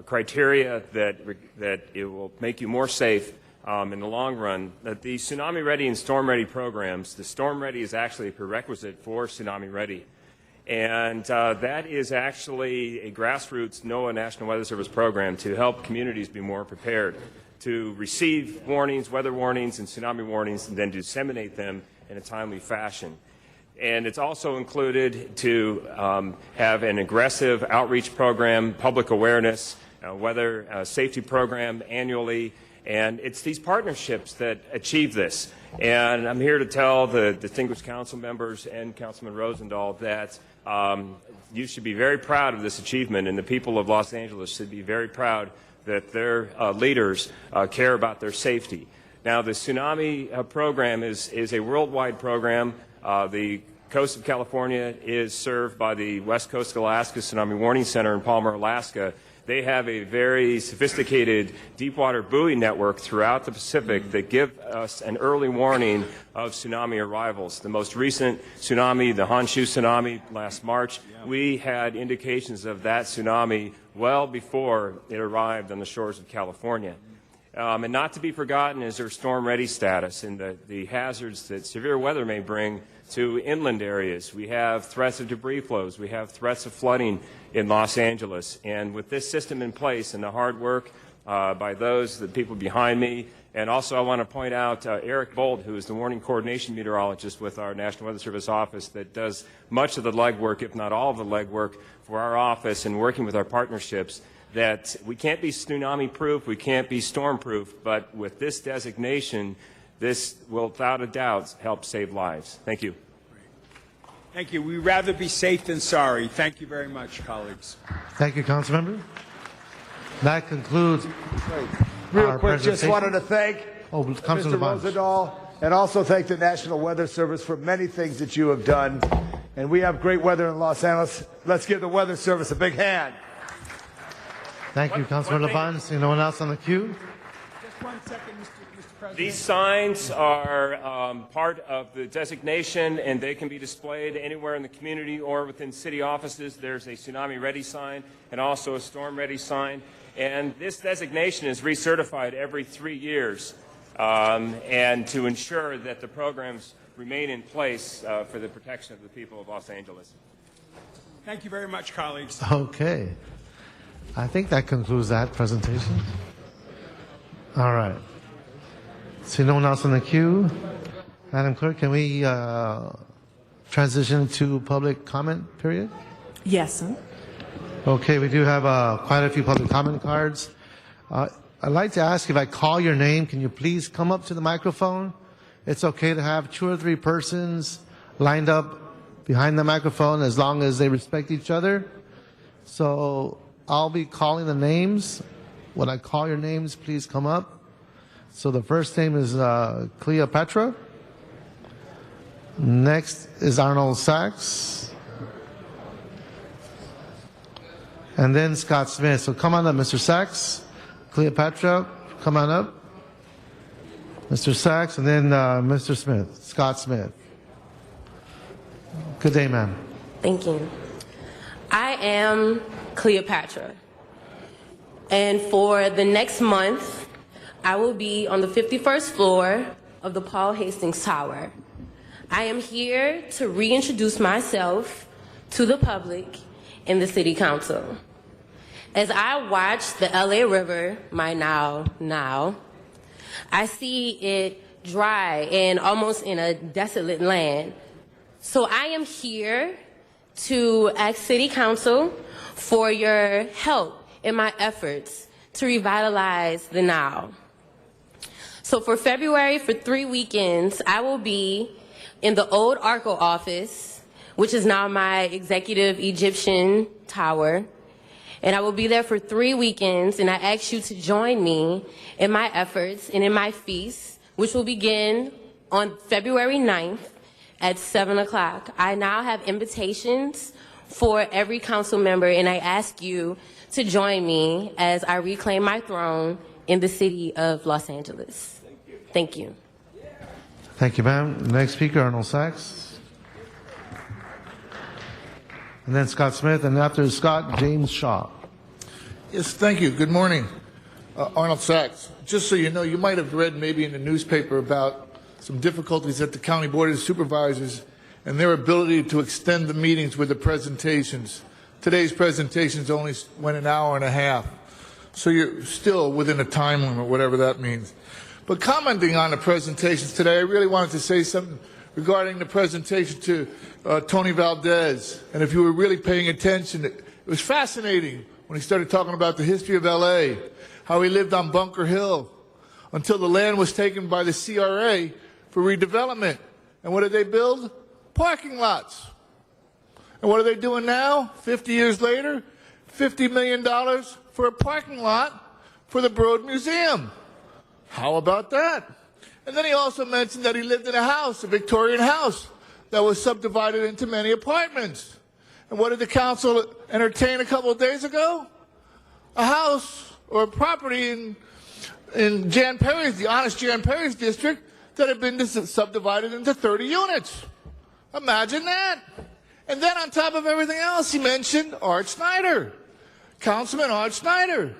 criteria that it will make you more safe in the long run. That the Tsunami Ready and Storm Ready programs, the Storm Ready is actually a prerequisite for Tsunami Ready. And that is actually a grassroots NOAA National Weather Service program to help communities be more prepared to receive warnings, weather warnings, and tsunami warnings, and then disseminate them in a timely fashion. And it's also included to have an aggressive outreach program, public awareness, weather safety program annually. And it's these partnerships that achieve this. And I'm here to tell the distinguished council members and Councilman Rosendahl that you should be very proud of this achievement, and the people of Los Angeles should be very proud that their leaders care about their safety. Now, the tsunami program is a worldwide program. The coast of California is served by the West Coast of Alaska Tsunami Warning Center in Palmer, Alaska. They have a very sophisticated deepwater buoy network throughout the Pacific that give us an early warning of tsunami arrivals. The most recent tsunami, the Honshu tsunami last March, we had indications of that tsunami well before it arrived on the shores of California. And not to be forgotten is their storm ready status and the hazards that severe weather may bring to inland areas. We have threats of debris flows. We have threats of flooding in Los Angeles. And with this system in place and the hard work by the people behind me, and also I want to point out Eric Bolt, who is the warning coordination meteorologist with our National Weather Service office that does much of the legwork, if not all of the legwork, for our office and working with our partnerships, that we can't be tsunami-proof, we can't be storm-proof, but with this designation, this will, without a doubt, help save lives. Thank you. Thank you. We'd rather be safe than sorry. Thank you very much, colleagues. Thank you, Councilmember. That concludes Real quick, just wanted to thank Councilor Mr. Rosendahl and also thank the National Weather Service for many things that you have done. And we have great weather in Los Angeles. Let's give the Weather Service a big hand. Thank you, Councilor LaFont. Anyone else on the queue? Just 1 second, Mr. President. These signs are part of the designation, and they can be displayed anywhere in the community or within city offices. There's a Tsunami Ready sign and also a Storm Ready sign. And this designation is recertified every 3 years, and to ensure that the programs remain in place for the protection of the people of Los Angeles. Thank you very much, colleagues. Okay. I think that concludes that presentation. All right. See no one else in the queue. Madam Clerk, can we transition to public comment period? Yes, sir. Okay, we do have quite a few public comment cards. I'd like to ask, if I call your name, can you please come up to the microphone? It's okay to have 2 or 3 persons lined up behind the microphone as long as they respect each other. So I'll be calling the names. When I call your names, please come up. So the first name is Cleopatra. Next is Arnold Sachs. And then Scott Smith. So come on up, Mr. Sachs. Cleopatra, come on up. Mr. Sachs, and then Mr. Smith, Scott Smith. Good day, ma'am. Thank you. I am Cleopatra. And for the next month, I will be on the 51st floor of the Paul Hastings Tower. I am here to reintroduce myself to the public and the City Council. As I watch the LA River, my now, I see it dry and almost in a desolate land. So I am here to ask City Council for your help in my efforts to revitalize the Nile. So for February, for 3 weekends, I will be in the old ARCO office, which is now my executive Egyptian tower. And I will be there for 3 weekends, and I ask you to join me in my efforts and in my feast, which will begin on February 9th at 7 o'clock. I now have invitations for every council member, and I ask you to join me as I reclaim my throne in the city of Los Angeles. Thank you. Thank you, ma'am. Next speaker, Arnold Sachs. And then Scott Smith, and after Scott, James Shaw. Yes, thank you. Good morning. Arnold Sachs. Just so you know, you might have read maybe in the newspaper about some difficulties at the County Board of Supervisors and their ability to extend the meetings with the presentations. Today's presentations only went an hour and a half. So you're still within a time limit, whatever that means. But commenting on the presentations today, I really wanted to say something regarding the presentation to Tony Valdez. And if you were really paying attention, it was fascinating when he started talking about the history of L.A., how he lived on Bunker Hill until the land was taken by the CRA for redevelopment. And what did they build? Parking lots. And what are they doing now, 50 years later? $50 million for a parking lot for the Broad Museum. How about that? And then he also mentioned that he lived in a house, a Victorian house, that was subdivided into many apartments. And what did the council entertain a couple of days ago? A house or a property in Jan Perry's, the honest Jan Perry's district, that had been subdivided into 30 units. Imagine that. And then on top of everything else, he mentioned Art Snyder, Councilman Art Snyder.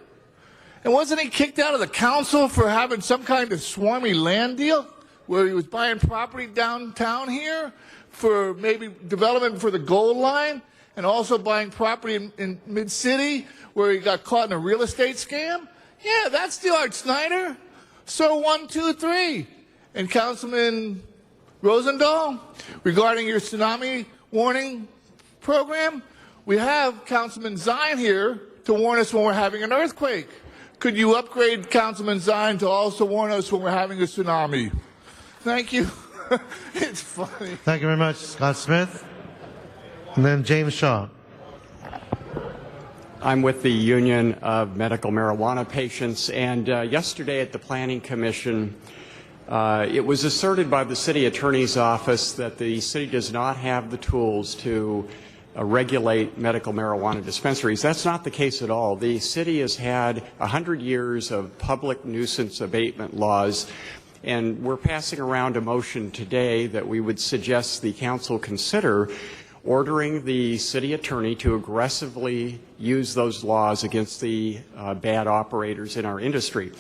And wasn't he kicked out of the council for having some kind of swarmy land deal where he was buying property downtown here for maybe development for the Gold Line, and also buying property in Mid-City where he got caught in a real estate scam? Yeah, that's the Art Snyder. So 1, 2, 3. And Councilman Rosendahl, regarding your tsunami warning program, we have Councilman Zine here to warn us when we're having an earthquake. Could you upgrade Councilman Zine to also warn us when we're having a tsunami? Thank you. It's funny. Thank you very much, Scott Smith. And then James Shaw. I'm with the Union of Medical Marijuana Patients, and yesterday at the Planning Commission, it was asserted by the City Attorney's Office that the city does not have the tools to regulate medical marijuana dispensaries. That's not the case at all. The city has had 100 years of public nuisance abatement laws, and we're passing around a motion today that we would suggest the council consider ordering the city attorney to aggressively use those laws against the bad operators in our industry.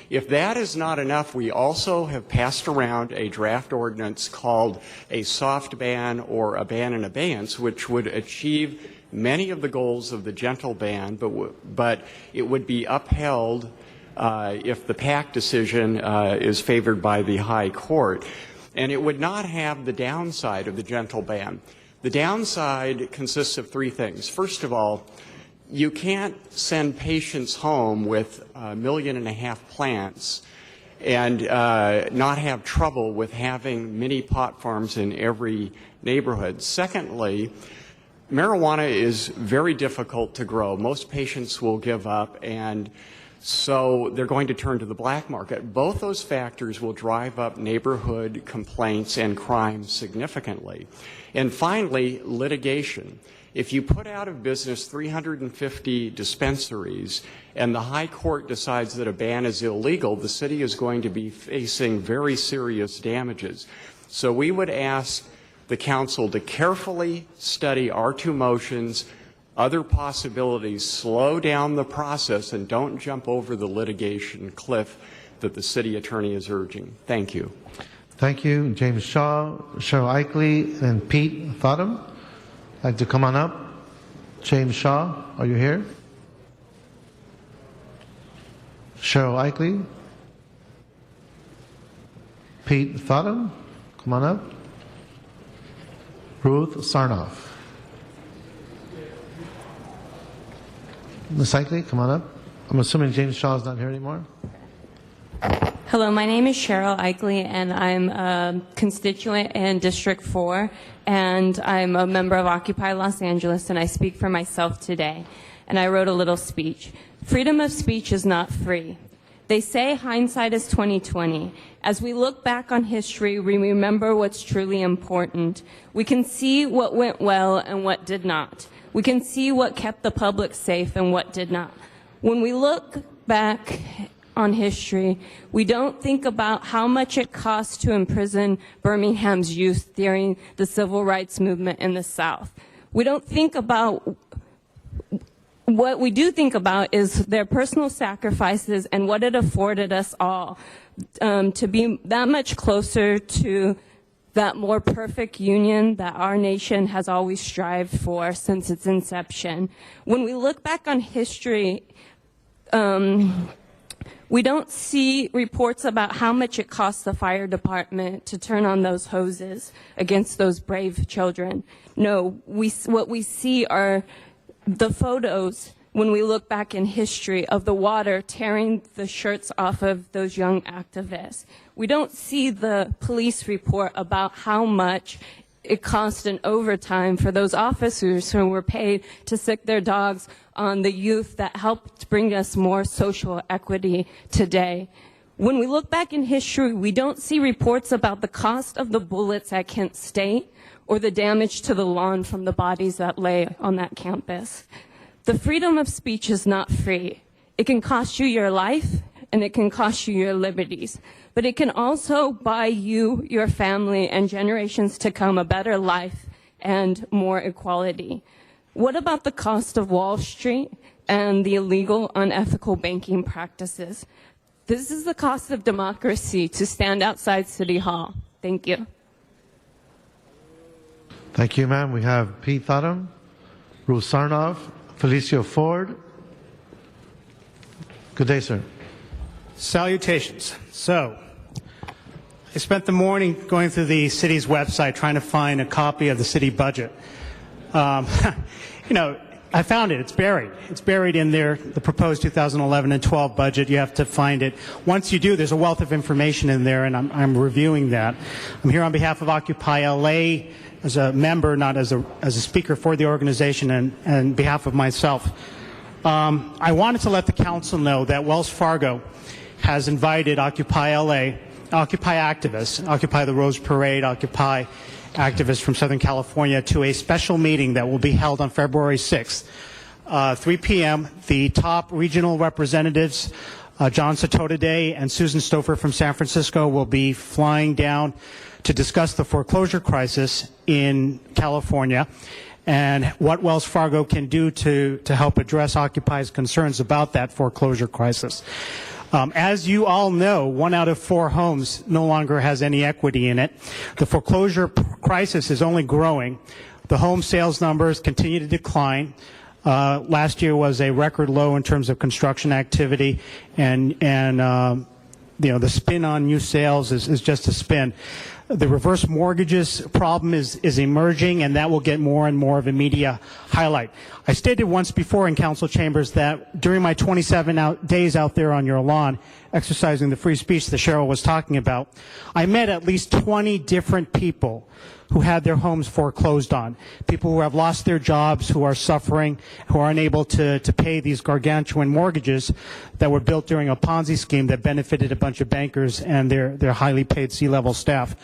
If that is not enough, we also have passed around a draft ordinance called a soft ban or a ban in abeyance, which would achieve many of the goals of the gentle ban, but it would be upheld if the PAC decision is favored by the High Court. And it would not have the downside of the gentle ban. The downside consists of three things. First of all, you can't send patients home with 1.5 million plants and not have trouble with having mini pot farms in every neighborhood. Secondly, marijuana is very difficult to grow. Most patients will give up, and so they're going to turn to the black market. Both those factors will drive up neighborhood complaints and crime significantly. And finally, litigation. If you put out of business 350 dispensaries and the High Court decides that a ban is illegal, the city is going to be facing very serious damages. So we would ask the council to carefully study our two motions, other possibilities, slow down the process, and don't jump over the litigation cliff that the city attorney is urging. Thank you. Thank you, James Shaw, Cheryl Eichley, and Pete Thottam. Like to come on up? James Shaw, are you here? Cheryl Eichley? Pete Thottam, come on up. Ruth Sarnoff. Ms. Eichley, come on up. I'm assuming James Shaw is not here anymore. Hello, my name is Cheryl Eichley, and I'm a constituent in District 4, and I'm a member of Occupy Los Angeles, and I speak for myself today. And I wrote a little speech. Freedom of speech is not free. They say hindsight is 20/20. As we look back on history, we remember what's truly important. We can see what went well and what did not. We can see what kept the public safe and what did not. When we look back on history, we don't think about how much it cost to imprison Birmingham's youth during the civil rights movement in the South. We don't think about what we do think about is their personal sacrifices and what it afforded us all to be that much closer to that more perfect union that our nation has always strived for since its inception. When we look back on history, we don't see reports about how much it costs the fire department to turn on those hoses against those brave children. No, what we see are the photos when we look back in history of the water tearing the shirts off of those young activists. We don't see the police report about how much it cost in overtime for those officers who were paid to sick their dogs on the youth that helped bring us more social equity today. When we look back in history, we don't see reports about the cost of the bullets at Kent State or the damage to the lawn from the bodies that lay on that campus. The freedom of speech is not free. It can cost you your life, and it can cost you your liberties. But it can also buy you, your family, and generations to come a better life and more equality. What about the cost of Wall Street and the illegal, unethical banking practices? This is the cost of democracy to stand outside City Hall. Thank you. Thank you, ma'am. We have Pete Thottam, Ruth Sarnoff, Felicio Ford. Good day, sir. Salutations. So, I spent the morning going through the city's website trying to find a copy of the city budget. I found it. It's buried. It's buried in there, the proposed 2011 and 12 budget. You have to find it. Once you do, there's a wealth of information in there, and I'm reviewing that. I'm here on behalf of Occupy LA as a member, not as a speaker for the organization, and on behalf of myself. I wanted to let the council know that Wells Fargo has invited Occupy LA, Occupy activists, Occupy the Rose Parade, Occupy activists from Southern California to a special meeting that will be held on February 6th, 3 p.m. The top regional representatives, John Sotomayor and Susan Stouffer from San Francisco, will be flying down to discuss the foreclosure crisis in California and what Wells Fargo can do to help address Occupy's concerns about that foreclosure crisis. As you all know, 1 out of 4 homes no longer has any equity in it. The foreclosure crisis is only growing. The home sales numbers continue to decline. Last year was a record low in terms of construction activity, and the spin on new sales is just a spin. The reverse mortgages problem is emerging, and that will get more and more of a media highlight. I stated once before in council chambers that during my 27 days out there on your lawn, exercising the free speech that Cheryl was talking about, I met at least 20 different people who had their homes foreclosed on, people who have lost their jobs, who are suffering, who are unable to pay these gargantuan mortgages that were built during a Ponzi scheme that benefited a bunch of bankers and their highly paid C-level staff.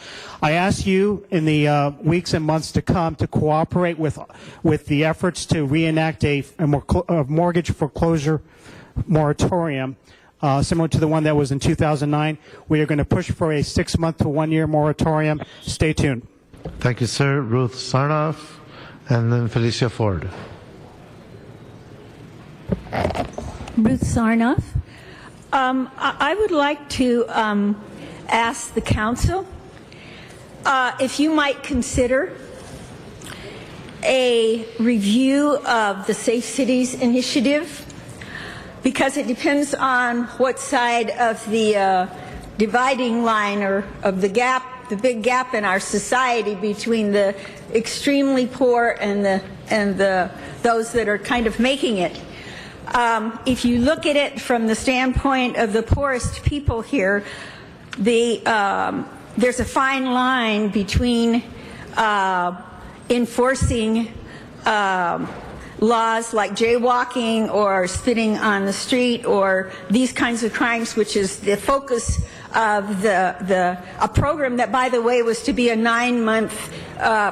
I ask you in the weeks and months to come to cooperate with the efforts to reenact a mortgage foreclosure moratorium similar to the one that was in 2009. We are going to push for a 6-month to 1-year moratorium. Stay tuned. Thank you, sir. Ruth Sarnoff, and then Felicia Ford. Ruth Sarnoff. I would like to ask the council if you might consider a review of the Safe Cities initiative, because it depends on what side of the dividing line or of the gap, the big gap in our society between the extremely poor and those that are kind of making it. If you look at it from the standpoint of the poorest people here, there's a fine line between enforcing laws like jaywalking or spitting on the street or these kinds of crimes, which is the focus of a program that, by the way, was to be a 9-month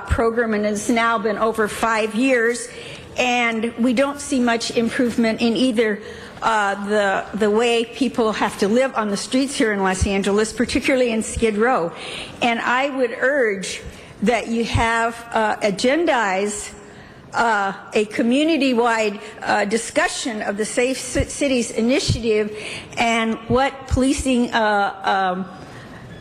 program, and it's now been over 5 years, and we don't see much improvement in either the way people have to live on the streets here in Los Angeles, particularly in Skid Row. And I would urge that you have agendize a community-wide discussion of the Safe Cities initiative and what policing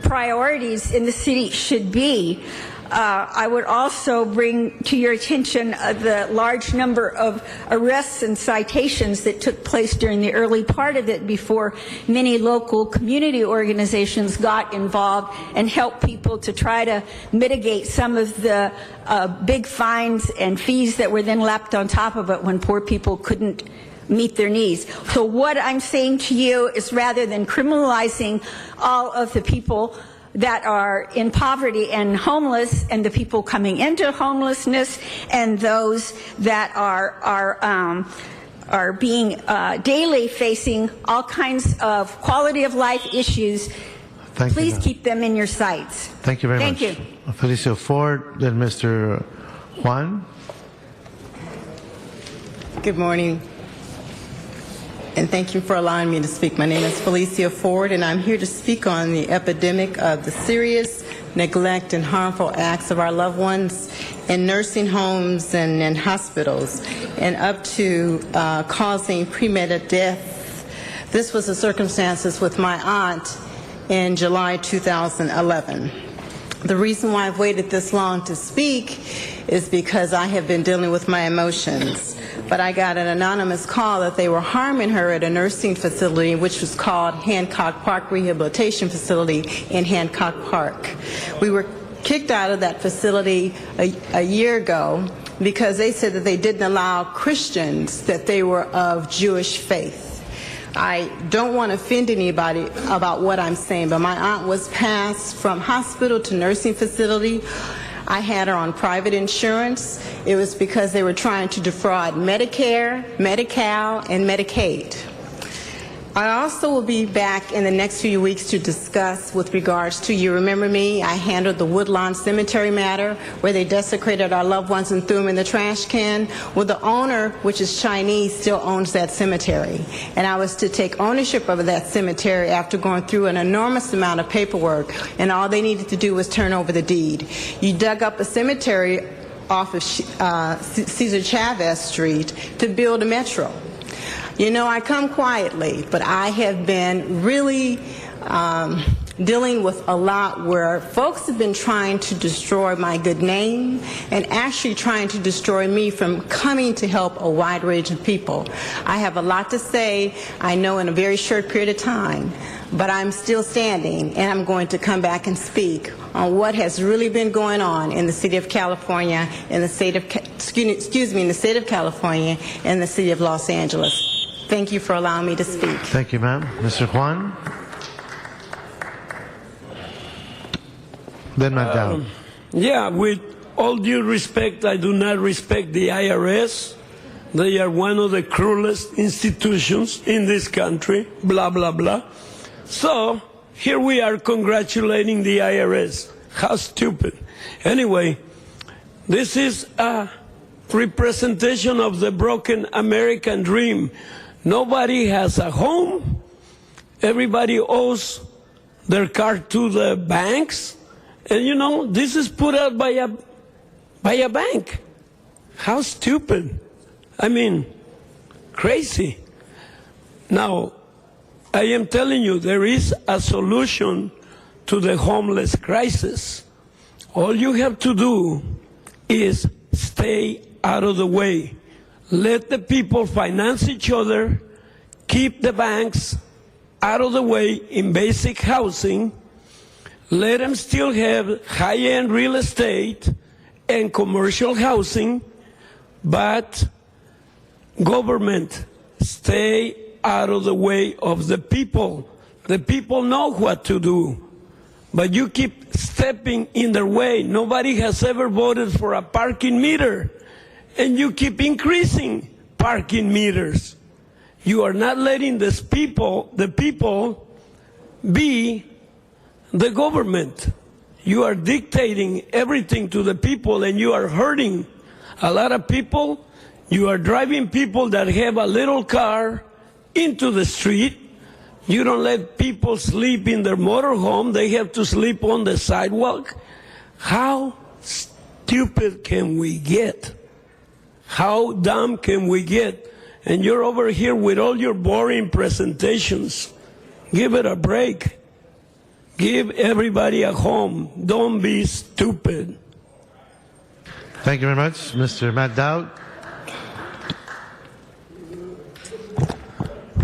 priorities in the city should be. I would also bring to your attention the large number of arrests and citations that took place during the early part of it before many local community organizations got involved and helped people to try to mitigate some of the big fines and fees that were then lapped on top of it when poor people couldn't meet their needs. So what I'm saying to you is, rather than criminalizing all of the people that are in poverty and homeless, and the people coming into homelessness, and those that are being daily facing all kinds of quality of life issues, please keep them in your sights. Thank you very much. Thank you. Felicia Ford, then Mr. Juan. Good morning, and thank you for allowing me to speak. My name is Felicia Ford, and I'm here to speak on the epidemic of the serious neglect and harmful acts of our loved ones in nursing homes and in hospitals, and up to causing premeditated death. This was the circumstances with my aunt in July 2011. The reason why I've waited this long to speak is because I have been dealing with my emotions. But I got an anonymous call that they were harming her at a nursing facility, which was called Hancock Park Rehabilitation Facility in Hancock Park. We were kicked out of that facility a year ago because they said that they didn't allow Christians, that they were of Jewish faith. I don't want to offend anybody about what I'm saying, but my aunt was passed from hospital to nursing facility. I had her on private insurance. It was because they were trying to defraud Medicare, Medi-Cal, and Medicaid. I also will be back in the next few weeks to discuss with regards to, you remember me, I handled the Woodlawn Cemetery matter where they desecrated our loved ones and threw them in the trash can. Well, the owner, which is Chinese, still owns that cemetery. And I was to take ownership of that cemetery after going through an enormous amount of paperwork, and all they needed to do was turn over the deed. You dug up a cemetery off of Cesar Chavez Street to build a metro. You know, I come quietly, but I have been really dealing with a lot where folks have been trying to destroy my good name and actually trying to destroy me from coming to help a wide range of people. I have a lot to say, I know, in a very short period of time, but I'm still standing, and I'm going to come back and speak on what has really been going on in the city of California, in the state of, in the state of California, and the city of Los Angeles. Thank you for allowing me to speak. Thank you, ma'am. Mr. Juan? Then Madam. Yeah, with all due respect, I do not respect the IRS. They are one of the cruelest institutions in this country, blah, blah, blah. So, here we are congratulating the IRS. How stupid. Anyway, this is a representation of the broken American dream. Nobody has a home. Everybody owes their car to the banks. And you know, this is put out by a bank. How stupid. I mean, crazy. Now, I am telling you, there is a solution to the homeless crisis. All you have to do is stay out of the way. Let the people finance each other, keep the banks out of the way in basic housing, let them still have high-end real estate and commercial housing, but government, stay out of the way of the people. The people know what to do, but you keep stepping in their way. Nobody has ever voted for a parking meter, and you keep increasing parking meters. You are not letting the people be the government. You are dictating everything to the people, and you are hurting a lot of people. You are driving people that have a little car into the street. You don't let people sleep in their motorhome. They have to sleep on the sidewalk. How stupid can we get? How dumb can we get? And you're over here with all your boring presentations. Give it a break. Give everybody a home. Don't be stupid. Thank you very much. Mr. Matt Dowd.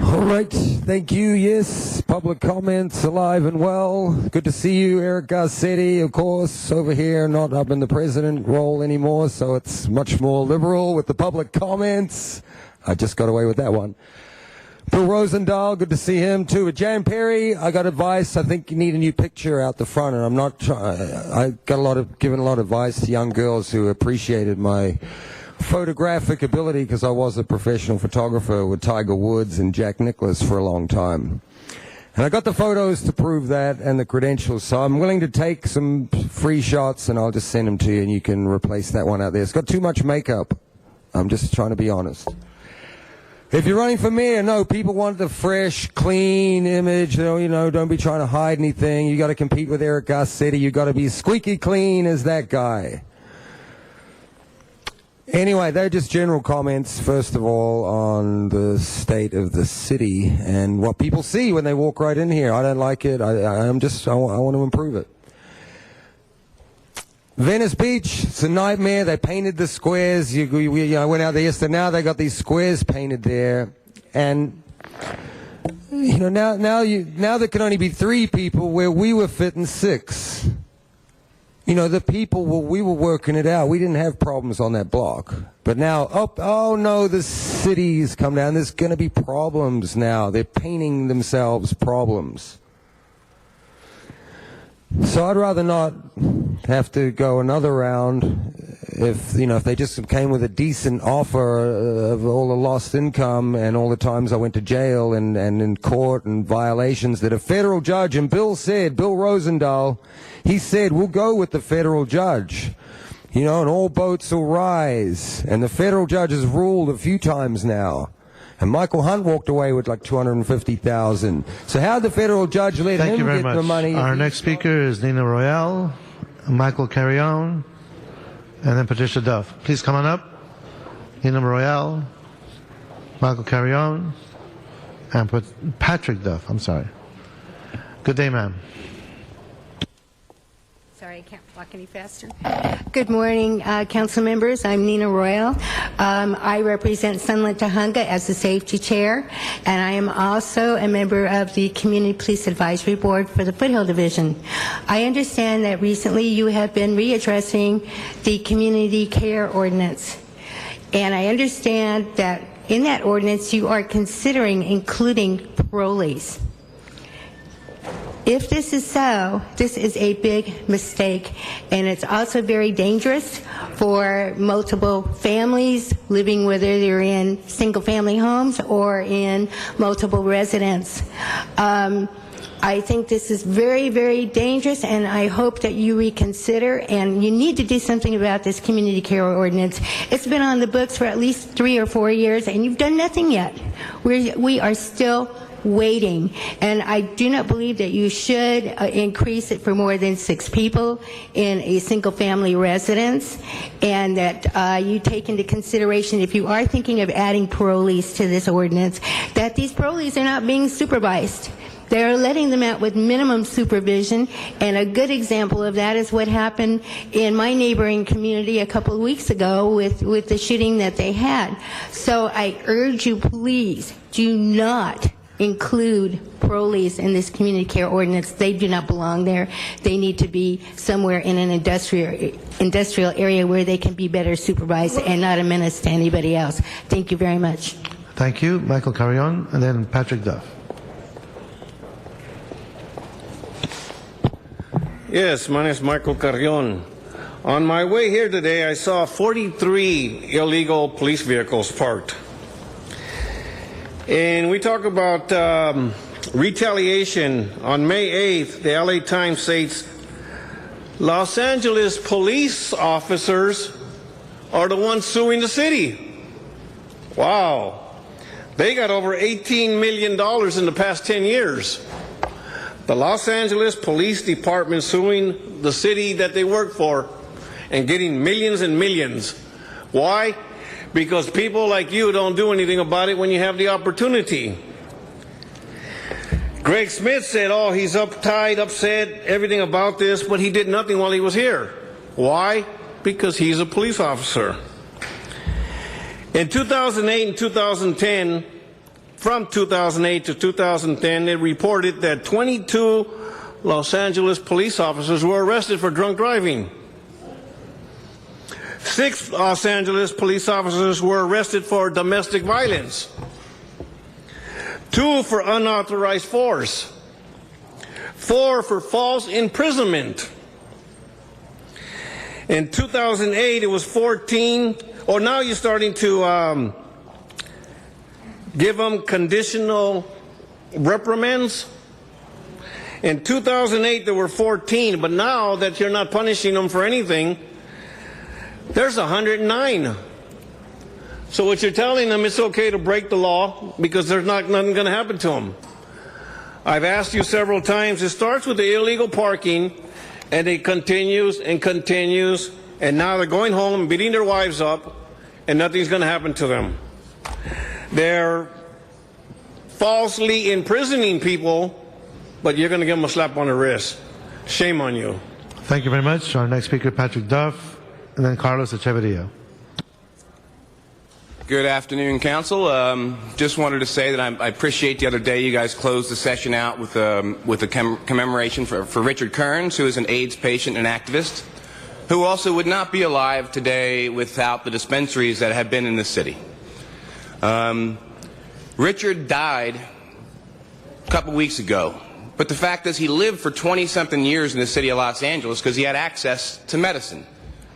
All right, thank you. Yes, public comments alive and well. Good to see you, Eric Garcetti, of course, over here, not up in the president role anymore, so it's much more liberal with the public comments. I just got away with that one. Bill Rosendahl, good to see him too. Jan Perry, I got advice. I think you need a new picture out the front, and I'm not. I got given a lot of advice to young girls who appreciated my photographic ability because I was a professional photographer with Tiger Woods and Jack Nicklaus for a long time. And I got the photos to prove that and the credentials, so I'm willing to take some free shots and I'll just send them to you and you can replace that one out there. It's got too much makeup. I'm just trying to be honest. If you're running for mayor, no, people want the fresh, clean image. You know, don't be trying to hide anything. You got to compete with Eric Garcetti. You got to be squeaky clean as that guy. Anyway, they're just general comments, first of all, on the state of the city and what people see when they walk right in here. I don't like it. I want to improve it. Venice Beach, it's a nightmare. They painted the squares. I went out there yesterday. Now they got these squares painted there. And, you know, now there can only be 3 people where we were fitting 6. You know, the people, we were working it out. We didn't have problems on that block. But now, oh no, the city's come down. There's going to be problems now. They're painting themselves problems. So I'd rather not have to go another round if they just came with a decent offer of all the lost income and all the times I went to jail and in court and violations that a federal judge, and Bill Rosendahl, he said, we'll go with the federal judge, and all boats will rise. And the federal judge has ruled a few times now. And Michael Hunt walked away with like $250,000. So how did the federal judge let him get the money? Our next speaker is Nina Royale, Michael Carrion, and then Patricia Duff. Please come on up. Nina Royale, Michael Carrion, and Patrick Duff. I'm sorry. Good day, ma'am. can't walk any faster. Good morning, council members. I'm Nina Royal. I represent Sunlit Tujunga as the safety chair, and I am also a member of the Community Police Advisory Board for the Foothill Division. I understand that recently you have been readdressing the community care ordinance, and I understand that in that ordinance you are considering including parolees. If this is so, this is a big mistake, and it's also very dangerous for multiple families living, whether they're in single-family homes or in multiple residents. I think this is very, very dangerous, and I hope that you reconsider, and you need to do something about this community care ordinance. It's been on the books for at least 3 or 4 years, and you've done nothing yet. We are still waiting, and I do not believe that you should increase it for more than 6 people in a single-family residence, and that you take into consideration, if you are thinking of adding parolees to this ordinance, that these parolees are not being supervised. They're letting them out with minimum supervision, and a good example of that is what happened in my neighboring community a couple of weeks ago with the shooting that they had. So I urge you, please, do not include parolees in this community care ordinance. They do not belong there. They need to be somewhere in an industrial area where they can be better supervised and not a menace to anybody else. Thank you very much. Thank you. Michael Carrion, and then Patrick Duff. Yes, my name is Michael Carrion. On my way here today, I saw 43 illegal police vehicles parked. And we talk about retaliation. On May 8th, the LA Times states, Los Angeles police officers are the ones suing the city. Wow. They got over $18 million in the past 10 years. The Los Angeles Police Department suing the city that they work for and getting millions and millions. Why? Because people like you don't do anything about it when you have the opportunity. Greg Smith said, oh, he's uptight, upset, everything about this, but he did nothing while he was here. Why? Because he's a police officer. In 2008 and 2010, from 2008 to 2010, it reported that 22 Los Angeles police officers were arrested for drunk driving. 6 Los Angeles police officers were arrested for domestic violence. 2 for unauthorized force. 4 for false imprisonment. In 2008, it was 14. Or now you're starting to give them conditional reprimands. In 2008, there were 14, but now that you're not punishing them for anything, there's 109. So what you're telling them, it's okay to break the law because there's nothing going to happen to them. I've asked you several times, it starts with the illegal parking, and it continues and continues, and now they're going home and beating their wives up, and nothing's going to happen to them. They're falsely imprisoning people, but you're going to give them a slap on the wrist. Shame on you. Thank you very much. Our next speaker, Patrick Duff, and then Carlos Echeverria. Good afternoon, Council. Just wanted to say that I appreciate the other day you guys closed the session out with a commemoration for Richard Kearns, who is an AIDS patient and activist, who also would not be alive today without the dispensaries that have been in the city. Richard died a couple weeks ago, but the fact is he lived for 20-something years in the city of Los Angeles because he had access to medicine,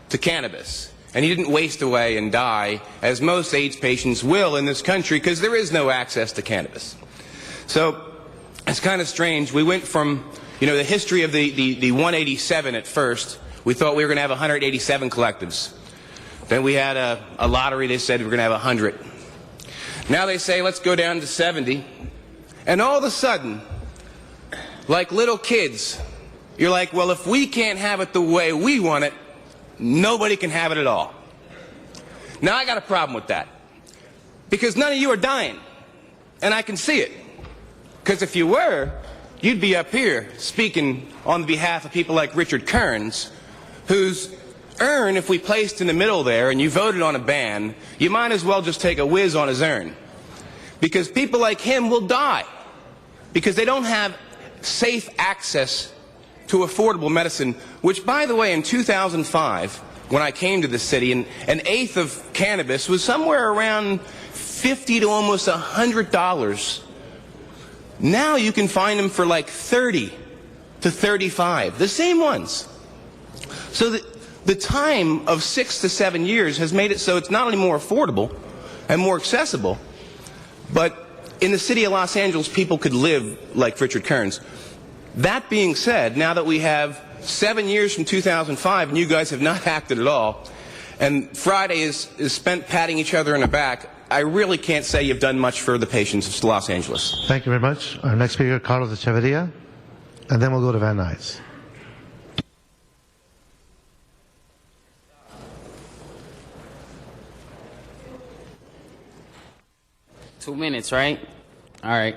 to cannabis. And he didn't waste away and die, as most AIDS patients will in this country, because there is no access to cannabis. So it's kind of strange. We went from, the history of the 187 at first. We thought we were going to have 187 collectives. Then we had a lottery. They said we were going to have 100. Now they say, let's go down to 70. And all of a sudden, like little kids, you're like, well, if we can't have it the way we want it, nobody can have it at all. Now I got a problem with that, because none of you are dying, and I can see it. Because if you were, you'd be up here speaking on behalf of people like Richard Kearns, whose urn, if we placed in the middle there and you voted on a ban, you might as well just take a whiz on his urn. Because people like him will die because they don't have safe access to affordable medicine, which, by the way, in 2005, when I came to the city, an eighth of cannabis was somewhere around $50 to almost $100. Now you can find them for like $30 to $35, the same ones. So the time of 6 to 7 years has made it so it's not only more affordable and more accessible, but in the city of Los Angeles, people could live like Richard Kearns. That being said, now that we have 7 years from 2005 and you guys have not acted at all, and Friday is spent patting each other in the back, I really can't say you've done much for the patients of Los Angeles. Thank you very much. Our next speaker, Carlos Echeverria, and then we'll go to Van Nuys. Two minutes, right? All right.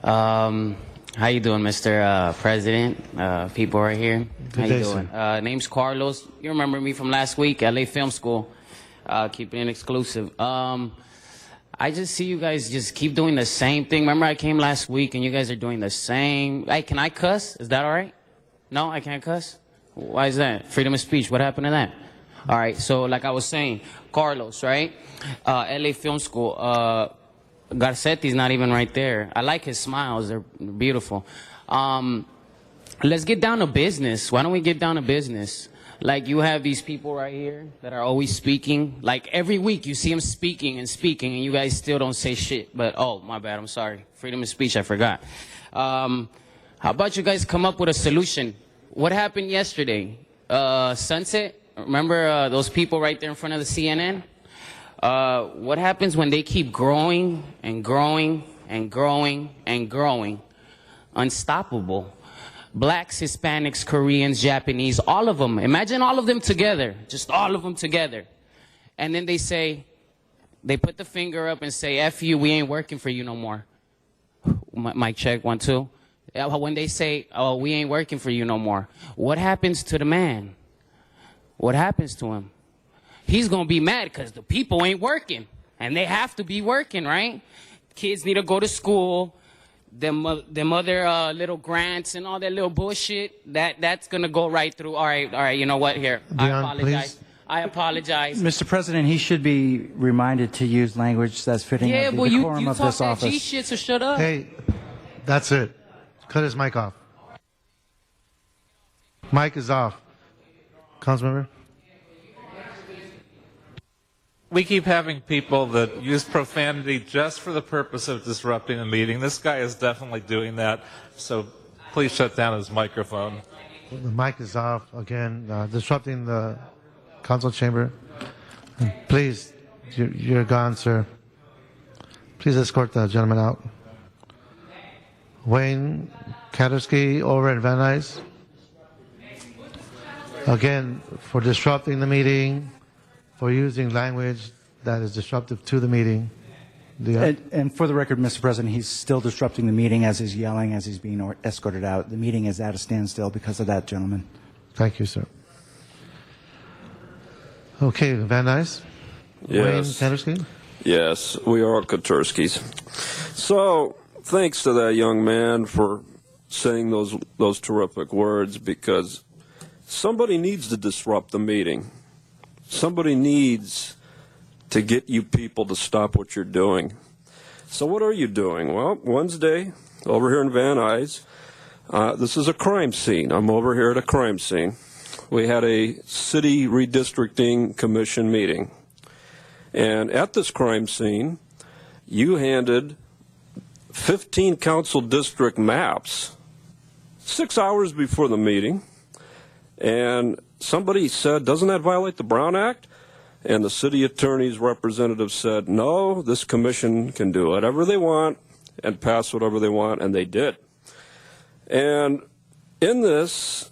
How you doing, Mr. President? People right here. How you doing? Name's Carlos. You remember me from last week, LA Film School. Keeping it exclusive. I just see you guys just keep doing the same thing. Remember I came last week and you guys are doing the same. Hey, can I cuss? Is that all right? No, I can't cuss? Why is that? Freedom of speech. What happened to that? All right, so like I was saying, Carlos, right? LA Film School. Garcetti's not even right there. I like his smiles. They're beautiful. Let's get down to business. Why don't we get down to business? Like you have these people right here that are always speaking. Like every week you see them speaking and speaking and you guys still don't say shit. But, oh, my bad, I'm sorry. Freedom of speech, I forgot. How about you guys come up with a solution? What happened yesterday? Sunset? Remember those people right there in front of the CNN? What happens when they keep growing and growing and growing and growing? Unstoppable. Blacks, Hispanics, Koreans, Japanese, all of them. Imagine all of them together, just all of them together. And then they say, they put the finger up and say, F you, we ain't working for you no more. Mic check, 1, 2. When they say, oh, we ain't working for you no more, what happens to the man? What happens to him? He's going to be mad because the people ain't working. And they have to be working, right? Kids need to go to school. Them other little grants and all that little bullshit, that's going to go right through. All right, you know what? Here, I apologize. Please. I apologize. Mr. President, he should be reminded to use language that's fitting of the decorum of this office. G shit, so shut up. Hey, that's it. Cut his mic off. Mic is off. Councilmember? We keep having people that use profanity just for the purpose of disrupting a meeting. This guy is definitely doing that, so please shut down his microphone. The mic is off again, disrupting the council chamber. Please, you're gone, sir. Please escort the gentleman out. Wayne Katersky over at Van Nuys. Again, for disrupting the meeting, for using language that is disruptive to the meeting. And for the record, Mr. President, he's still disrupting the meeting as he's yelling, as he's being escorted out. The meeting is at a standstill because of that, gentleman. Thank you, sir. Okay, Van Nuys? Yes. Wayne Katersky? Yes, we are Katerskis. So, thanks to that young man for saying those terrific words, because somebody needs to disrupt the meeting. Somebody needs to get you people to stop what you're doing. So what are you doing? Well, Wednesday, over here in Van Nuys, this is a crime scene. I'm over here at a crime scene. We had a city redistricting commission meeting. And at this crime scene, you handed 15 council district maps 6 hours before the meeting. And somebody said, doesn't that violate the Brown Act? And the city attorney's representative said, no, this commission can do whatever they want and pass whatever they want, and they did. And in this,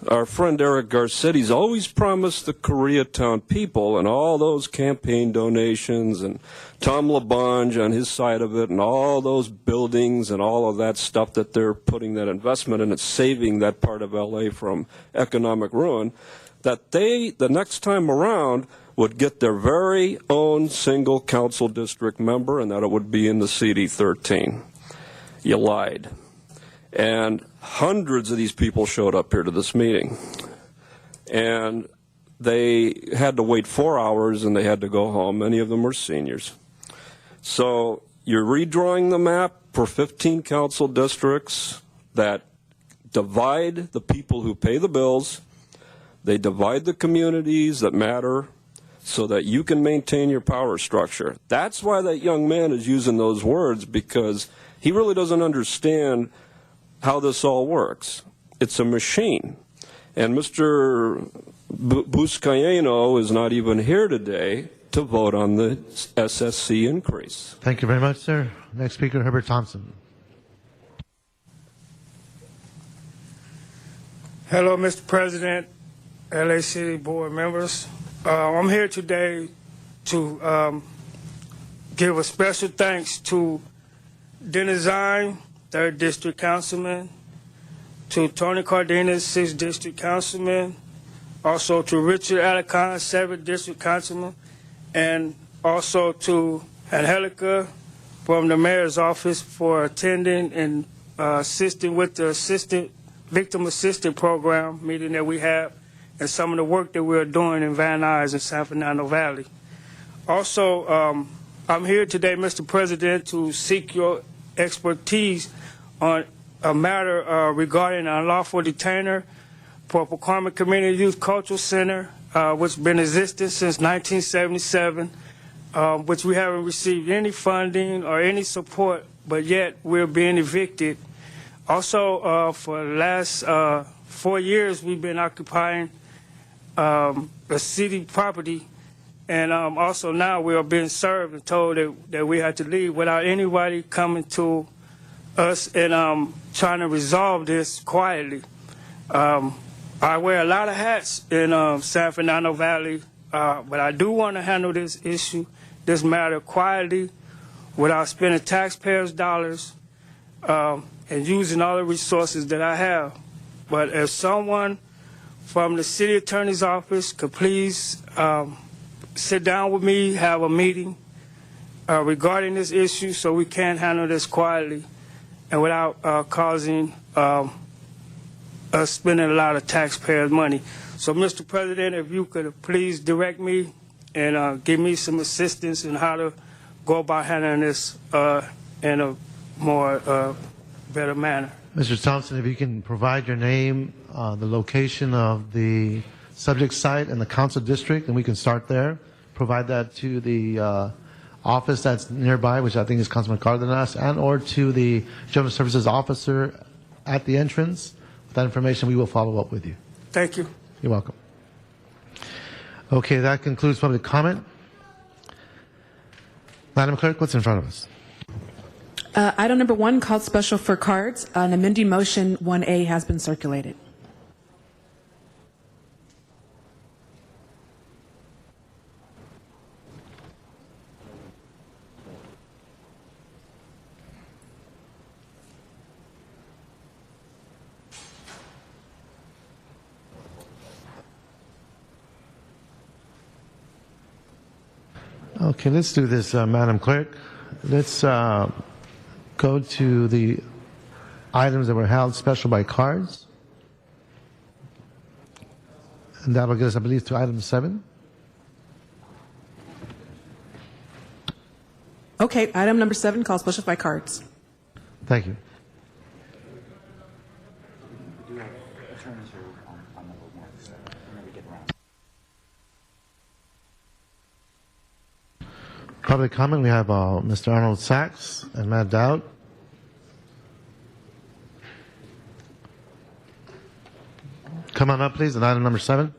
our friend Eric Garcetti's always promised the Koreatown people and all those campaign donations and Tom LaBonge on his side of it and all those buildings and all of that stuff that they're putting that investment in, it's saving that part of LA from economic ruin, that they, the next time around, would get their very own single council district member and that it would be in the CD13. You lied. And hundreds of these people showed up here to this meeting. And they had to wait 4 hours and they had to go home. Many of them were seniors. So you're redrawing the map for 15 council districts that divide the people who pay the bills. They divide the communities that matter so that you can maintain your power structure. That's why that young man is using those words, because he really doesn't understand how this all works. It's a machine. And Mr. Buscaino is not even here today to vote on the SSC increase. Thank you very much, sir. Next speaker, Herbert Thompson. Hello, Mr. President, LA City Board members. I'm here today to give a special thanks to Dennis Zine, 3rd District Councilman, to Tony Cardenas, 6th District Councilman, also to Richard Alicon, 7th District Councilman, and also to Angelica from the Mayor's Office for attending and assisting with the Victim Assistance Program meeting that we have and some of the work that we're doing in Van Nuys and San Fernando Valley. Also, I'm here today, Mr. President, to seek your expertise on a matter regarding an unlawful detainer for Pacoima Community Youth Cultural Center, which has been existing since 1977, which we haven't received any funding or any support, but yet we're being evicted. Also, for the last 4 years, we've been occupying a city property, and also now we are being served and told that we have to leave without anybody coming to us and trying to resolve this quietly. I wear a lot of hats in San Fernando Valley, but I do want to handle this issue, this matter quietly, without spending taxpayers' dollars and using all the resources that I have. But if someone from the city attorney's office could please sit down with me, have a meeting regarding this issue so we can handle this quietly and without causing us spending a lot of taxpayers' money. So, Mr. President, if you could please direct me and give me some assistance in how to go about handling this in a more better manner. Mr. Thompson, if you can provide your name, the location of the subject site and the council district, and we can start there. Provide that to the office that's nearby, which I think is Councilman Cardenas, and or to the General Services Officer at the entrance. With that information, we will follow up with you. Thank you. You're welcome. Okay, that concludes public comment. Madam Clerk, what's in front of us? Item number 1, called special for cards. An amending motion 1A has been circulated. Okay, let's do this, Madam Clerk. Let's go to the items that were held special by cards. And that will get us, I believe, to item 7. Okay, item number 7, called special by cards. Thank you. Public comment, we have Mr. Arnold Sachs and Matt Dowd. Come on up, please, on item number 7.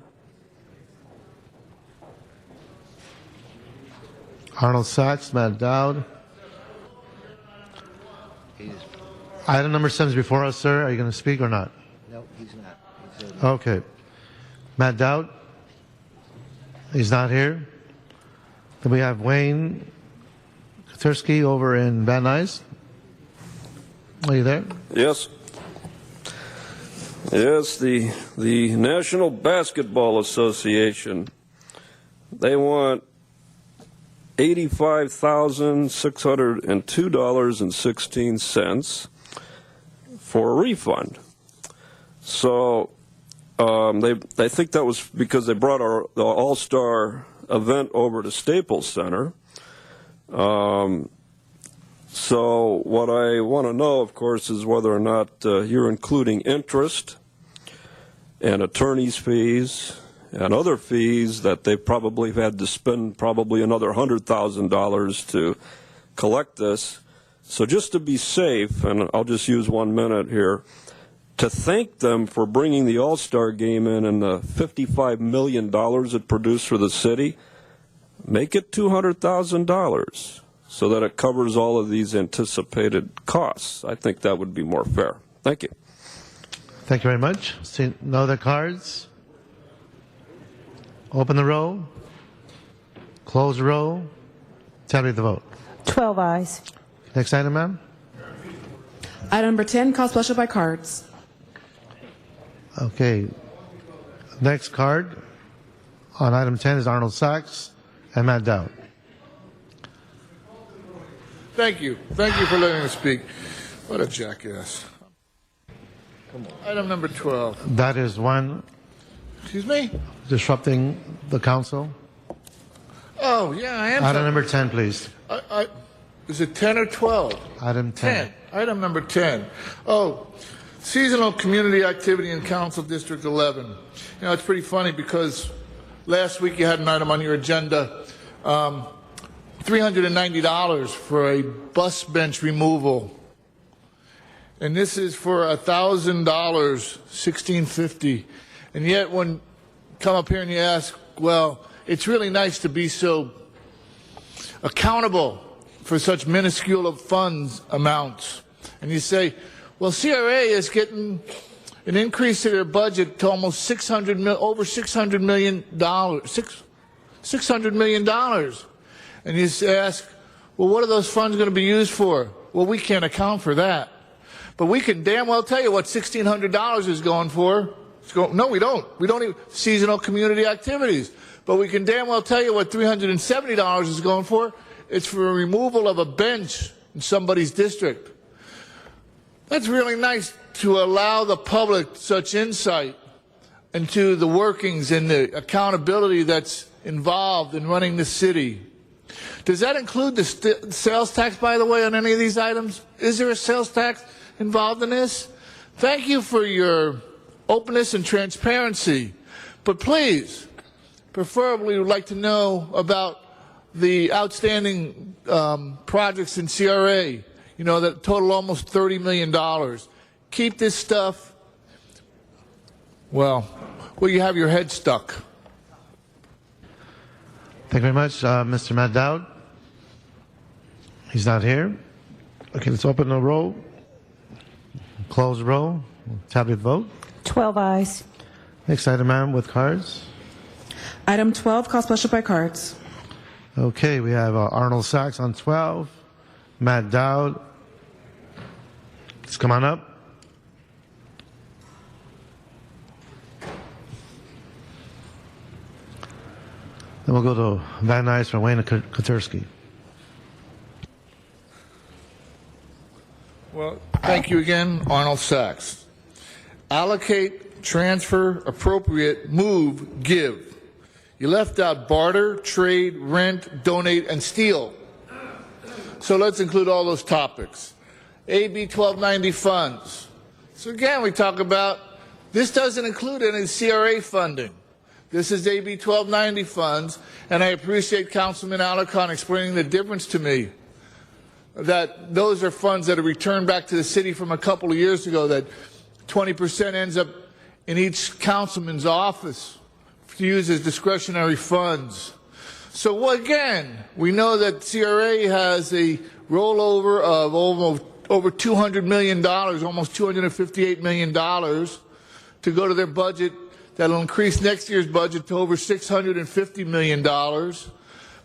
Arnold Sachs, Matt Dowd. Item number 7 is before us, sir. Are you going to speak or not? No, he's not. Okay. Matt Dowd? He's not here. Then we have Wayne Kuturski over in Van Nuys. Are you there? Yes. Yes, the National Basketball Association, they want $85,602.16 for a refund. So they think that was because they brought the All-Star event over to Staples Center. So what I want to know, of course, is whether or not you're including interest and attorney's fees and other fees that they probably had to spend probably another $100,000 to collect this. So just to be safe, and I'll just use 1 minute here, to thank them for bringing the All-Star game in and the $55 million it produced for the city, make it $200,000 so that it covers all of these anticipated costs. I think that would be more fair. Thank you. Thank you very much. See no other cards? Open the roll. Close the roll. Tally the vote. 12 ayes. Next item, ma'am. Item number 10, call special by cards. Okay. Next card on item 10 is Arnold Sachs and Matt Dowd. Thank you. Thank you for letting me speak. What a jackass. Come on. Item number 12. That is one. Excuse me? Disrupting the council. Oh, yeah, I am. Item number 10, please. Is it 10 or 12? Item 10. Item number 10. Oh, seasonal community activity in Council District 11. You know, it's pretty funny because last week you had an item on your agenda, $390 for a bus bench removal. And this is for $1,000, $1,650. And yet when you come up here and you ask, well, it's really nice to be so accountable for such minuscule of funds amounts. And you say, well, CRA is getting an increase in their budget to almost over $600 million. $600 million. And you ask, well, what are those funds going to be used for? Well, we can't account for that. But we can damn well tell you what $1,600 is going for. No, we don't. We don't even seasonal community activities. But we can damn well tell you what $370 is going for. It's for a removal of a bench in somebody's district. That's really nice to allow the public such insight into the workings and the accountability that's involved in running the city. Does that include the sales tax, by the way, on any of these items? Is there a sales tax involved in this? Thank you for your openness and transparency. But please, preferably, we would like to know about the outstanding projects in CRA, you know, that total almost $30 million. Keep this stuff, well, where you have your head stuck. Thank you very much. Mr. Matt Dowd? He's not here. Okay, let's open the roll. Close the roll. Tally the vote. 12 ayes. Next item, ma'am, with cards. Item 12, call special by cards. Okay, we have Arnold Sachs on 12. Matt Dowd. Let's come on up. Then we'll go to Van Nuys for Wayne Kuturski. Well, thank you again, Arnold Sachs. Allocate, transfer, appropriate, move, give. You left out barter, trade, rent, donate, and steal. So let's include all those topics. AB 1290 funds. So again, we talk about, this doesn't include any CRA funding. This is AB 1290 funds, and I appreciate Councilman Alarcon explaining the difference to me. That those are funds that are returned back to the city from a couple of years ago, that 20% ends up in each councilman's office to use as discretionary funds. So again, we know that CRA has a rollover of over $200 million, almost $258 million. to go to their budget that'll increase next year's budget to over $650 million.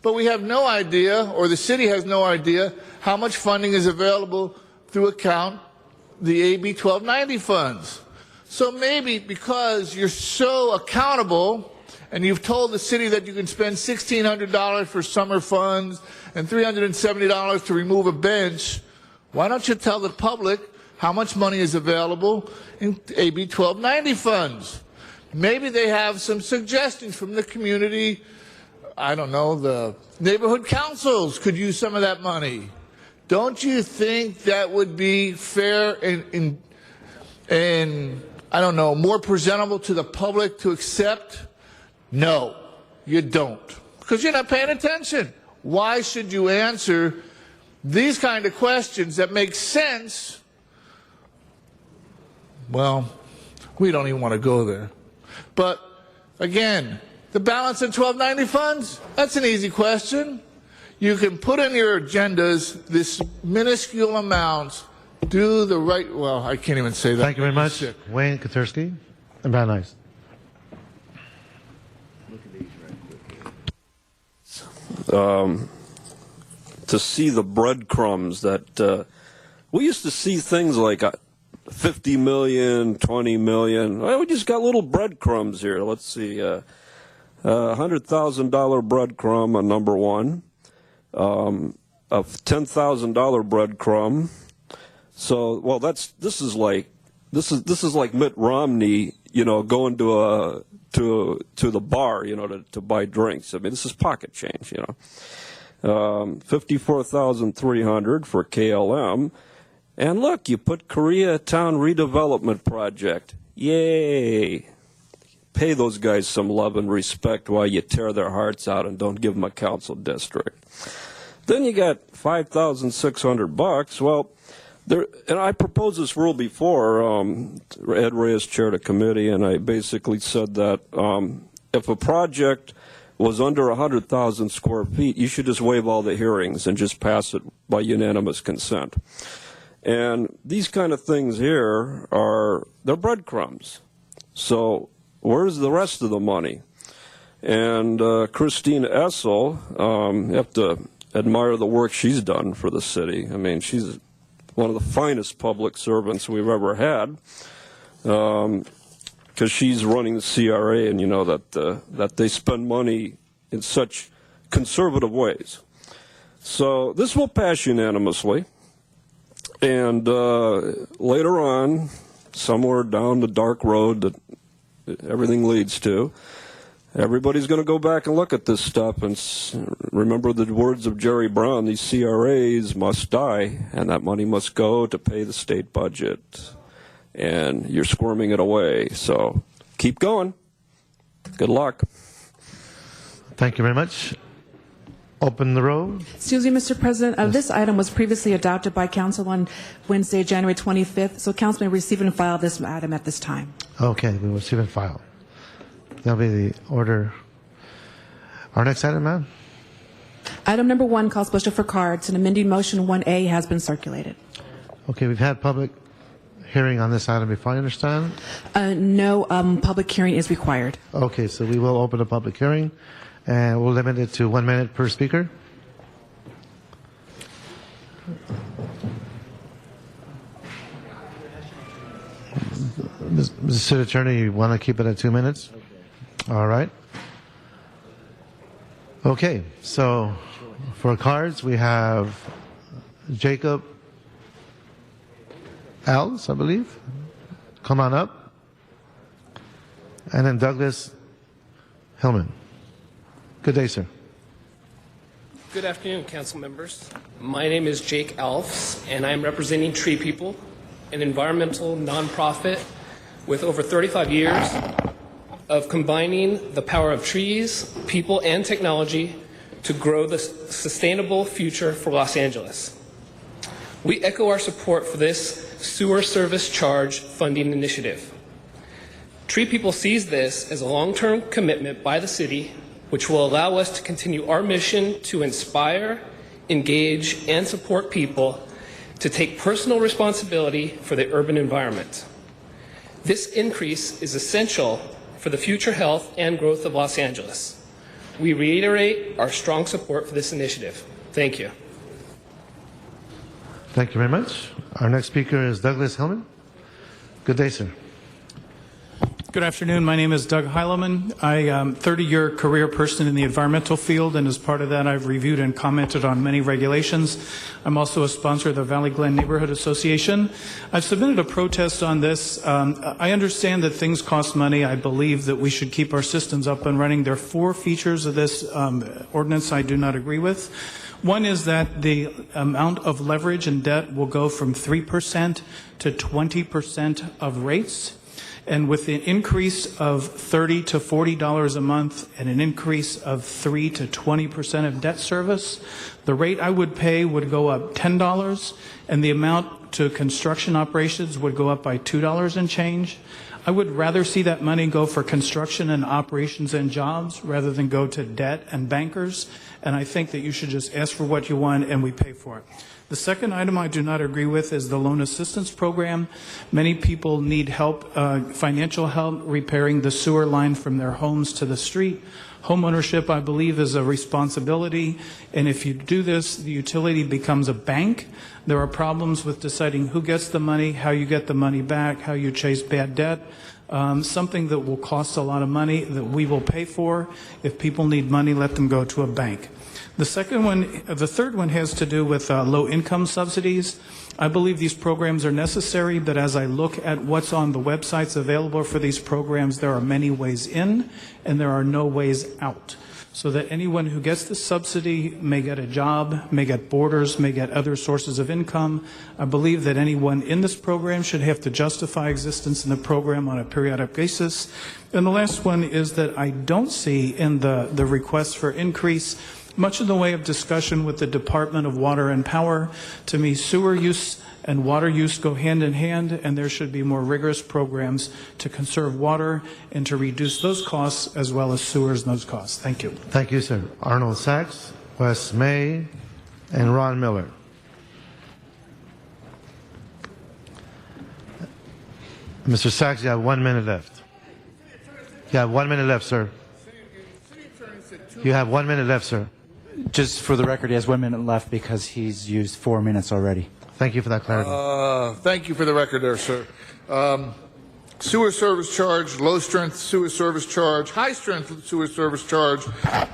But we have no idea, or the city has no idea, how much funding is available through the AB 1290 funds. So maybe because you're so accountable and you've told the city that you can spend $1,600 for summer funds and $370 to remove a bench, why don't you tell the public how much money is available in AB 1290 funds? Maybe they have some suggestions from the community. I don't know, the neighborhood councils could use some of that money. Don't you think that would be fair and I don't know, more presentable to the public to accept? No, you don't, because you're not paying attention. Why should you answer these kind of questions that make sense? Well, we don't even want to go there. But again, the balance in 1290 funds, that's an easy question. You can put in your agendas this minuscule amounts, do the right, well, I can't even say that. Thank you very much. Wayne Katursky and Van Nuys. To see the breadcrumbs that we used to see things like 50 million, 20 million. Well, we just got little breadcrumbs here. Let's see, $100,000 breadcrumb on number one, a $10,000 breadcrumb. So, well, this is like Mitt Romney, going to the bar, to buy drinks. I mean, this is pocket change, 54,300 for KLM. And look, you put Koreatown Redevelopment Project. Yay! Pay those guys some love and respect while you tear their hearts out and don't give them a council district. Then you got $5,600. Well, and I proposed this rule before. Ed Reyes chaired a committee, and I basically said that if a project was under 100,000 square feet, you should just waive all the hearings and just pass it by unanimous consent. And these kind of things here they're breadcrumbs. So where's the rest of the money? And Christine Essel, you have to admire the work she's done for the city. I mean, she's one of the finest public servants we've ever had, because she's running the CRA, and that they spend money in such conservative ways. So this will pass unanimously. And later on, somewhere down the dark road that everything leads to, everybody's going to go back and look at this stuff and remember the words of Jerry Brown: these CRAs must die, and that money must go to pay the state budget. And you're squirming it away. So keep going. Good luck. Thank you very much. Open the row. Excuse me, Mr. President. This item was previously adopted by Council on Wednesday, January 25th, so Council may receive and file this item at this time. Okay, we will receive and file. That'll be the order. Our next item, ma'am? Item number 1, called special for cards. An amending motion 1A has been circulated. Okay, we've had public hearing on this item before, I understand? No public hearing is required. Okay, so we will open a public hearing, and we'll limit it to 1 minute per speaker. Mr. City Attorney, you want to keep it at 2 minutes? Okay. All right. Okay, so for cards, we have Jacob Els, I believe. Come on up. And then Douglas Hillman. Good day, sir. Good afternoon, council members. My name is Jake Alfs, and I am representing Tree People, an environmental nonprofit with over 35 years of combining the power of trees, people, and technology to grow the sustainable future for Los Angeles. We echo our support for this sewer service charge funding initiative. Tree People sees this as a long-term commitment by the city, which will allow us to continue our mission to inspire, engage, and support people to take personal responsibility for the urban environment. This increase is essential for the future health and growth of Los Angeles. We reiterate our strong support for this initiative. Thank you. Thank you very much. Our next speaker is Douglas Hillman. Good day, sir. Good afternoon. My name is Doug Heileman. I am a 30-year career person in the environmental field, and as part of that, I've reviewed and commented on many regulations. I'm also a sponsor of the Valley Glen Neighborhood Association. I've submitted a protest on this. I understand that things cost money. I believe that we should keep our systems up and running. There are 4 features of this ordinance I do not agree with. One is that the amount of leverage and debt will go from 3% to 20% of rates. And with an increase of $30 to $40 a month and an increase of 3 to 20% of debt service, the rate I would pay would go up $10, and the amount to construction operations would go up by $2 and change. I would rather see that money go for construction and operations and jobs rather than go to debt and bankers, and I think that you should just ask for what you want and we pay for it. The second item I do not agree with is the loan assistance program. Many people need help, financial help, repairing the sewer line from their homes to the street. Homeownership, I believe, is a responsibility, and if you do this, the utility becomes a bank. There are problems with deciding who gets the money, how you get the money back, how you chase bad debt. Something that will cost a lot of money that we will pay for. If people need money, let them go to a bank. The third one has to do with low-income subsidies. I believe these programs are necessary, but as I look at what's on the websites available for these programs, there are many ways in and there are no ways out. So that anyone who gets the subsidy may get a job, may get boarders, may get other sources of income. I believe that anyone in this program should have to justify existence in the program on a periodic basis. And the last one is that I don't see in the request for increase much in the way of discussion with the Department of Water and Power. To me, sewer use and water use go hand in hand, and there should be more rigorous programs to conserve water and to reduce those costs as well as sewers and those costs. Thank you. Thank you, sir. Arnold Sachs, Wes May, and Ron Miller. Mr. Sachs, you have 1 minute left. You have 1 minute left, sir. You have 1 minute left, sir. Just for the record, he has 1 minute left because he's used 4 minutes already. Thank you for that clarity. Thank you for the record there, sir. Sewer service charge, low-strength sewer service charge, high-strength sewer service charge,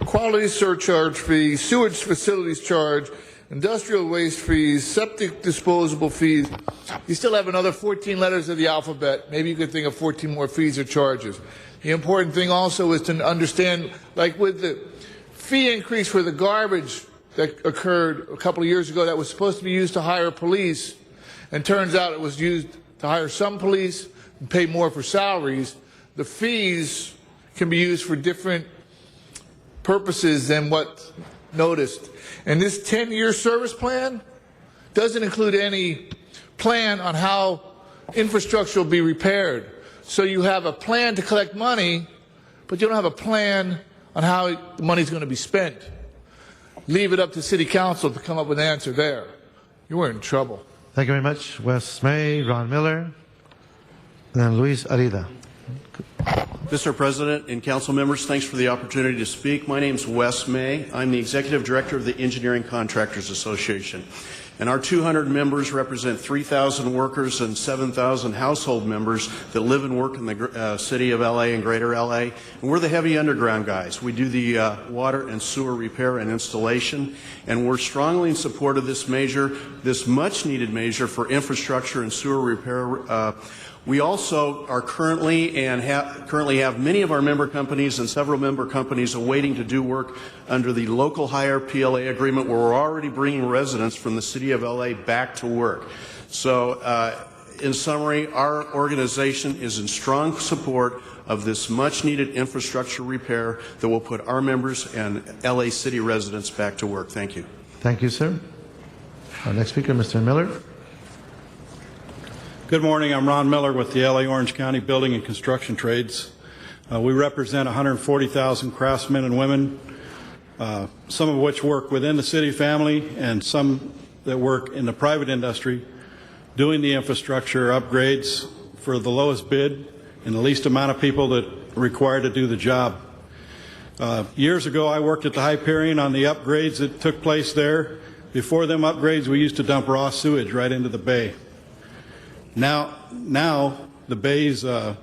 quality surcharge fee, sewage facilities charge, industrial waste fees, septic disposable fees. You still have another 14 letters of the alphabet. Maybe you could think of 14 more fees or charges. The important thing also is to understand, like with the fee increase for the garbage that occurred a couple of years ago that was supposed to be used to hire police, and turns out it was used to hire some police and pay more for salaries. The fees can be used for different purposes than what's noticed. And this 10-year service plan doesn't include any plan on how infrastructure will be repaired. So you have a plan to collect money, but you don't have a plan on how the money's going to be spent. Leave it up to City Council to come up with an answer there. You were in trouble. Thank you very much. Wes May, Ron Miller, and then Luis Arida. Mr. President and council members, thanks for the opportunity to speak. My name is Wes May. I'm the executive director of the Engineering Contractors Association. And our 200 members represent 3,000 workers and 7,000 household members that live and work in the city of LA and greater LA. And we're the heavy underground guys. We do the water and sewer repair and installation. And we're strongly in support of this measure, this much needed measure for infrastructure and sewer repair. We also are currently have many of our member companies and several member companies awaiting to do work under the local hire PLA agreement, where we're already bringing residents from the city of LA back to work. So in summary, our organization is in strong support of this much needed infrastructure repair that will put our members and LA city residents back to work. Thank you. Thank you, sir. Our next speaker, Mr. Miller. Good morning. I'm Ron Miller with the LA Orange County Building and Construction Trades. We represent 140,000 craftsmen and women, some of which work within the city family and some that work in the private industry, doing the infrastructure upgrades for the lowest bid and the least amount of people that are required to do the job. Years ago, I worked at the Hyperion on the upgrades that took place there. Before them upgrades, we used to dump raw sewage right into the bay. Now the bay's a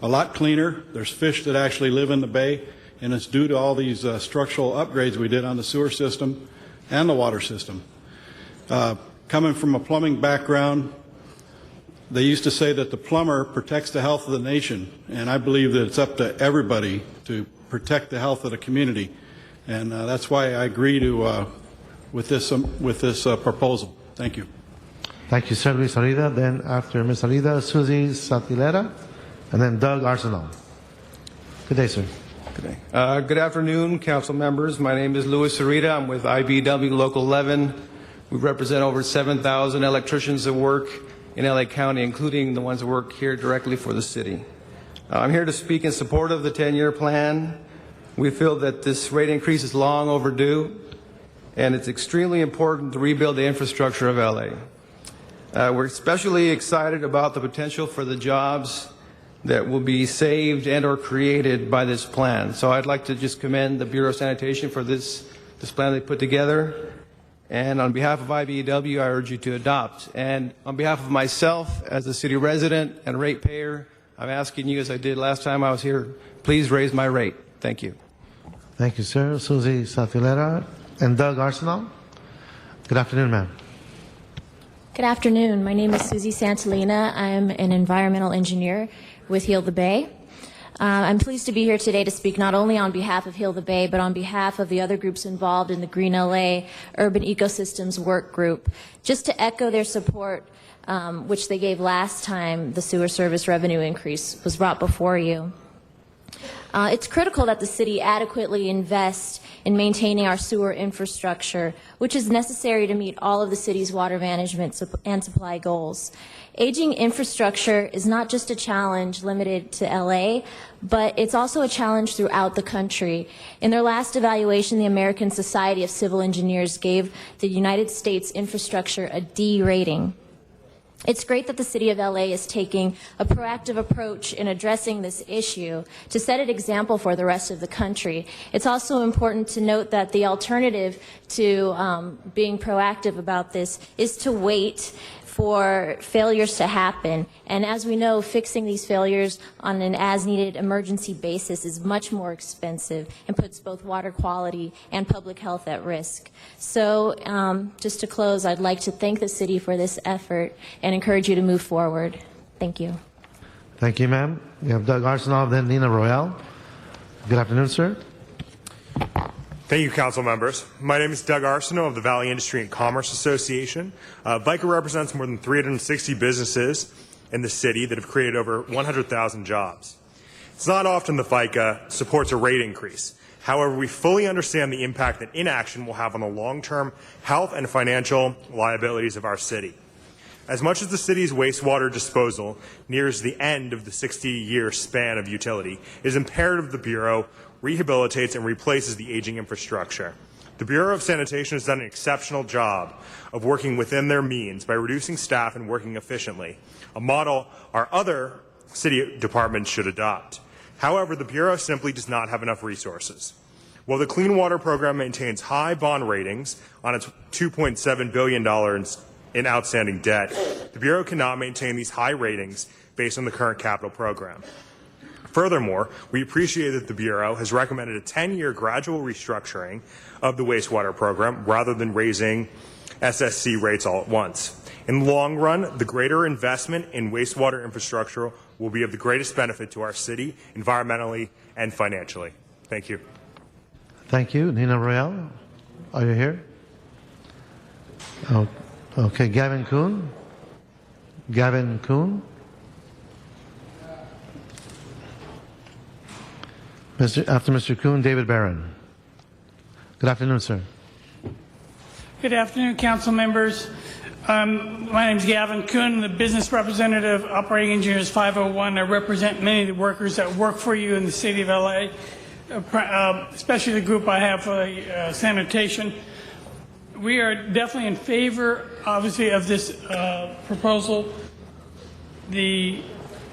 lot cleaner. There's fish that actually live in the bay, and it's due to all these structural upgrades we did on the sewer system and the water system. Coming from a plumbing background, they used to say that the plumber protects the health of the nation, and I believe that it's up to everybody to protect the health of the community, and that's why I agree to with this proposal. Thank you. Thank you, Sir Luis Arida. Then after Ms. Arida, Susie Satilera, and then Doug Arsenal. Good day, sir. Good day. Good afternoon, council members. My name is Luis Arida. I'm with IBW Local 11. We represent over 7,000 electricians that work in LA County, including the ones that work here directly for the city. I'm here to speak in support of the 10-year plan. We feel that this rate increase is long overdue, and it's extremely important to rebuild the infrastructure of LA. We're especially excited about the potential for the jobs that will be saved and or created by this plan. So I'd like to just commend the Bureau of Sanitation for this plan they put together. And on behalf of IBEW, I urge you to adopt. And on behalf of myself, as a city resident and ratepayer, I'm asking you, as I did last time I was here, please raise my rate. Thank you. Thank you, sir. Susie Satilera and Doug Arsenal. Good afternoon, ma'am. Good afternoon. My name is Susie Santalina. I'm an environmental engineer with Heal the Bay. I'm pleased to be here today to speak not only on behalf of Heal the Bay, but on behalf of the other groups involved in the Green LA Urban Ecosystems Work Group, just to echo their support, which they gave last time the sewer service revenue increase was brought before you. It's critical that the city adequately invest in maintaining our sewer infrastructure, which is necessary to meet all of the city's water management and supply goals. Aging infrastructure is not just a challenge limited to LA, but it's also a challenge throughout the country. In their last evaluation, the American Society of Civil Engineers gave the United States infrastructure a D rating. It's great that the City of LA is taking a proactive approach in addressing this issue to set an example for the rest of the country. It's also important to note that the alternative to being proactive about this is to wait for failures to happen. And as we know, fixing these failures on an as-needed emergency basis is much more expensive and puts both water quality and public health at risk. So just to close, I'd like to thank the city for this effort and encourage you to move forward. Thank you. Thank you, ma'am. We have Doug Arsenal, then Nina Royale. Good afternoon, sir. Thank you, council members. My name is Doug Arsenault of the Valley Industry and Commerce Association. VICA represents more than 360 businesses in the city that have created over 100,000 jobs. It's not often the VICA supports a rate increase. However, we fully understand the impact that inaction will have on the long-term health and financial liabilities of our city. As much as the city's wastewater disposal nears the end of the 60-year span of utility, it is imperative the Bureau rehabilitates and replaces the aging infrastructure. The Bureau of Sanitation has done an exceptional job of working within their means by reducing staff and working efficiently, a model our other city departments should adopt. However, the Bureau simply does not have enough resources. While the Clean Water Program maintains high bond ratings on its $2.7 billion in outstanding debt, the Bureau cannot maintain these high ratings based on the current capital program. Furthermore, we appreciate that the Bureau has recommended a 10-year gradual restructuring of the wastewater program rather than raising SSC rates all at once. In the long run, the greater investment in wastewater infrastructure will be of the greatest benefit to our city, environmentally and financially. Thank you. Thank you. Nina Royale, are you here? Oh, okay, Gavin Kuhn. Gavin Kuhn. After Mr. Kuhn, David Barron. Good afternoon, sir. Good afternoon, council members. My name is Gavin Kuhn, the business representative, Operating Engineers 501. I represent many of the workers that work for you in the city of LA, especially the group I have for sanitation. We are definitely in favor, obviously, of this proposal. The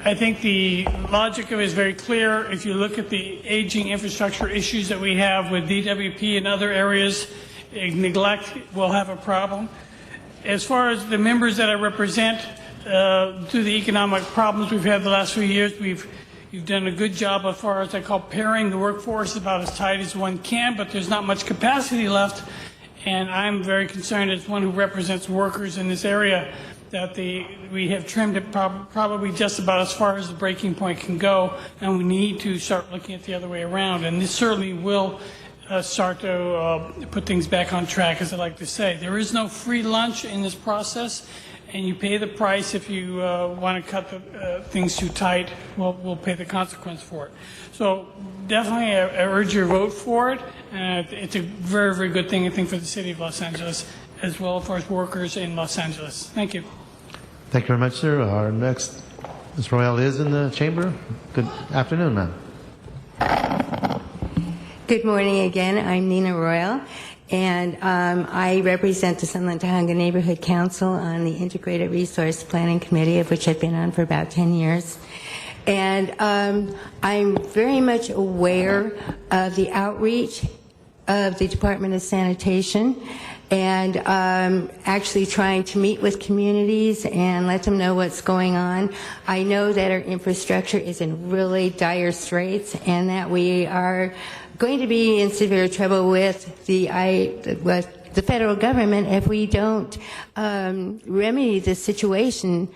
I think the logic of it is very clear. If you look at the aging infrastructure issues that we have with DWP and other areas, neglect will have a problem. As far as the members that I represent, through the economic problems we've had the last few years, you've done a good job as far as I call pairing the workforce about as tight as one can, but there's not much capacity left. And I'm very concerned as one who represents workers in this area that we have trimmed it probably just about as far as the breaking point can go, and we need to start looking at the other way around. And this certainly will start to put things back on track, as I like to say. There is no free lunch in this process, and you pay the price if you want to cut things too tight. We'll pay the consequence for it. So definitely I urge your vote for it. It's a very, very good thing, I think, for the city of Los Angeles, as well as workers in Los Angeles. Thank you. Thank you very much, sir. Our next, Ms. Royale is in the chamber. Good afternoon, ma'am. Good morning again. I'm Nina Royal, and I represent the Sunland Tujunga Neighborhood Council on the Integrated Resource Planning Committee, of which I've been on for about 10 years. And I'm very much aware of the outreach of the Department of Sanitation, and actually trying to meet with communities and let them know what's going on. I know that our infrastructure is in really dire straits, and that we are going to be in severe trouble with the federal government if we don't remedy the situation.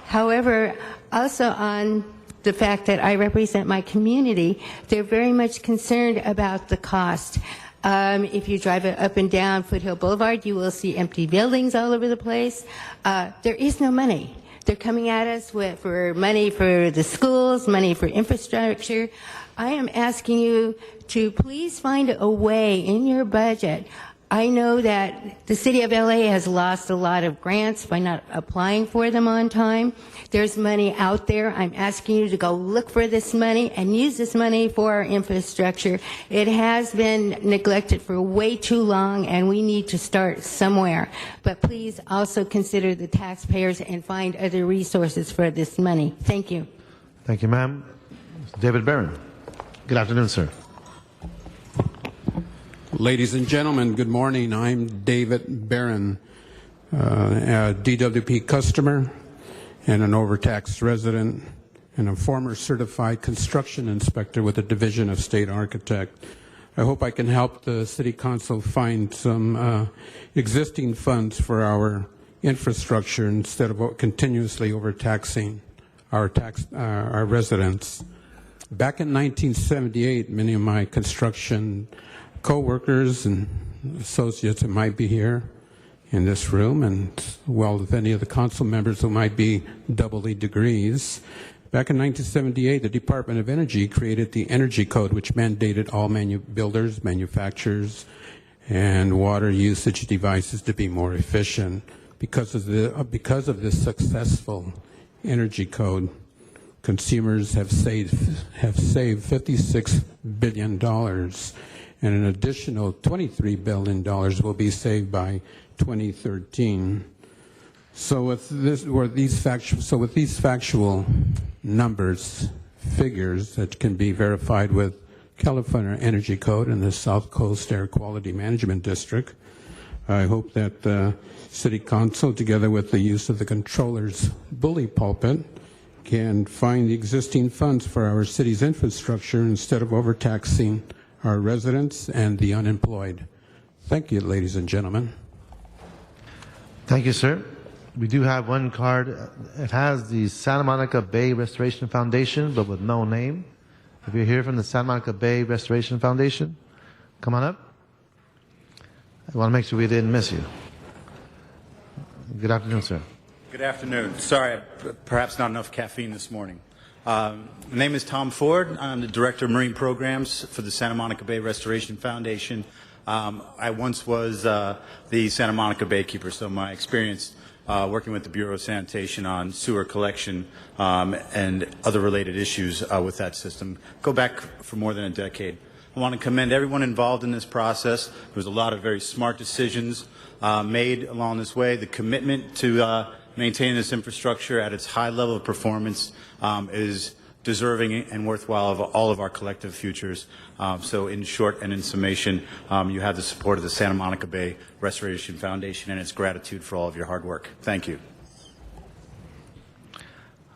However, also on the fact that I represent my community, they're very much concerned about the cost. If you drive up and down Foothill Boulevard, you will see empty buildings all over the place. There is no money. They're coming at us for money for the schools, money for infrastructure. I am asking you to please find a way in your budget. I know that the city of LA has lost a lot of grants by not applying for them on time. There's money out there. I'm asking you to go look for this money and use this money for our infrastructure. It has been neglected for way too long, and we need to start somewhere. But please also consider the taxpayers and find other resources for this money. Thank you. Thank you, ma'am. David Barron. Good afternoon, sir. Ladies and gentlemen, good morning. I'm David Barron, a DWP customer and an overtaxed resident and a former certified construction inspector with the Division of State Architect. I hope I can help the City Council find some existing funds for our infrastructure instead of continuously overtaxing our residents. Back in 1978, many of my construction co-workers and associates that might be here in this room, and well, if any of the council members who might be double degrees. Back in 1978, the Department of Energy created the Energy Code, which mandated all builders, manufacturers, and water usage devices to be more efficient. Because of this successful Energy Code, consumers have saved $56 billion. And an additional $23 billion will be saved by 2013. So with these factual numbers, figures that can be verified with California Energy Code and the South Coast Air Quality Management District, I hope that the City Council, together with the use of the controller's bully pulpit, can find the existing funds for our city's infrastructure instead of overtaxing our residents and the unemployed. Thank you, ladies and gentlemen. Thank you, sir. We do have one card. It has the Santa Monica Bay Restoration Foundation, but with no name. If you're here from the Santa Monica Bay Restoration Foundation, come on up. I want to make sure we didn't miss you. Good afternoon, sir. Good afternoon. Sorry, perhaps not enough caffeine this morning. My name is Tom Ford. I'm the Director of Marine Programs for the Santa Monica Bay Restoration Foundation. I once was the Santa Monica Baykeeper, so my experience working with the Bureau of Sanitation on sewer collection and other related issues with that system go back for more than a decade. I want to commend everyone involved in this process. There was a lot of very smart decisions made along this way. The commitment to maintaining this infrastructure at its high level of performance is deserving and worthwhile of all of our collective futures. So in short and in summation, you have the support of the Santa Monica Bay Restoration Foundation and its gratitude for all of your hard work. Thank you.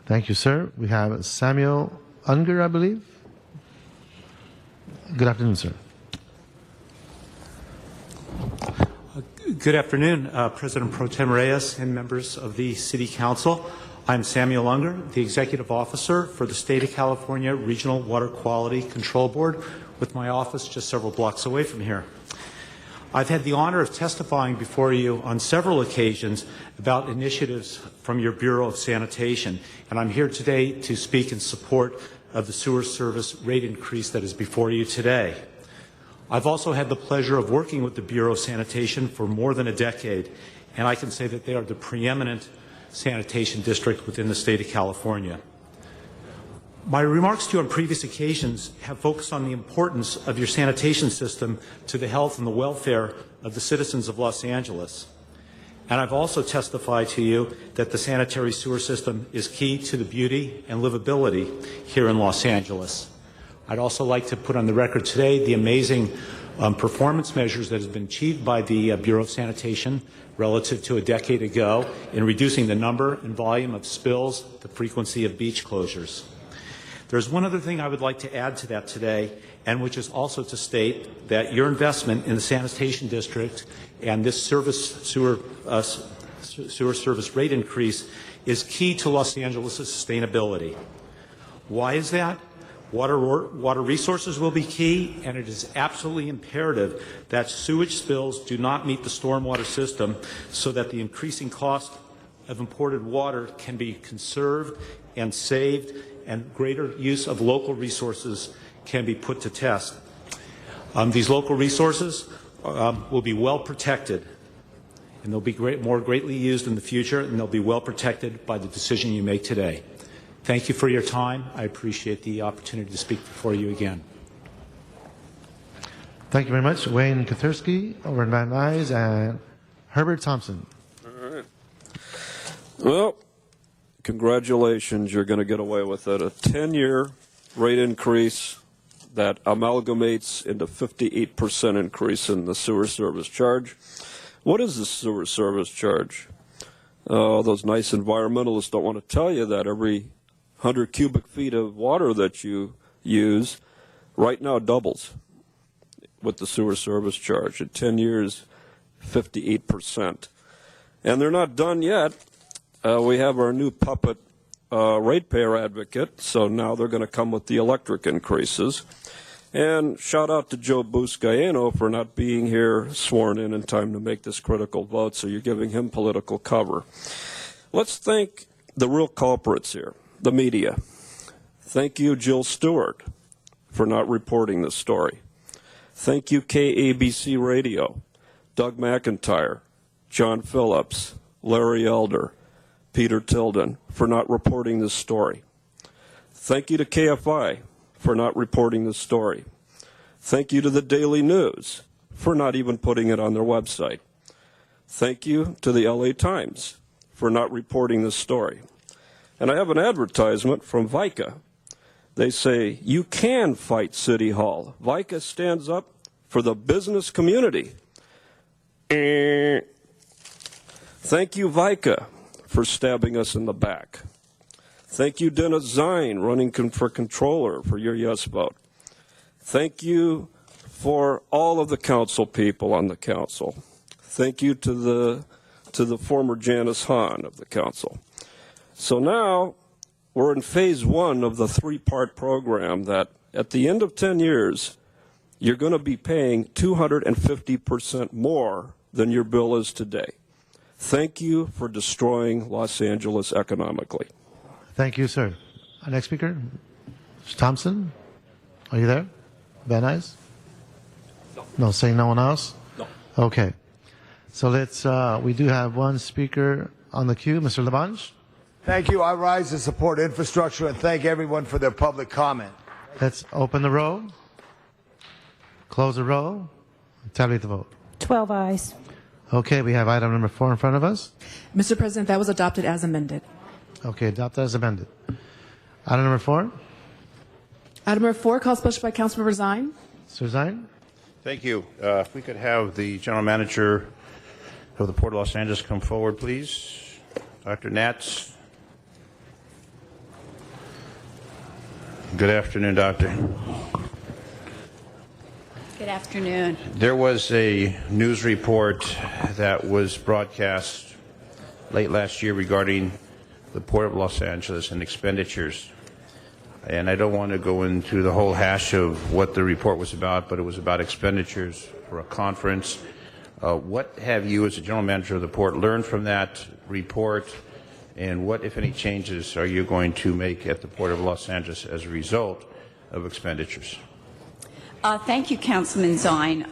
Thank you, sir. We have Samuel Unger, I believe. Good afternoon, sir. Good afternoon, President Pro Tem Reyes and members of the City Council. I'm Samuel Unger, the Executive Officer for the State of California Regional Water Quality Control Board, with my office just several blocks away from here. I've had the honor of testifying before you on several occasions about initiatives from your Bureau of Sanitation, and I'm here today to speak in support of the sewer service rate increase that is before you today. I've also had the pleasure of working with the Bureau of Sanitation for more than a decade, and I can say that they are the preeminent sanitation district within the state of California. My remarks to you on previous occasions have focused on the importance of your sanitation system to the health and the welfare of the citizens of Los Angeles. And I've also testified to you that the sanitary sewer system is key to the beauty and livability here in Los Angeles. I'd also like to put on the record today the amazing performance measures that have been achieved by the Bureau of Sanitation relative to a decade ago in reducing the number and volume of spills, the frequency of beach closures. There's one other thing I would like to add to that today, and which is also to state that your investment in the sanitation district and this sewer service rate increase is key to Los Angeles' sustainability. Why is that? Water resources will be key, and it is absolutely imperative that sewage spills do not meet the stormwater system so that the increasing cost of imported water can be conserved and saved, and greater use of local resources can be put to test. These local resources will be well protected, and they'll be more greatly used in the future, and they'll be well protected by the decision you make today. Thank you for your time. I appreciate the opportunity to speak before you again. Thank you very much. Wayne Kathursky over in Van Nuys and Herbert Thompson. All right. Well, congratulations. You're going to get away with it. A 10-year rate increase that amalgamates into 58% increase in the sewer service charge. What is the sewer service charge? Those nice environmentalists don't want to tell you that every 100 cubic feet of water that you use right now doubles with the sewer service charge. In 10 years, 58%. And they're not done yet. We have our new puppet ratepayer advocate, so now they're going to come with the electric increases. And shout out to Joe Buscaino for not being here sworn in time to make this critical vote, so you're giving him political cover. Let's thank the real culprits here, the media. Thank you, Jill Stewart, for not reporting this story. Thank you, KABC Radio, Doug McIntyre, John Phillips, Larry Elder, Peter Tilden, for not reporting this story. Thank you to KFI for not reporting this story. Thank you to the Daily News for not even putting it on their website. Thank you to the LA Times for not reporting this story. And I have an advertisement from VICA. They say, you can fight City Hall. VICA stands up for the business community. Thank you, VICA, for stabbing us in the back. Thank you, Dennis Zine, running for controller, for your yes vote. Thank you for all of the council people on the council. Thank you to the former Janice Hahn of the council. So now we're in phase one of the three-part program that at the end of 10 years, you're going to be paying 250% more than your bill is today. Thank you for destroying Los Angeles economically. Thank you, sir. Our next speaker, Mr. Thompson. Are you there? Van Nuys? No, saying no one else? No. Okay. So we do have one speaker on the queue, Mr. Labange. Thank you. I rise to support infrastructure and thank everyone for their public comment. Let's open the roll, close the roll, tally the vote. 12 ayes. Okay, we have item number 4 in front of us. Mr. President, that was adopted as amended. Okay, adopted as amended. Item number 4. Item number 4, called special by Councilmember Zine. Mr. Zine? Thank you. If we could have the General Manager of the Port of Los Angeles come forward, please. Dr. Natz. Good afternoon, Doctor. Good afternoon. There was a news report that was broadcast late last year regarding the Port of Los Angeles and expenditures. And I don't want to go into the whole hash of what the report was about, but it was about expenditures for a conference. What have you, as the General Manager of the Port, learned from that report, and what, if any, changes are you going to make at the Port of Los Angeles as a result of expenditures? Thank you, Councilman Zine.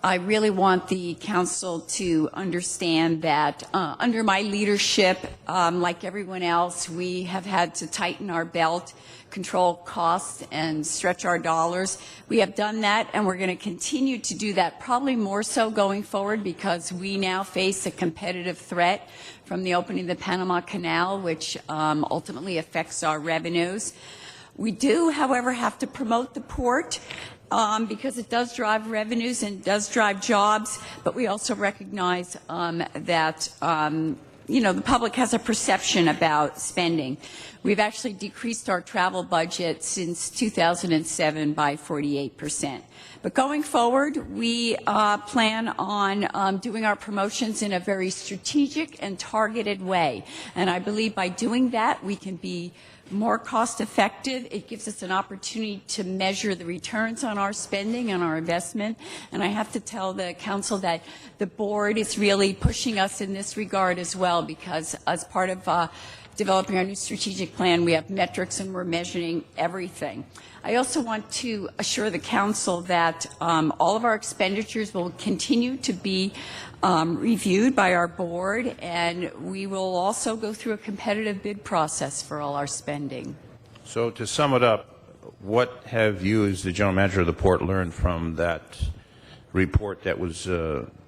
I really want the council to understand that under my leadership, like everyone else, we have had to tighten our belt, control costs, and stretch our dollars. We have done that, and we're going to continue to do that, probably more so going forward, because we now face a competitive threat from the opening of the Panama Canal, which ultimately affects our revenues. We do, however, have to promote the port because it does drive revenues and does drive jobs, but we also recognize that the public has a perception about spending. We've actually decreased our travel budget since 2007 by 48%. But going forward, we plan on doing our promotions in a very strategic and targeted way. And I believe by doing that, we can be more cost effective. It gives us an opportunity to measure the returns on our spending and our investment. And I have to tell the council that the board is really pushing us in this regard as well, because as part of developing our new strategic plan, we have metrics and we're measuring everything. I also want to assure the council that all of our expenditures will continue to be reviewed by our board, and we will also go through a competitive bid process for all our spending. So to sum it up, what have you, as the General Manager of the Port, learned from that report that was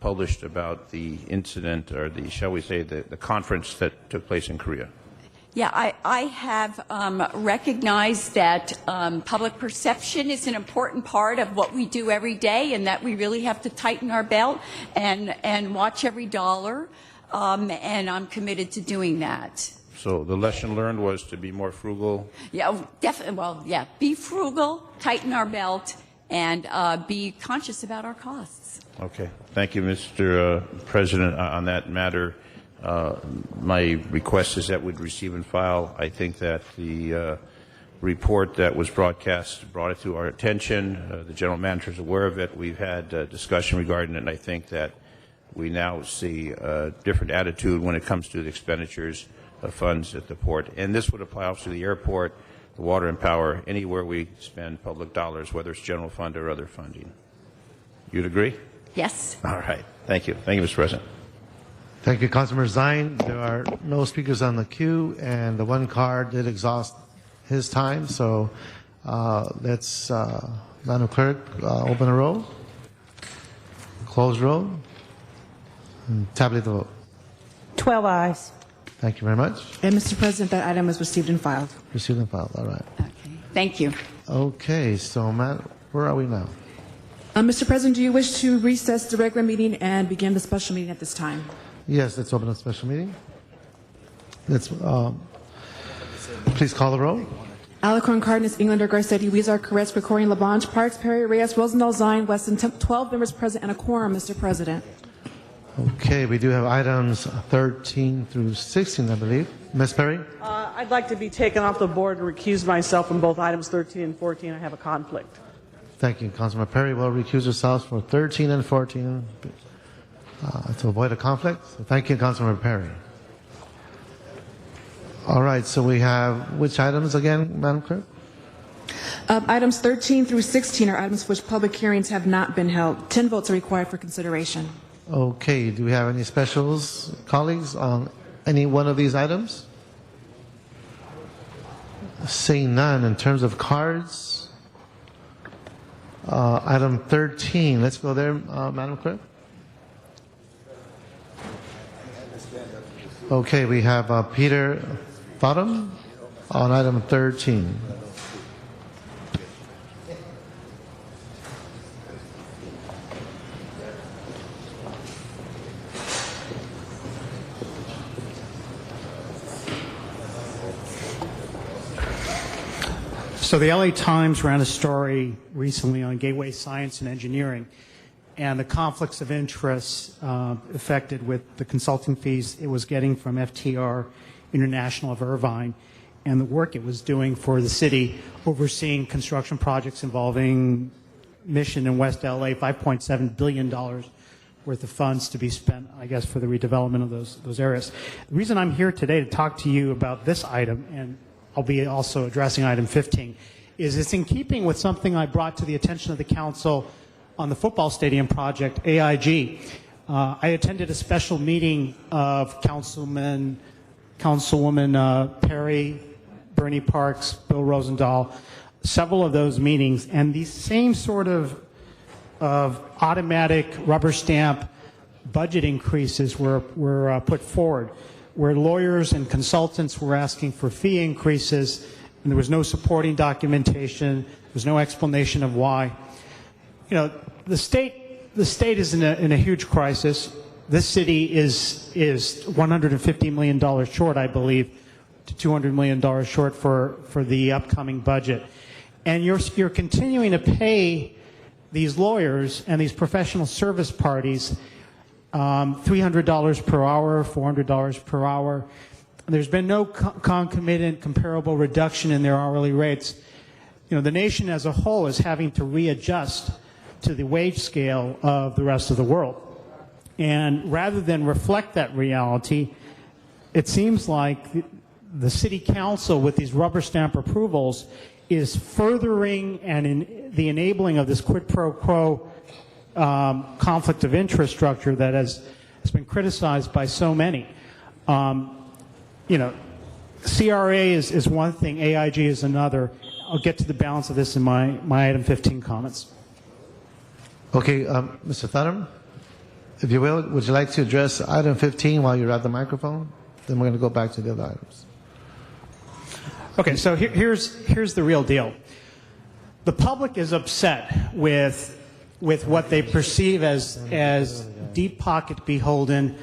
published about the incident, or the, shall we say, the conference that took place in Korea? Yeah, I have recognized that public perception is an important part of what we do every day, and that we really have to tighten our belt and watch every dollar, and I'm committed to doing that. So the lesson learned was to be more frugal? Yeah, definitely. Well, yeah, be frugal, tighten our belt, and be conscious about our costs. Okay. Thank you, Mr. President. On that matter, my request is that we'd receive and file. I think that the report that was broadcast brought it to our attention. The General Manager is aware of it. We've had discussion regarding it, and I think that we now see a different attitude when it comes to the expenditures of funds at the port. And this would apply also to the airport, the water and power, anywhere we spend public dollars, whether it's general fund or other funding. You'd agree? Yes. All right. Thank you. Thank you, Mr. President. Thank you, Councilmember Zine. There are no speakers on the queue, and the one card did exhaust his time. So let's, Madam Clerk, open the roll, close roll, and tabulate the vote. 12 ayes. Thank you very much. And Mr. President, that item was received and filed. Received and filed. All right. Okay. Thank you. Okay. So, Matt, where are we now? Mr. President, do you wish to recess the regular meeting and begin the special meeting at this time? Yes, let's open a special meeting. Let's please call the roll. Alicorn, Cardenas, Englander, Garcetti, Weezer, Koretz, Krikorian, Labange, Parks, Perry, Reyes, Rosendahl, Zine, Weston, 12 members present and a quorum, Mr. President. Okay, we do have items 13 through 16, I believe. Ms. Perry? I'd like to be taken off the board and recuse myself from both items 13 and 14. I have a conflict. Thank you, Councilman Perry. Will recuse yourselves for 13 and 14 to avoid a conflict. So thank you, Councilman Perry. All right, so we have which items again, Madam Clerk? Items 13 through 16 are items for which public hearings have not been held. 10 votes are required for consideration. Okay, do we have any specials, colleagues, on any one of these items? Seeing none, in terms of cards, item 13, let's go there, Madam Clerk. Okay, we have Peter Bottom on item 13. So the LA Times ran a story recently on Gateway Science and Engineering and the conflicts of interest affected with the consulting fees it was getting from FTR International of Irvine and the work it was doing for the city overseeing construction projects involving Mission in West LA, $5.7 billion worth of funds to be spent, I guess, for the redevelopment of those areas. The reason I'm here today to talk to you about this item, and I'll be also addressing item 15, is it's in keeping with something I brought to the attention of the council on the football stadium project, AIG. I attended a special meeting of Councilwoman Perry, Bernie Parks, Bill Rosendahl, several of those meetings, and these same sort of automatic rubber stamp budget increases were put forward, where lawyers and consultants were asking for fee increases, and there was no supporting documentation, there was no explanation of why. You know, the state is in a huge crisis. This city is $150 million short, I believe, to $200 million short for the upcoming budget. And you're continuing to pay these lawyers and these professional service parties $300 per hour, $400 per hour. There's been no concomitant comparable reduction in their hourly rates. You know, the nation as a whole is having to readjust to the wage scale of the rest of the world. And rather than reflect that reality, it seems like the city council with these rubber stamp approvals is furthering and the enabling of this quid pro quo conflict of interest structure that has been criticized by so many. You know, CRA is one thing, AIG is another. I'll get to the balance of this in my item 15 comments. Okay, Mr. Thunham, if you will, would you like to address item 15 while you're at the microphone? Then we're going to go back to the other items. Okay, so here's the real deal. The public is upset with what they perceive as deep pocket beholden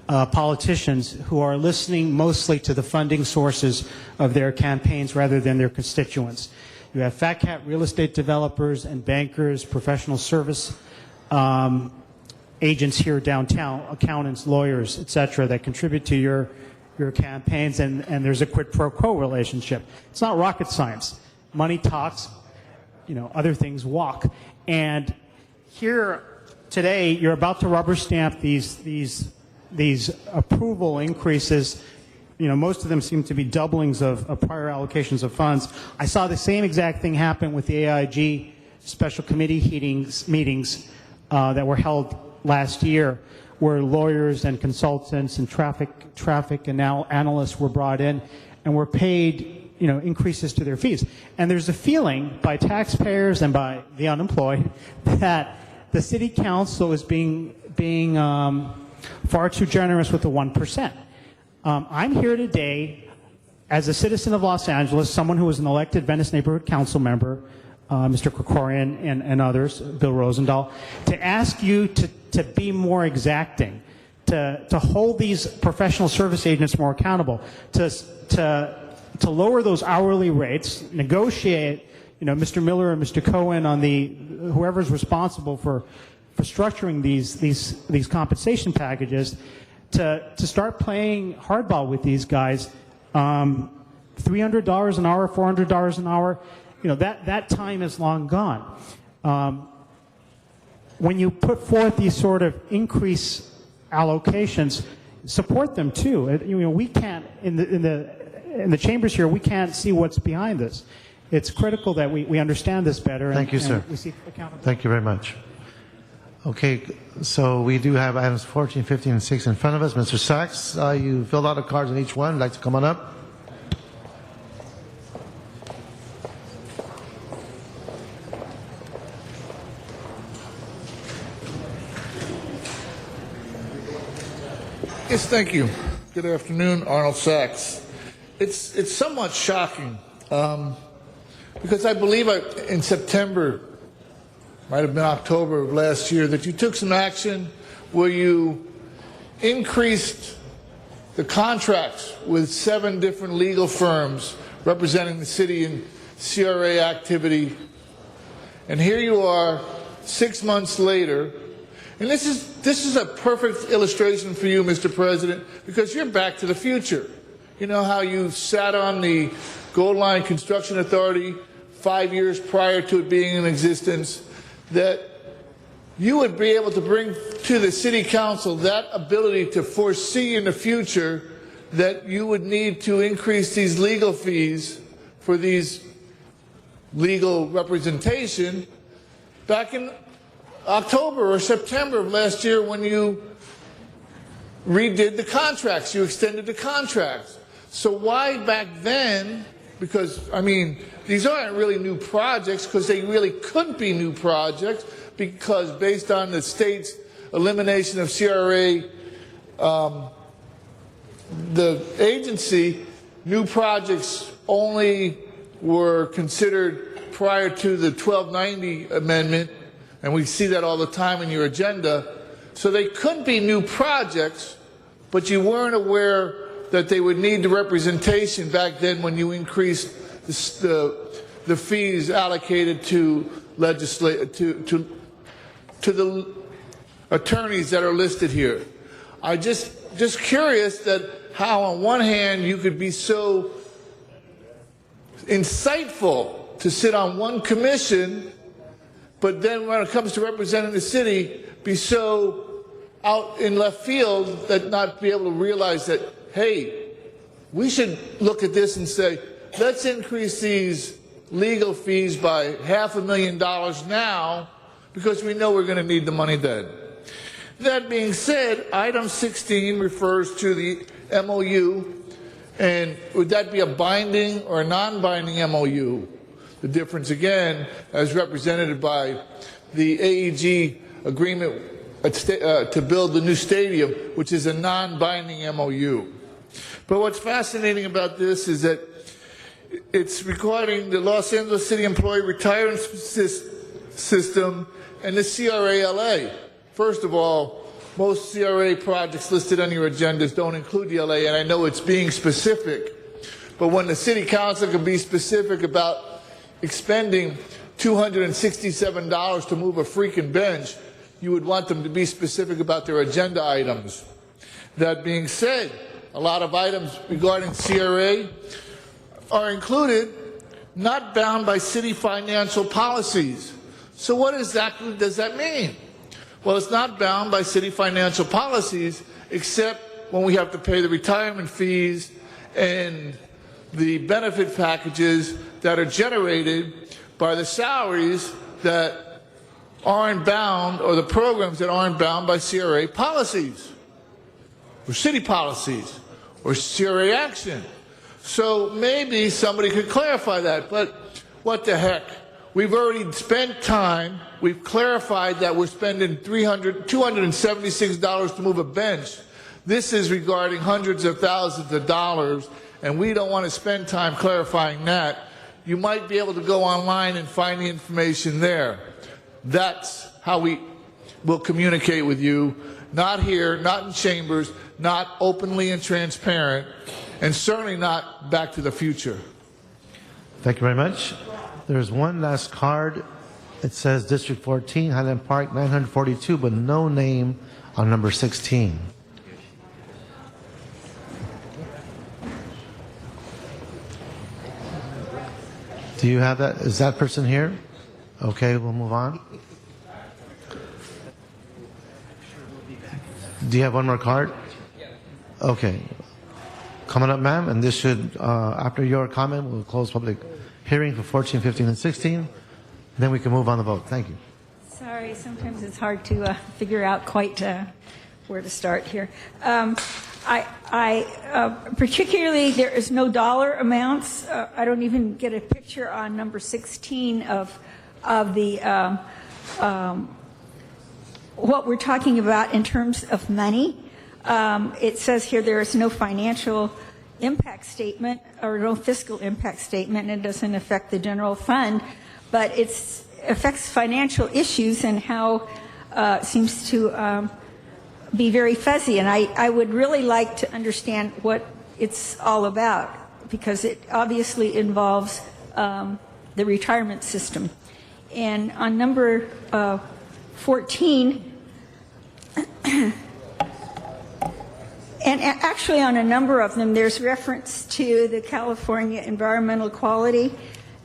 politicians who are listening mostly to the funding sources of their campaigns rather than their constituents. You have fat cat real estate developers and bankers, professional service agents here downtown, accountants, lawyers, etc., that contribute to your campaigns, and there's a quid pro quo relationship. It's not rocket science. Money talks, you know, other things walk. And here today, you're about to rubber stamp these approval increases. You know, most of them seem to be doublings of prior allocations of funds. I saw the same exact thing happen with the AIG special committee meetings that were held last year, where lawyers and consultants and traffic analysts were brought in and were paid, you know, increases to their fees. And there's a feeling by taxpayers and by the unemployed that the city council is being far too generous with the 1%. I'm here today as a citizen of Los Angeles, someone who was an elected Venice Neighborhood Council member, Mr. Krikorian and others, Bill Rosendahl, to ask you to be more exacting, to hold these professional service agents more accountable, to lower those hourly rates, negotiate, you know, Mr. Miller and Mr. Cohen on whoever's responsible for structuring these compensation packages, to start playing hardball with these guys. $300 an hour, $400 an hour, you know, that time is long gone. When you put forth these sort of increase allocations, support them too. You know, we can't in the chambers here, we can't see what's behind this. It's critical that we understand this better. Thank you, sir. We seek accountability. Thank you very much. Okay, so we do have items 14, 15, and 16 in front of us. Mr. Sachs, you filled out the cards on each one. Would you like to come on up? Yes, thank you. Good afternoon, Arnold Sachs. It's somewhat shocking because I believe in September, might have been October of last year, that you took some action where you increased the contracts with 7 different legal firms representing the city in CRA activity. And here you are 6 months later, and this is a perfect illustration for you, Mr. President, because you're back to the future. You know how you sat on the Gold Line Construction Authority 5 years prior to it being in existence, that you would be able to bring to the City Council that ability to foresee in the future that you would need to increase these legal fees for these legal representation back in October or September of last year when you redid the contracts, you extended the contracts. So why back then, because, I mean, these aren't really new projects because they really couldn't be new projects because based on the state's elimination of CRA, the agency, new projects only were considered prior to the 1290 amendment, and we see that all the time in your agenda. So they could be new projects, but you weren't aware that they would need the representation back then when you increased the fees allocated to the attorneys that are listed here. I just curious that how on one hand you could be so insightful to sit on one commission, but then when it comes to representing the city, be so out in left field that not be able to realize that, hey, we should look at this and say, let's increase these legal fees by $500,000 now because we know we're going to need the money then. That being said, item 16 refers to the MOU, and would that be a binding or a non-binding MOU? The difference, again, as represented by the AEG agreement to build the new stadium, which is a non-binding MOU. But what's fascinating about this is that it's regarding the Los Angeles City Employee Retirement System and the CRA-LA. First of all, most CRA projects listed on your agendas don't include the LA, and I know it's being specific. But when the City Council can be specific about expending $267 to move a freaking bench, you would want them to be specific about their agenda items. That being said, a lot of items regarding CRA are included, not bound by city financial policies. So what exactly does that mean? Well, it's not bound by city financial policies, except when we have to pay the retirement fees and the benefit packages that are generated by the salaries that aren't bound, or the programs that aren't bound by CRA policies, or city policies, or CRA action. So maybe somebody could clarify that, but what the heck? We've already spent time. We've clarified that we're spending $276 to move a bench. This is regarding hundreds of thousands of dollars, and we don't want to spend time clarifying that. You might be able to go online and find the information there. That's how we will communicate with you. Not here, not in chambers, not openly and transparent, and certainly not back to the future. Thank you very much. There's one last card. It says District 14, Highland Park, 942, but no name on number 16. Do you have that? Is that person here? Okay, we'll move on. Do you have one more card? Okay. Coming up, ma'am, and this should, after your comment, we'll close public hearing for 14, 15, and 16. Then we can move on the vote. Thank you. Sorry, sometimes it's hard to figure out quite where to start here. Particularly, there is no dollar amounts. I don't even get a picture on number 16 of the what we're talking about in terms of money. It says here there is no financial impact statement or no fiscal impact statement, and it doesn't affect the general fund, but it affects financial issues and how it seems to be very fuzzy. And I would really like to understand what it's all about, because it obviously involves the retirement system. And on number 14, and actually on a number of them, there's reference to the California Environmental Quality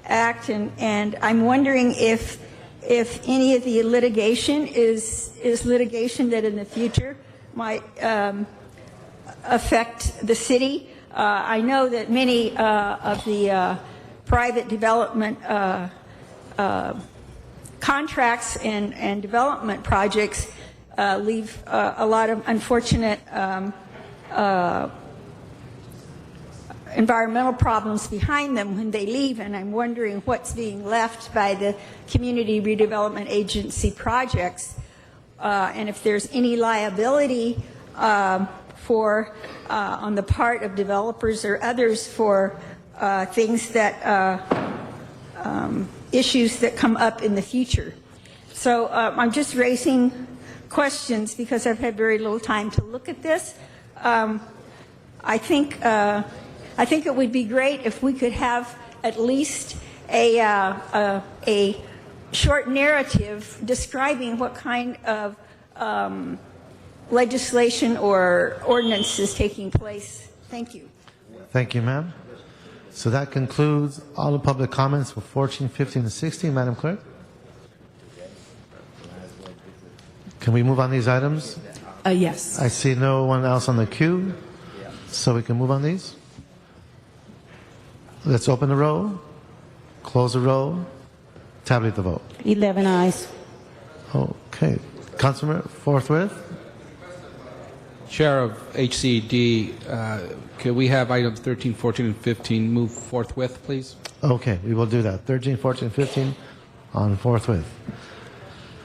Act, and I'm wondering if any of the litigation is litigation that in the future might affect the city. I know that many of the private development contracts and development projects leave a lot of unfortunate environmental problems behind them when they leave, and I'm wondering what's being left by the Community Redevelopment Agency projects, and if there's any liability for on the part of developers or others for things that issues that come up in the future. So I'm just raising questions because I've had very little time to look at this. I think it would be great if we could have at least a short narrative describing what kind of legislation or ordinance is taking place. Thank you. Thank you, ma'am. So that concludes all the public comments for 14, 15, and 16. Madam Clerk? Can we move on these items? Yes. I see no one else on the queue, so we can move on these. Let's open the roll, close the roll, tabulate the vote. 11 ayes. Okay. Councilman Forthwith? Chair of HCD, could we have items 13, 14, and 15 move forthwith, please? Okay, we will do that. 13, 14, 15 on forthwith.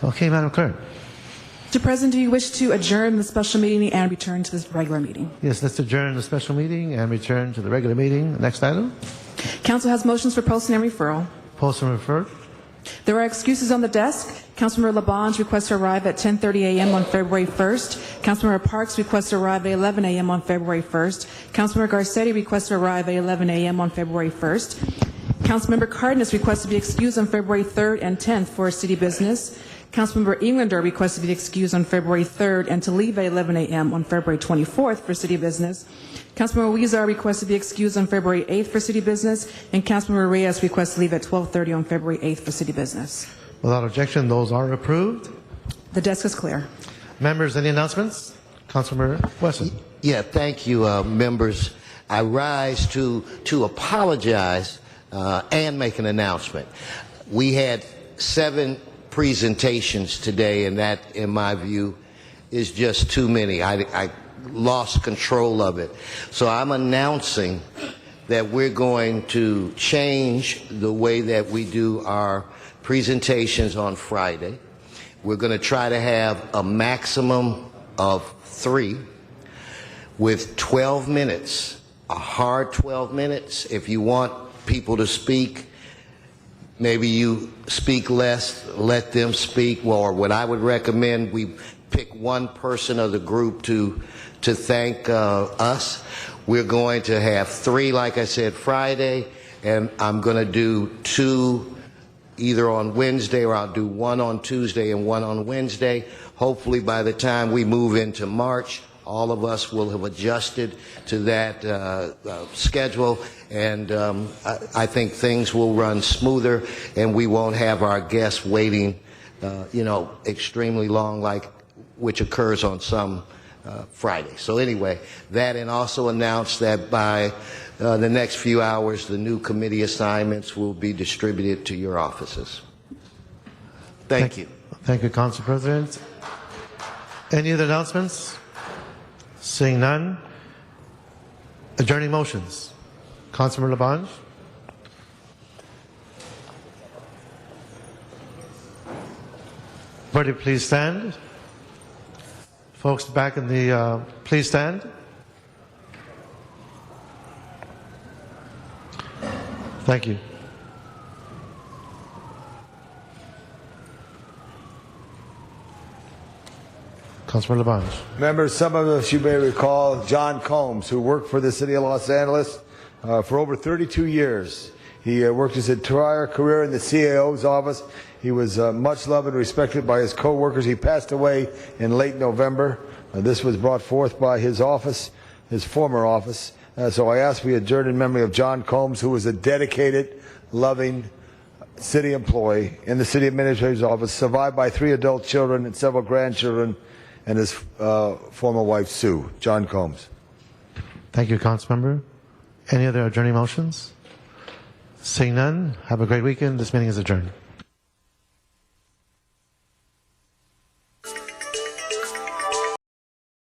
Okay, Madam Clerk. Mr. President, do you wish to adjourn the special meeting and return to this regular meeting? Yes, let's adjourn the special meeting and return to the regular meeting. Next item. Council has motions for posting and referral. Post and refer. There are excuses on the desk. Councilmember Labange requests to arrive at 10:30 a.m. on February 1st. Councilmember Parks requests to arrive at 11 a.m. on February 1st. Councilmember Garcetti requests to arrive at 11 a.m. on February 1st. Councilmember Cardenas requests to be excused on February 3rd and 10th for city business. Councilmember Englander requests to be excused on February 3rd and to leave at 11 a.m. on February 24th for city business. Councilmember Huizar requests to be excused on February 8th for city business, and Councilmember Reyes requests to leave at 12:30 on February 8th for city business. Without objection, those are approved. The desk is clear. Members, any announcements? Councilmember Wesson. Yeah, thank you, members. I rise to apologize and make an announcement. We had 7 presentations today, and that, in my view, is just too many. I lost control of it. So I'm announcing that we're going to change the way that we do our presentations on Friday. We're going to try to have a maximum of 3 with 12 minutes, a hard 12 minutes. If you want people to speak, maybe you speak less, let them speak. Well, or what I would recommend, we pick one person of the group to thank us. We're going to have 3, like I said, Friday, and I'm going to do 2 either on Wednesday, or I'll do 1 on Tuesday and 1 on Wednesday. Hopefully by the time we move into March, all of us will have adjusted to that schedule, and I think things will run smoother, and we won't have our guests waiting, extremely long, which occurs on some Friday. So anyway, that, and also announce that by the next few hours, the new committee assignments will be distributed to your offices. Thank you. Thank you, Council President. Any other announcements? Seeing none. Adjourning motions. Councilor Labange. Everybody please stand. Folks back in the, please stand. Thank you. Councilman Labange. Members, some of us you may recall John Combs, who worked for the city of Los Angeles for over 32 years. He worked his entire career in the CAO's office. He was much loved and respected by his co-workers. He passed away in late November. This was brought forth by his office, his former office. So I ask we adjourn in memory of John Combs, who was a dedicated, loving city employee in the city administrator's office, survived by 3 adult children and several grandchildren, and his former wife, Sue. John Combs. Thank you, Councilmember. Any other adjourning motions? Seeing none, have a great weekend. This meeting is adjourned.